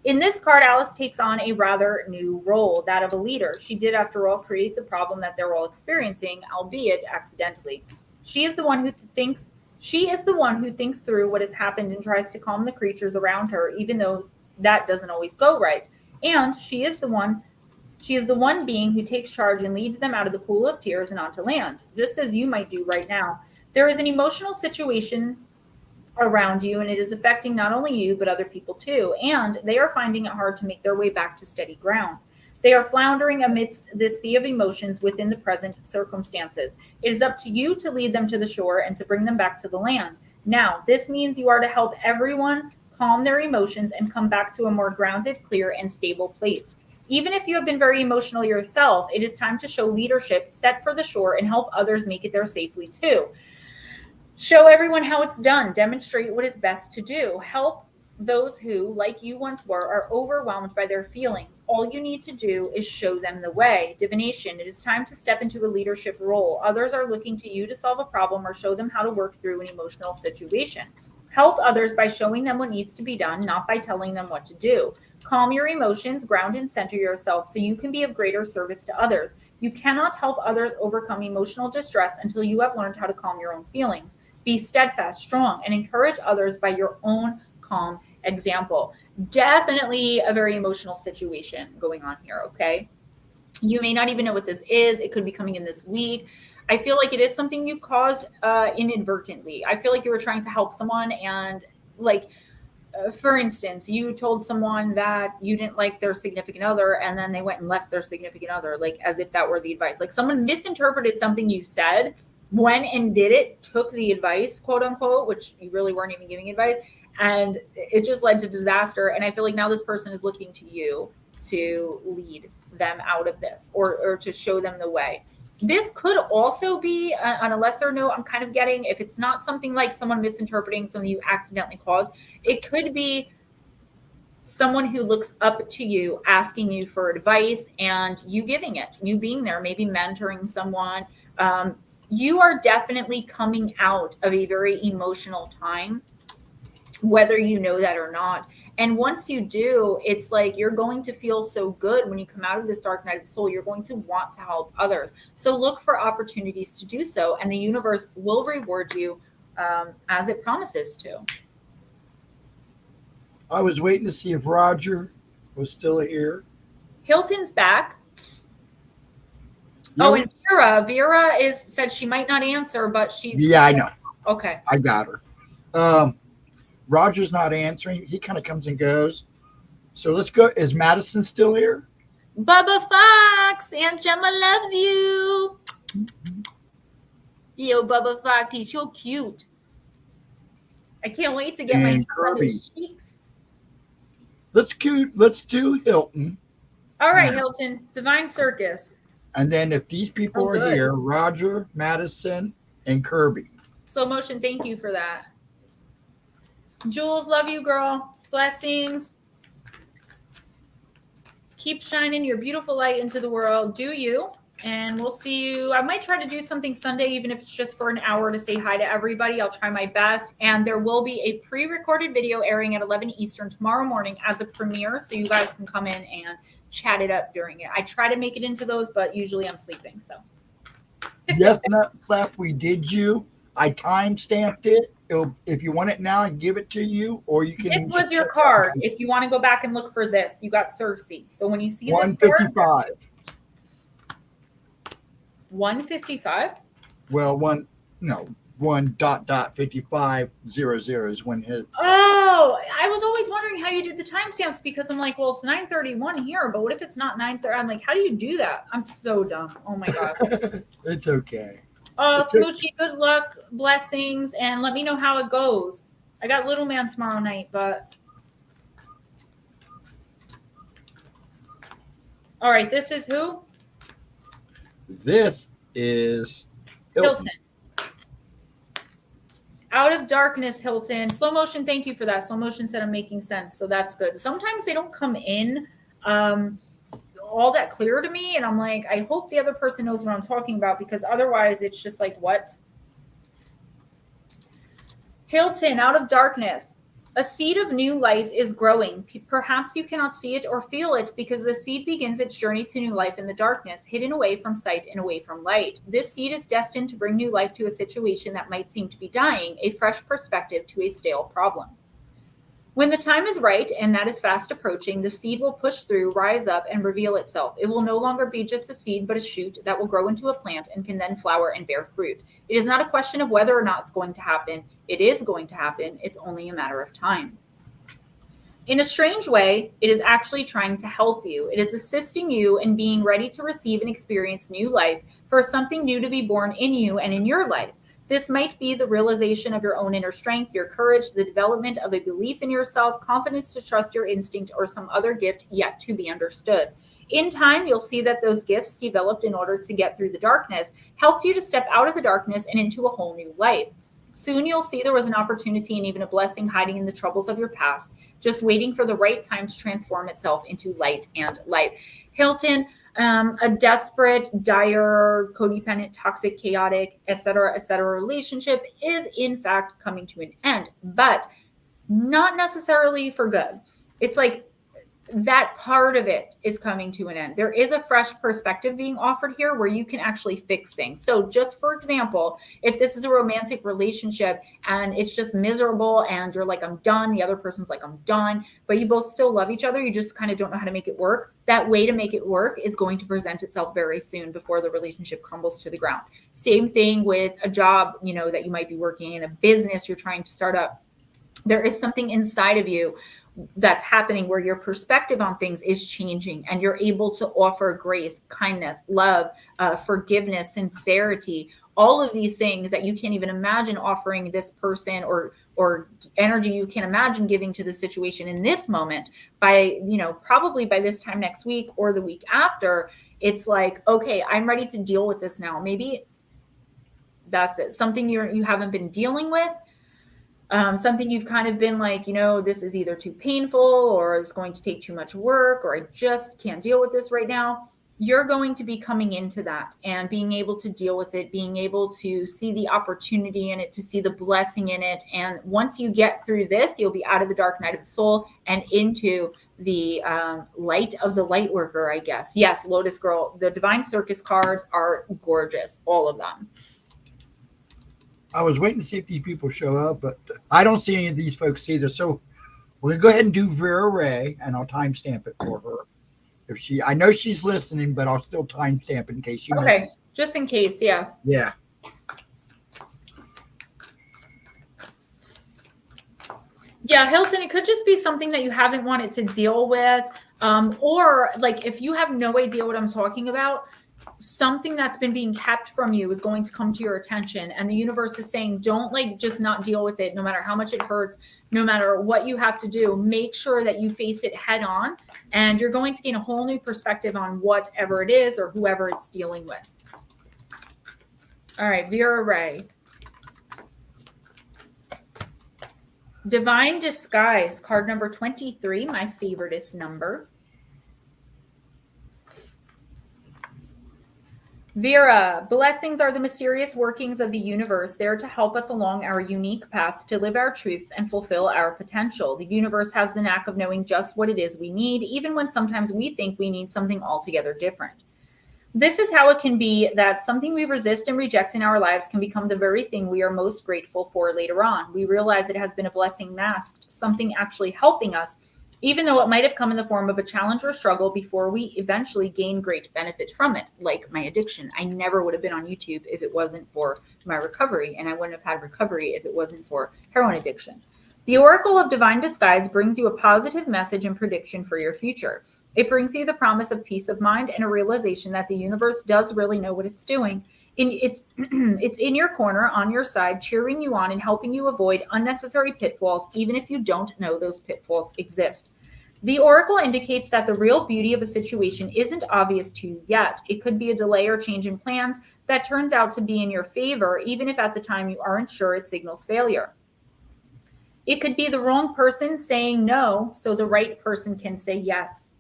In this card, Alice takes on a rather new role, that of a leader. She did, after all, create the problem that they're all experiencing, albeit accidentally. She is the one who thinks through what has happened and tries to calm the creatures around her, even though that doesn't always go right. And she is the one being who takes charge and leads them out of the pool of tears and onto land, just as you might do right now. There is an emotional situation around you, and it is affecting not only you, but other people too. And they are finding it hard to make their way back to steady ground. They are floundering amidst this sea of emotions within the present circumstances. It is up to you to lead them to the shore and to bring them back to the land. Now, this means you are to help everyone calm their emotions and come back to a more grounded, clear, and stable place. Even if you have been very emotional yourself, it is time to show leadership, set for the shore, and help others make it there safely too. Show everyone how it's done. Demonstrate what is best to do. Help those who, like you once were, are overwhelmed by their feelings. All you need to do is show them the way. Divination, it is time to step into a leadership role. Others are looking to you to solve a problem or show them how to work through an emotional situation. Help others by showing them what needs to be done, not by telling them what to do. Calm your emotions, ground and center yourself so you can be of greater service to others. You cannot help others overcome emotional distress until you have learned how to calm your own feelings. Be steadfast, strong, and encourage others by your own calm example. Definitely a very emotional situation going on here, okay? You may not even know what this is. It could be coming in this week. I feel like it is something you caused inadvertently. I feel like you were trying to help someone, and like, for instance, you told someone that you didn't like their significant other, and then they went and left their significant other, like as if that were the advice. Like someone misinterpreted something you said, went and did it, took the advice, quote unquote, which you really weren't even giving advice, and it just led to disaster. And I feel like now this person is looking to you to lead them out of this, or to show them the way. This could also be on a lesser note. I'm kind of getting, if it's not something like someone misinterpreting something you accidentally caused, it could be someone who looks up to you, asking you for advice, and you giving it, you being there, maybe mentoring someone. You are definitely coming out of a very emotional time, whether you know that or not. And once you do, it's like you're going to feel so good when you come out of this dark night of the soul. You're going to want to help others. So look for opportunities to do so, and the universe will reward you as it promises to. I was waiting to see if Roger was still here. Hilton's back. No? Oh, and Vera said she might not answer, but she's... Yeah, I know. Okay. I got her. Roger's not answering. He kind of comes and goes. So let's go. Is Madison still here? Bubba Fox, Aunt Gemma loves you. Yo, Bubba Fox, he's so cute. I can't wait to get my hands on those cheeks. Let's do Hilton. All right, Hilton, Divine Circus. And then if these people are here, Roger, Madison, and Kirby. Slow motion, thank you for that. Jules, love you, girl. Blessings. Keep shining your beautiful light into the world. Do you? And we'll see you. I might try to do something Sunday, even if it's just for an hour, to say hi to everybody. I'll try my best. And there will be a pre-recorded video airing at 11 Eastern tomorrow morning as a premiere, so you guys can come in and chat it up during it. I try to make it into those, but usually I'm sleeping. So. Yes, Nut Slap, we did you. I time-stamped it. If you want it now, I can give it to you, or you can. This was your card. If you want to go back and look for this, you got Cersei. So when you see this 155. 155. Well, 1.5500 is when his. Oh, I was always wondering how you did the timestamps, because I'm like, well, it's 9:31 here, but what if it's not 9:30? I'm like, how do you do that? I'm so dumb. Oh my god. It's okay. Smoochie, good luck, blessings, and let me know how it goes. I got Little Man tomorrow night, but... All right, this is who? This is Hilton. Out of Darkness, Hilton. Slow motion, thank you for that. Slow motion said I'm making sense, so that's good. Sometimes they don't come in all that clear to me, and I'm like, I hope the other person knows what I'm talking about, because otherwise it's just like, what? Hilton, Out of Darkness. A seed of new life is growing. Perhaps you cannot see it or feel it, because the seed begins its journey to new life in the darkness, hidden away from sight and away from light. This seed is destined to bring new life to a situation that might seem to be dying, a fresh perspective to a stale problem. When the time is right, and that is fast approaching, the seed will push through, rise up, and reveal itself. It will no longer be just a seed, but a shoot that will grow into a plant and can then flower and bear fruit. It is not a question of whether or not it's going to happen. It is going to happen. It's only a matter of time. In a strange way, it is actually trying to help you. It is assisting you in being ready to receive and experience new life, for something new to be born in you and in your life. This might be the realization of your own inner strength, your courage, the development of a belief in yourself, confidence to trust your instinct, or some other gift yet to be understood. In time, you'll see that those gifts developed in order to get through the darkness helped you to step out of the darkness and into a whole new life. Soon you'll see there was an opportunity and even a blessing hiding in the troubles of your past, just waiting for the right time to transform itself into light and life. Hilton, a desperate, dire, codependent, toxic, chaotic, etc., relationship is in fact coming to an end, but not necessarily for good. It's like that part of it is coming to an end. There is a fresh perspective being offered here where you can actually fix things. So just for example, if this is a romantic relationship and it's just miserable and you're like, I'm done, the other person's like, I'm done, but you both still love each other, you just kind of don't know how to make it work. That way to make it work is going to present itself very soon before the relationship crumbles to the ground. Same thing with a job, that you might be working in, a business you're trying to start up. There is something inside of you that's happening where your perspective on things is changing and you're able to offer grace, kindness, love, forgiveness, sincerity, all of these things that you can't even imagine offering this person, or energy you can't imagine giving to the situation in this moment. By probably by this time next week or the week after, it's like, okay, I'm ready to deal with this now. Maybe that's it, something you haven't been dealing with. Something you've kind of been like, this is either too painful or it's going to take too much work, or I just can't deal with this right now. You're going to be coming into that and being able to deal with it, being able to see the opportunity in it, to see the blessing in it. And once you get through this, you'll be out of the dark night of the soul and into the light of the light worker, I guess. Yes, Lotus Girl, the Divine Circus cards are gorgeous, all of them. I was waiting to see if these people show up, but I don't see any of these folks either. So we're gonna go ahead and do Vera Ray, and I'll timestamp it for her. I know she's listening, but I'll still timestamp it in case she misses. Just in case, yeah. Yeah. Yeah, Hilton, it could just be something that you haven't wanted to deal with, or like if you have no idea what I'm talking about, something that's been being kept from you is going to come to your attention, and the universe is saying, don't just not deal with it, no matter how much it hurts, no matter what you have to do. Make sure that you face it head on, and you're going to gain a whole new perspective on whatever it is or whoever it's dealing with. All right, Vera Ray. Divine Disguise, card number 23, my favoriteest number. Vera, blessings are the mysterious workings of the universe, there to help us along our unique path to live our truths and fulfill our potential. The universe has the knack of knowing just what it is we need, even when sometimes we think we need something altogether different. This is how it can be that something we resist and reject in our lives can become the very thing we are most grateful for later on. We realize it has been a blessing masked, something actually helping us, even though it might have come in the form of a challenge or struggle before we eventually gain great benefit from it, like my addiction. I never would have been on YouTube if it wasn't for my recovery, and I wouldn't have had recovery if it wasn't for heroin addiction. The Oracle of Divine Disguise brings you a positive message and prediction for your future. It brings you the promise of peace of mind and a realization that the universe does really know what it's doing. It's in your corner, on your side, cheering you on and helping you avoid unnecessary pitfalls, even if you don't know those pitfalls exist. The Oracle indicates that the real beauty of a situation isn't obvious to you yet. It could be a delay or change in plans that turns out to be in your favor, even if at the time you aren't sure it signals failure. It could be the wrong person saying no, so the right person can say yes.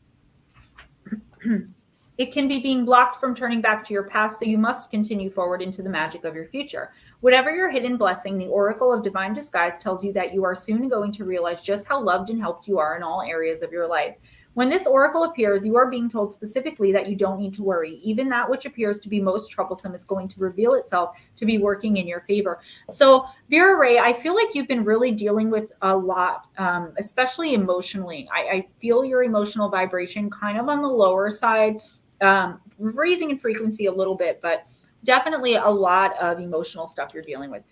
It can be being blocked from turning back to your past, so you must continue forward into the magic of your future. Whatever your hidden blessing, the Oracle of Divine Disguise tells you that you are soon going to realize just how loved and helped you are in all areas of your life. When this oracle appears, you are being told specifically that you don't need to worry. Even that which appears to be most troublesome is going to reveal itself to be working in your favor. So, Vera Ray, I feel like you've been really dealing with a lot, especially emotionally. I feel your emotional vibration kind of on the lower side, raising in frequency a little bit, but definitely a lot of emotional stuff you're dealing with.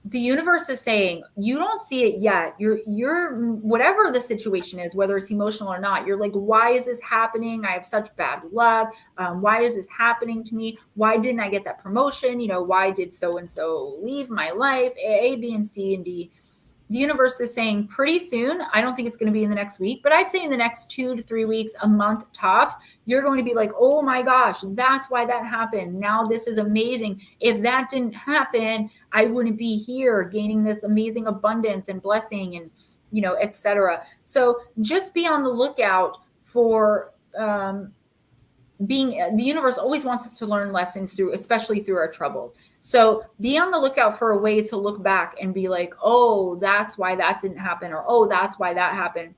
The universe is saying you don't see it yet. You're whatever the situation is, whether it's emotional or not, you're like, why is this happening? I have such bad luck. Why is this happening to me? Why didn't I get that promotion? Why did so-and-so leave my life? A, B, and C, and D. The universe is saying pretty soon, I don't think it's going to be in the next week, but I'd say in the next 2 to 3 weeks, a month tops, you're going to be like, oh my gosh, that's why that happened. Now this is amazing. If that didn't happen, I wouldn't be here gaining this amazing abundance and blessing and, etc. So just be on the lookout for the universe always wants us to learn lessons especially through our troubles. So be on the lookout for a way to look back and be like, oh, that's why that didn't happen, or oh, that's why that happened.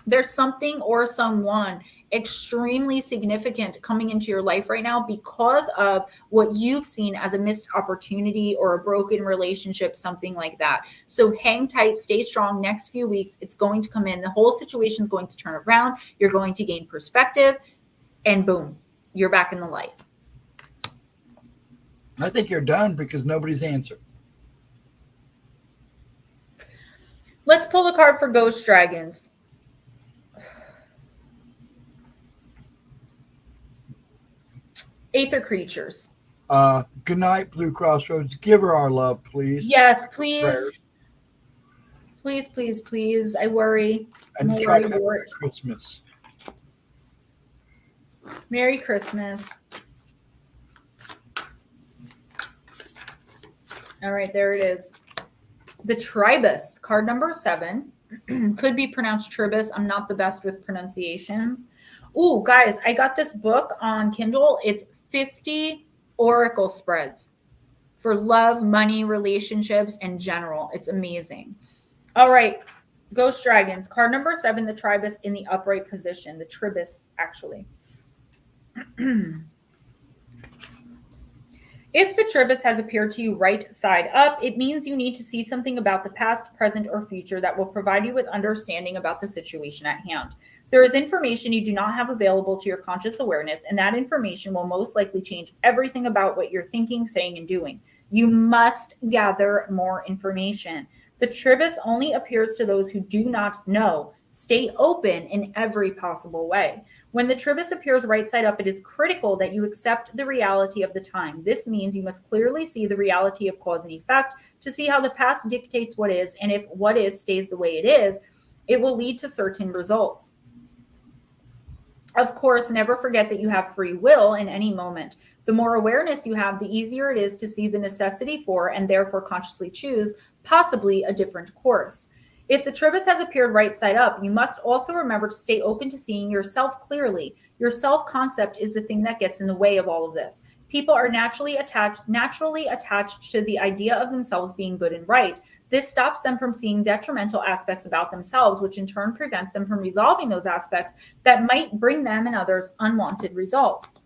There's something or someone extremely significant coming into your life right now because of what you've seen as a missed opportunity or a broken relationship, something like that. So hang tight, stay strong. Next few weeks, it's going to come in. The whole situation is going to turn around. You're going to gain perspective, and boom, you're back in the light. I think you're done because nobody's answered. Let's pull the card for Ghost Dragons. Aether Creatures. Good night, Blue Crossroads. Give her our love, please. Yes, please. Prayers. Please, please, please. I worry. And try to have Merry Christmas. Merry Christmas. All right, there it is. The Tribus, card number 7. Could be pronounced Tribus. I'm not the best with pronunciations. Ooh, guys, I got this book on Kindle. It's 50 oracle spreads for love, money, relationships, and general. It's amazing. All right, Ghost Dragons, card number 7, the Tribus in the upright position. The Tribus, actually. If the Tribus has appeared to you right side up, it means you need to see something about the past, present, or future that will provide you with understanding about the situation at hand. There is information you do not have available to your conscious awareness, and that information will most likely change everything about what you're thinking, saying, and doing. You must gather more information. The Tribus only appears to those who do not know. Stay open in every possible way. When the Tribus appears right side up, it is critical that you accept the reality of the time. This means you must clearly see the reality of cause and effect to see how the past dictates what is, and if what is stays the way it is, it will lead to certain results. Of course, never forget that you have free will in any moment. The more awareness you have, the easier it is to see the necessity for and therefore consciously choose possibly a different course. If the Tribus has appeared right side up, you must also remember to stay open to seeing yourself clearly. Your self-concept is the thing that gets in the way of all of this. People are naturally attached to the idea of themselves being good and right. This stops them from seeing detrimental aspects about themselves, which in turn prevents them from resolving those aspects that might bring them and others unwanted results.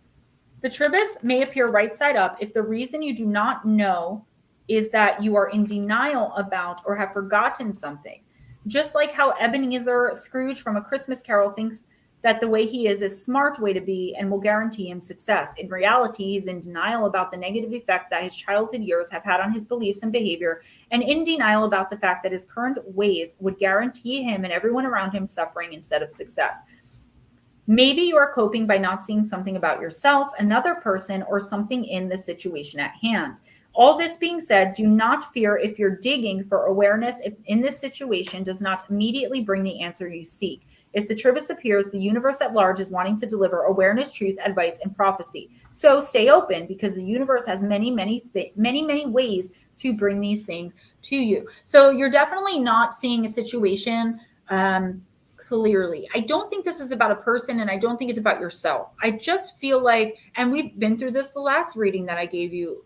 The Tribus may appear right side up if the reason you do not know is that you are in denial about or have forgotten something. Just like how Ebenezer Scrooge from A Christmas Carol thinks that the way he is a smart way to be and will guarantee him success. In reality, he's in denial about the negative effect that his childhood years have had on his beliefs and behavior, and in denial about the fact that his current ways would guarantee him and everyone around him suffering instead of success. Maybe you are coping by not seeing something about yourself, another person, or something in the situation at hand. All this being said, do not fear if you're digging for awareness in this situation does not immediately bring the answer you seek. If the Tribus appears, the universe at large is wanting to deliver awareness, truth, advice, and prophecy. So stay open because the universe has many ways to bring these things to you. So you're definitely not seeing a situation clearly. I don't think this is about a person, and I don't think it's about yourself. I just feel like, and we've been through this the last reading that I gave you,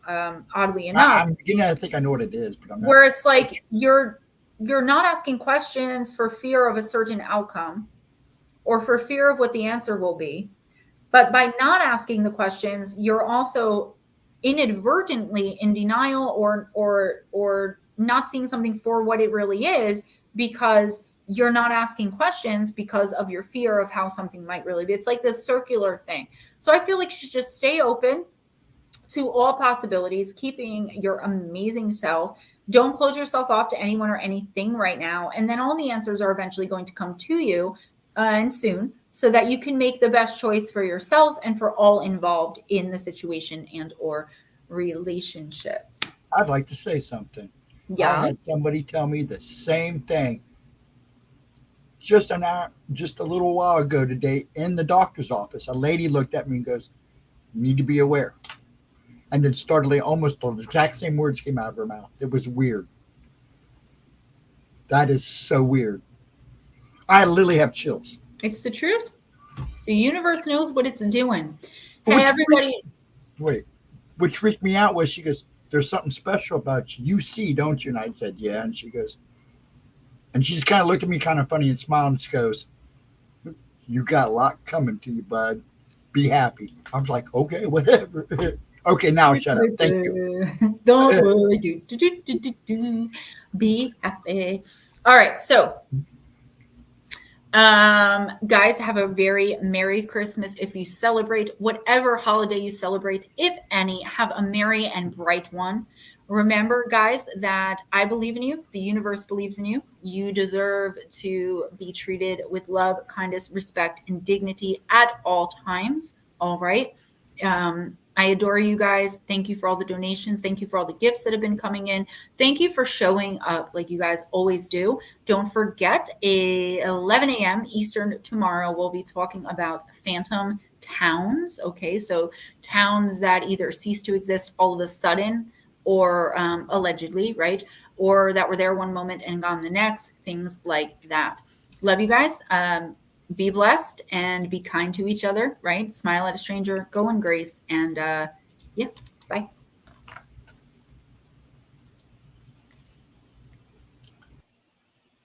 oddly enough. I'm beginning to think I know what it is, but I'm not. Where it's like you're not asking questions for fear of a certain outcome or for fear of what the answer will be. But by not asking the questions, you're also inadvertently in denial or not seeing something for what it really is, because you're not asking questions because of your fear of how something might really be. It's like this circular thing. So I feel like you should just stay open to all possibilities, keeping your amazing self. Don't close yourself off to anyone or anything right now. And then all the answers are eventually going to come to you and soon, so that you can make the best choice for yourself and for all involved in the situation and or relationship. I'd like to say something. Yeah. I had somebody tell me the same thing just a little while ago today in the doctor's office. A lady looked at me and goes, "You need to be aware." And then startlingly, almost the exact same words came out of her mouth. It was weird. That is so weird. I literally have chills. It's the truth. The universe knows what it's doing. Hey, everybody. Which freaked me out was she goes, "There's something special about you. You see, don't you?" And I said, "Yeah." And she goes, and she just kind of looked at me kind of funny and smiled and she goes, You got a lot coming to you, bud. Be happy. I was like, okay, whatever. Okay, now shut up. Thank you. Don't worry. Do. Be happy. All right. So, guys, have a very Merry Christmas if you celebrate whatever holiday you celebrate, if any. Have a merry and bright one. Remember, guys, that I believe in you. The universe believes in you. You deserve to be treated with love, kindness, respect, and dignity at all times. All right. I adore you guys. Thank you for all the donations. Thank you for all the gifts that have been coming in. Thank you for showing up like you guys always do. Don't forget, 11 a.m. Eastern tomorrow, we'll be talking about phantom towns. Okay, so towns that either cease to exist all of a sudden or allegedly, right? Or that were there one moment and gone the next, things like that. Love you guys. Be blessed and be kind to each other, right? Smile at a stranger, go in grace, and yeah, bye.